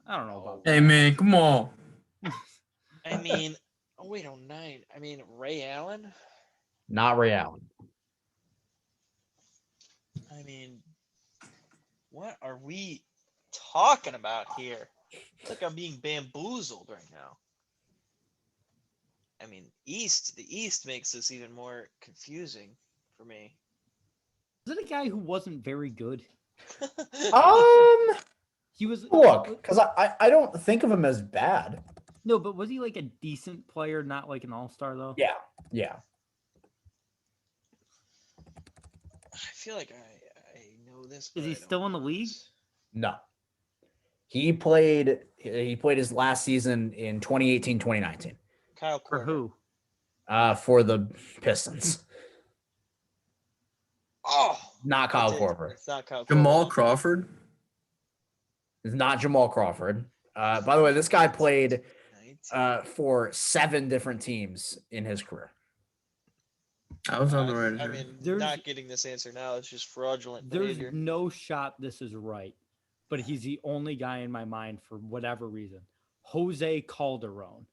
I don't know about Hey man, come on. I mean, 08, 09. I mean, Ray Allen. Not Ray Allen. I mean, what are we talking about here? It's like I'm being bamboozled right now. I mean, the East makes this even more confusing for me. Is it a guy who wasn't very good? He was Look, because I don't think of him as bad. No, but was he like a decent player, not like an all-star though? Yeah. I feel like I know this. Is but he I don't still in the know league? this. No. He played his last season in 2018-2019. Kyle For Korver. who? For the Pistons. Oh, Not Kyle that's it. Korver. It's not Kyle Jamal Korver. Crawford. It's not Jamal Crawford. By the way, this guy played 19. for 7 different teams in his career. I was on the right. I mean, There's- not getting this answer now. It's just fraudulent There's behavior. no shot this is right, but he's the only guy in my mind for whatever reason. Jose Calderon.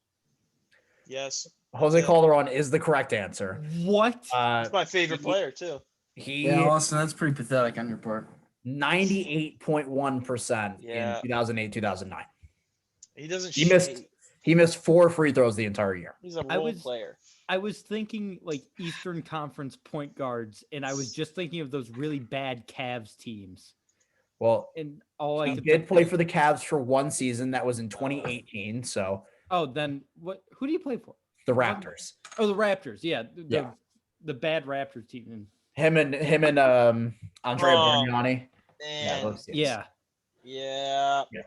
Yes. Jose Yeah. Calderon is the correct answer. What? Uh, He's my favorite player, too. he Yeah, Austin, that's pretty pathetic on your part. 98.1% Yeah. in 2008, 2009. He doesn't. He missed 4 free throws the entire year. He's a I role was- player. I was thinking like Eastern Conference point guards, and I was just thinking of those really bad Cavs teams. Well, And all I he could did think play of- for the Cavs for one season. That was in 2018. So Oh, then what? Who do you play for? the What? Raptors. Oh, the Raptors. Yeah, Yeah. the bad Raptors team. Him and Andrea Oh, Bargnani. Man. those teams. Yeah, Yeah. Yeah.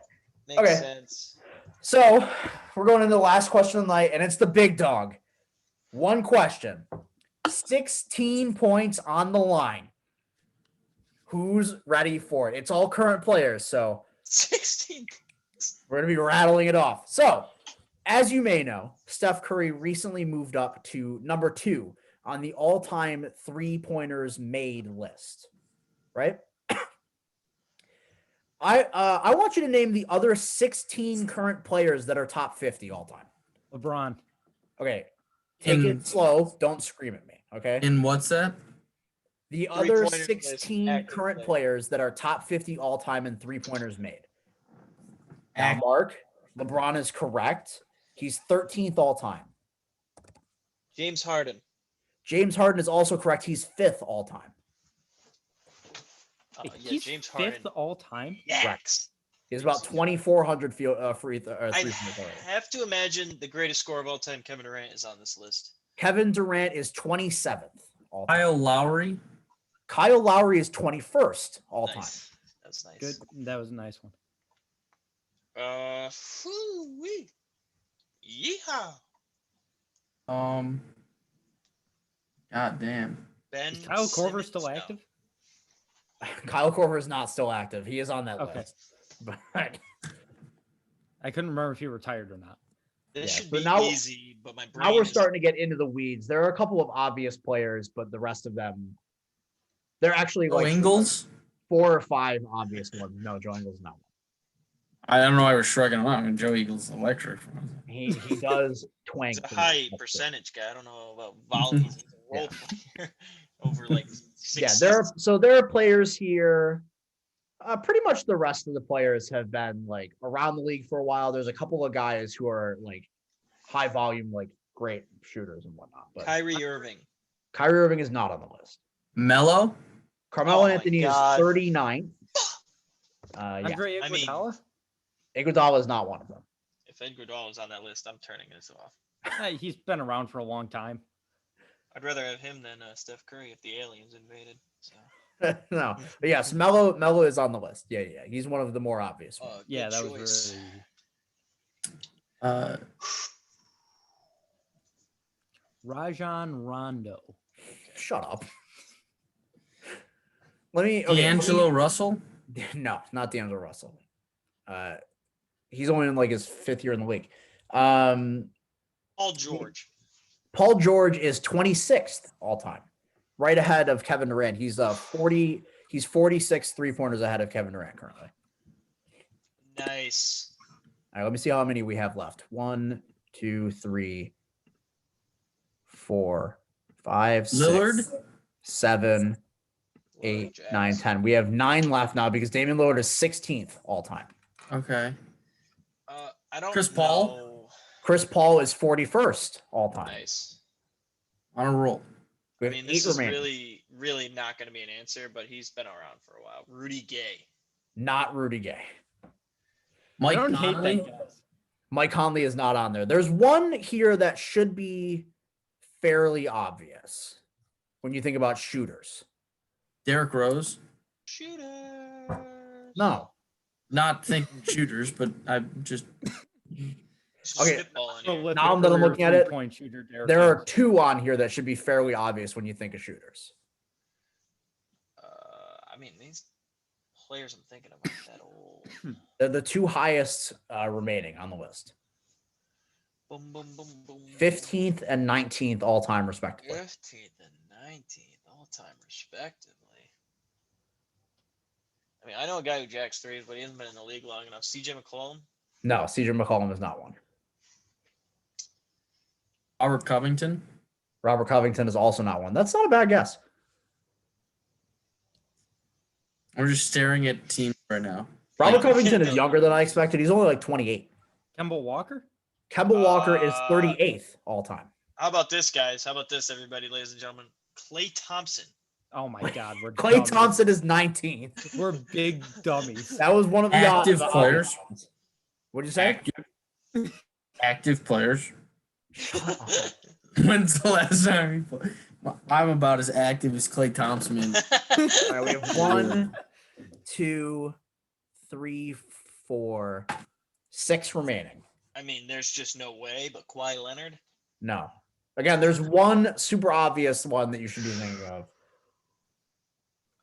Makes Okay. sense. So we're going into the last question of the night, and it's the big dog. One question. 16 points on the line. Who's ready for it? It's all current players, so 16. we're going to be rattling it off. So, as you may know, Steph Curry recently moved up to number 2 on the all-time three-pointers made list, right? I want you to name the other 16 current players that are top 50 all time. LeBron. Okay. Take it slow. Don't scream at me. Okay. In what's that? The other Three-pointers list, 16 active current player. players that are top 50 all time and three-pointers made. Now, Act- Mark, LeBron is correct. He's 13th all time. James Harden. James Harden is also correct. He's 5th all time. Yeah, He's James 5th Harden. all time. Yes. He has about 2,400 I three-point have to imagine the greatest scorer of all time, Kevin Durant, is on this list. Kevin Durant is 27th all time. Kyle Lowry. Kyle Lowry is 21st all time. Nice. That's nice. Good. That was a nice one. Whoo-wee. Yeehaw. God damn. Ben Is Kyle Korver Simmons? still No. active? Kyle Korver is not still active. He is on that Okay. list. But I couldn't remember if he retired or not. This Yeah, should so be now- easy, but my brain now we're is- starting to get into the weeds. There are a couple of obvious players, but the rest of them, they're actually Oh, like Ingles. 4 or 5 obvious ones. No, Joe Ingles is not one. I don't know why we're shrugging him out. I mean, Joe Eagles electric. He does twank. He's a for high me. percentage guy. I don't know about volume. He's a role player over like 6 Yeah, seasons. there are players here. Pretty much the rest of the players have been like around the league for a while. There's a couple of guys who are like high volume, like great shooters and whatnot. But Kyrie Irving. Kyrie Irving is not on the list. Mello. Carmelo Oh my Anthony God. is 39th. Yeah, Andre I mean- Iguodala. Iguodala is not one of them. If Iguodala is on that list, I'm turning this off. He's been around for a long time. I'd rather have him than Steph Curry if the aliens invaded. So, No, but yes, Melo is on the list. Yeah, he's one of the more obvious ones. Yeah, good that choice. was really easy. Rajon Rondo. Shut up. Let me. Okay, D'Angelo Russell. No, not D'Angelo Russell. He's only in like his 5th year in the league. Paul Paul George. George is 26th all time, right ahead of Kevin Durant. He's 40. He's 46 3-pointers ahead of Kevin Durant currently. Nice. All right, let me see how many we have left. 1, 2, 3, 4, 5, 6, Lillard. 7, 8, 9, 10. We have 9 left now because Damian Lillard is 16th all time. Okay. I don't Chris Paul? know. Chris Paul is 41st all time. Nice. On a roll. We I have mean, 8 this is remaining. really not going to be an answer, but he's been around for a while. Rudy Gay. Not Rudy Gay. Mike I don't hate Conley. that guy. Mike Conley is not on there. There's one here that should be fairly obvious when you think about shooters. Derrick Rose. Shooter. No. Not thinking shooters, but I'm just Okay. Prolific Now that I'm career looking at it, three-point shooter, Derrick There are Rose. 2 on here that should be fairly obvious when you think of shooters. I mean, these players I'm thinking of aren't that old. They're the 2 highest remaining on the list. Boom, boom, boom, boom. 15th and 19th all time, respectively. 15th and 19th all time, respectively. I mean, I know a guy who jacks threes, but he hasn't been in the league long enough. CJ McCollum. No, CJ McCollum is not one. Robert Covington. Robert Covington is also not one. That's not a bad guess. I'm just staring at teams right now. Robert Like, Covington is younger than I expected. He's only like 28. Kemba Walker? Kemba Walker is 38th all time. How about this, guys? How about this, everybody, ladies and gentlemen? Klay Thompson. Oh my God, we're Klay dummies. Thompson is 19th. We're big dummies. That was one of the Active the players. obvious ones. What'd you say? active players. When's the last time he played? I'm about as active as Klay Thompson. Man. All right, we have 1, 2, 3, 4, 6 remaining. I mean, there's just no way, but Kawhi Leonard. No. Again, there's one super obvious one that you should be thinking of.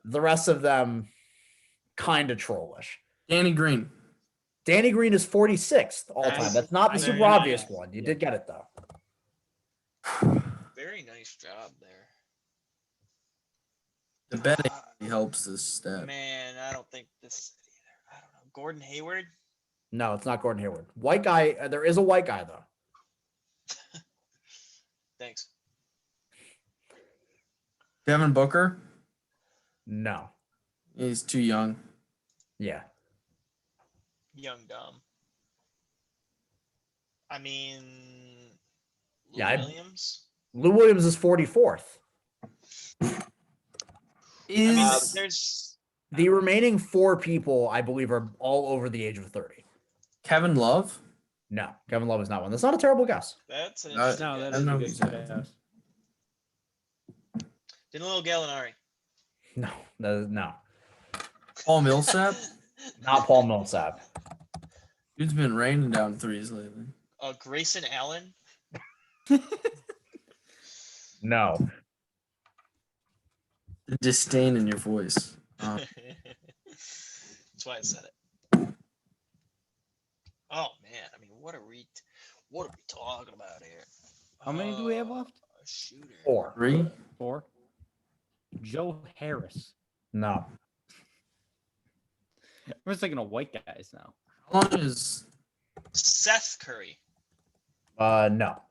The rest of them, kind of trollish. Danny Green. Danny Green is 46th all Nice. time. That's not the Very super obvious nice. one. You did get it though. Very nice job there. The betting helps this step. Man, I don't think this is it either. I don't know. Gordon Hayward. No, it's not Gordon Hayward. White guy. There is a white guy though. Thanks. Devin Booker. No. He's too young. Yeah. Young dumb. I mean, Lou Yeah, Williams. Lou Williams is 44th. I mean, Is there's The remaining 4 people, I believe, are all over the age of 30. Kevin Love? No, Kevin Love is not one. That's not a terrible guess. that's an No, interesting No, guess. that is know a who's good that. guess. Danilo Gallinari. No, no, Paul Millsap? not Paul Millsap. Dude's been raining down threes lately. Grayson Allen. No. The disdain in your voice. That's why I said it. Oh man, I mean, what are we talking about here? How many do we have left? A shooter. 4. 3? 4. Joe Harris. No. I'm just thinking of white guys now. How long is Seth Curry. No.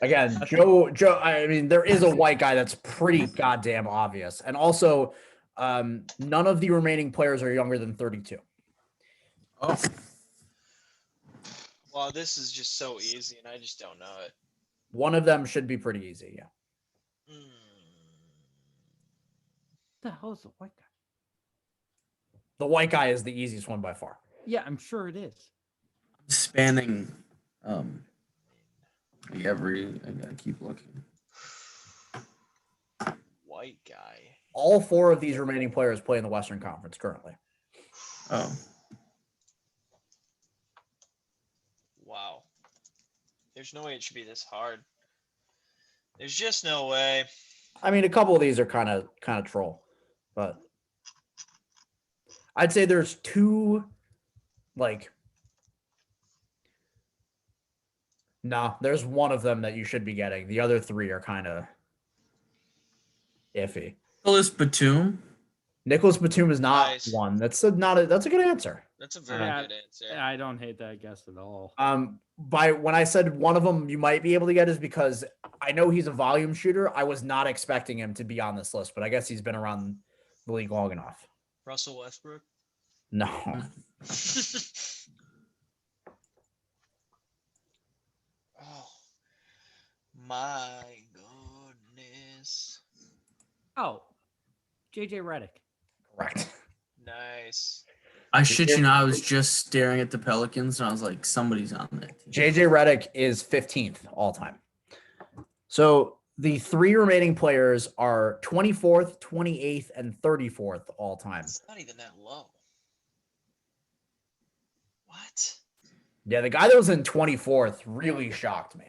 Again, Joe. I mean, there is a white guy that's pretty goddamn obvious, and also, none of the remaining players are younger than 32. oh Well, this is just so easy, and I just don't know it. One of them should be pretty easy. Yeah. Mm. What the hell is the white guy? The white guy is the easiest one by far. Yeah, I'm sure it is. spanning like I gotta keep looking. White guy. All 4 of these remaining players play in the Western Conference currently. Oh. Wow. There's no way it should be this hard. There's just no way. I mean, a couple of these are kind of troll, but I'd say there's 2, like, no, there's one of them that you should be getting. The other 3 are kind of iffy. Nicholas Batum. Nicholas Batum is not Nice. one. That's a good answer. That's a very Yeah, good answer. I don't hate that guess at all. By when I said one of them you might be able to get is because I know he's a volume shooter. I was not expecting him to be on this list, but I guess he's been around the league long enough. Russell Westbrook. No. Oh my goodness. Oh, JJ Redick. Correct. Nice. I shit you not, I was just staring at the Pelicans and I was like, somebody's on that team. JJ Redick is 15th all time. So the 3 remaining players are 24th, 28th, and 34th all time. It's not even that low. What? Yeah, the guy that was in 24th really shocked me.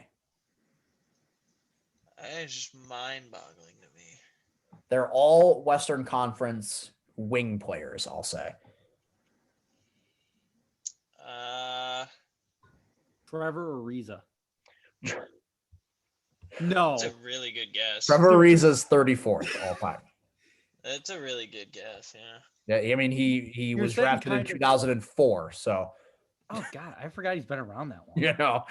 That is just mind-boggling to me. They're all Western Conference wing players, I'll say. Trevor Ariza. No. That's a really good guess. Trevor Ariza's 34th all time. That's a really good guess, yeah. Yeah, I mean he You're was saying drafted in kind of- 2004, so Oh God, I forgot he's been around that long. you know.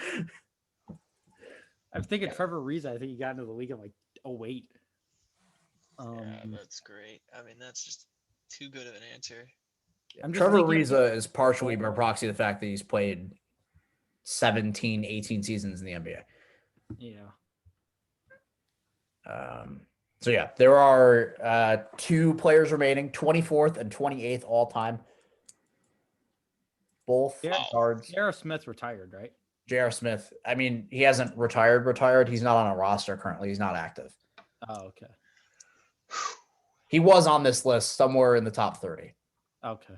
I'm thinking Trevor Ariza. I think he got into the league in like 08. Yeah, that's great. I mean, that's just too good of an answer. I'm just Trevor thinking- Ariza is partially by proxy of the fact that he's played 17, 18 seasons in the NBA. Yeah. So yeah, there are 2 players remaining, 24th and 28th all time. Both Yeah. guards. J.R. Smith retired, right? J.R. Smith. I mean, he hasn't retired. He's not on a roster currently. He's not active. Oh, okay. He was on this list somewhere in the top 30. Okay.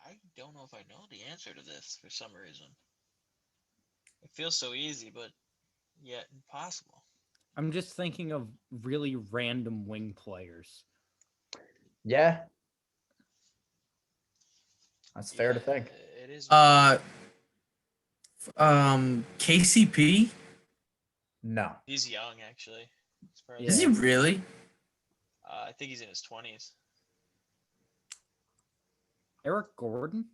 I don't know if I know the answer to this for some reason. It feels so easy, but yet impossible. I'm just thinking of really random wing players. Yeah. That's fair to think. It is. KCP. No. He's young, actually. Yeah. Is he really? I think he's in his 20s. Eric Gordon?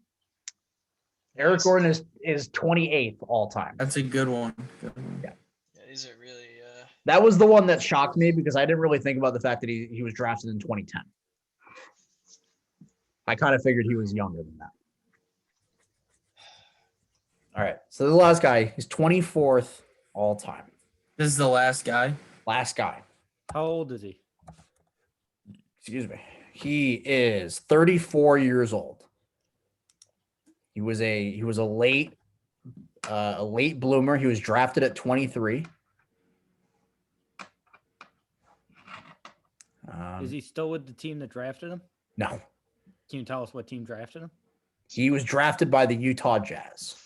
Eric Nice. Gordon is 28th all time. That's a good one. Good one. Yeah. Yeah, these are really. That was the one that shocked me because I didn't really think about the fact that he was drafted in 2010. I kind of figured he was younger than that. All right. So the last guy, he's 24th all time. This is the last guy. Last guy. How old is he? Excuse me. He is 34 years old. He was a late bloomer. He was drafted at 23. Is he still with the team that drafted him? No. Can you tell us what team drafted him? He was drafted by the Utah Jazz.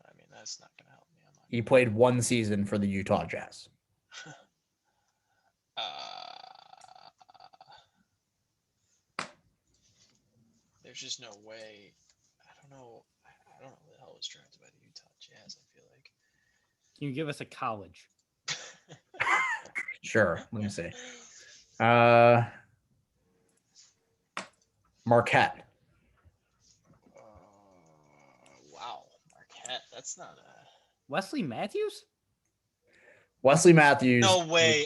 I mean, that's not gonna help me. I'm not. He played 1 season for the Utah Jazz. There's just no way. I don't know. I don't know who the hell was drafted by the Utah Jazz. I feel like. Can you give us a college? Sure. Let me see. Marquette. Wow, Marquette. That's not a. Wesley Matthews? Wesley Matthews. No way.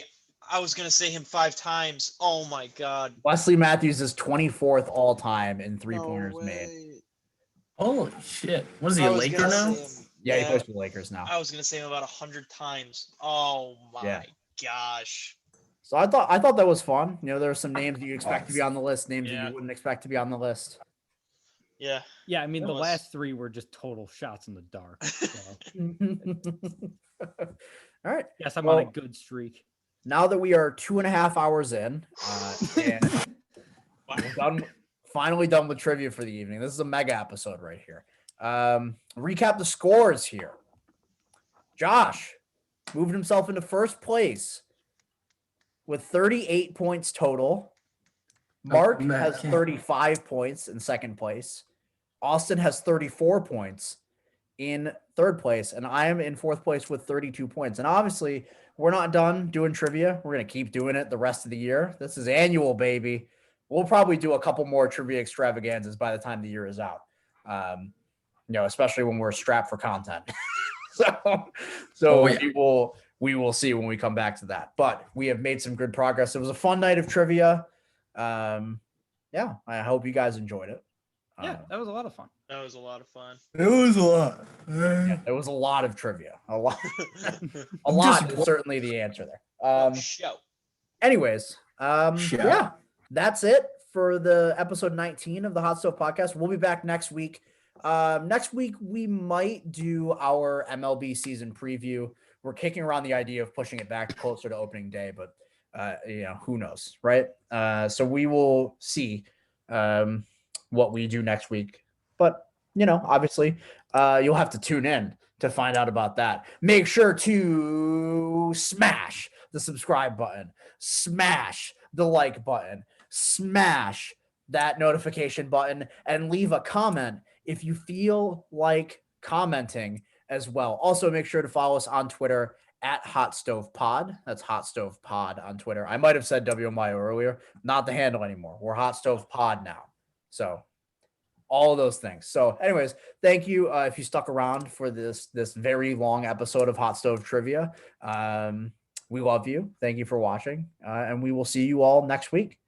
I was gonna say him 5 times. Oh my god. Wesley Matthews is 24th all time in No three-pointers made. way. Holy shit! Was he I a was Laker gonna now? say him- Yeah, he plays for the Lakers now. I was gonna say him about 100 times. Oh my Yeah. gosh. So I thought that was fun. You know, there are some names that you expect to be on the list, names that Yeah. you wouldn't expect to be on the list. Yeah. Yeah, I mean, That the was- last 3 were just total shots in the dark. So. All right. Yes, I'm on a Well- good streak. Now that we are 2.5 hours in, and Wow. finally done with trivia for the evening. This is a mega episode right here. Recap the scores here. Josh moved himself into first place with 38 points total. Mark I'm back. has 35 points in second place. Austin has 34 points in third place, and I am in fourth place with 32 points. And obviously, we're not done doing trivia. We're going to keep doing it the rest of the year. This is annual, baby. We'll probably do a couple more trivia extravaganzas by the time the year is out. Especially when we're strapped for content. So yeah. we will see when we come back to that. But we have made some good progress. It was a fun night of trivia. I hope you guys enjoyed it. Yeah, that was a lot of fun. That was a lot of fun. It was a lot. There was a lot of trivia. A lot Just- is certainly the answer there. Show. Anyways, Shout. yeah, that's it for the episode 19 of the Hot Stove Podcast. We'll be back next week. Next week we might do our MLB season preview. We're kicking around the idea of pushing it back closer to opening day, but who knows, right? So we will see what we do next week. But obviously, you'll have to tune in to find out about that. Make sure to smash the subscribe button, smash the like button, smash that notification button, and leave a comment if you feel like commenting as well. Also, make sure to follow us on Twitter at Hot Stove Pod. That's Hot Stove Pod on Twitter. I might have said WMIO earlier, not the handle anymore. We're Hot Stove Pod now. So all of those things. So anyways, thank you if you stuck around for this very long episode of Hot Stove Trivia. We love you. Thank you for watching, and we will see you all next week.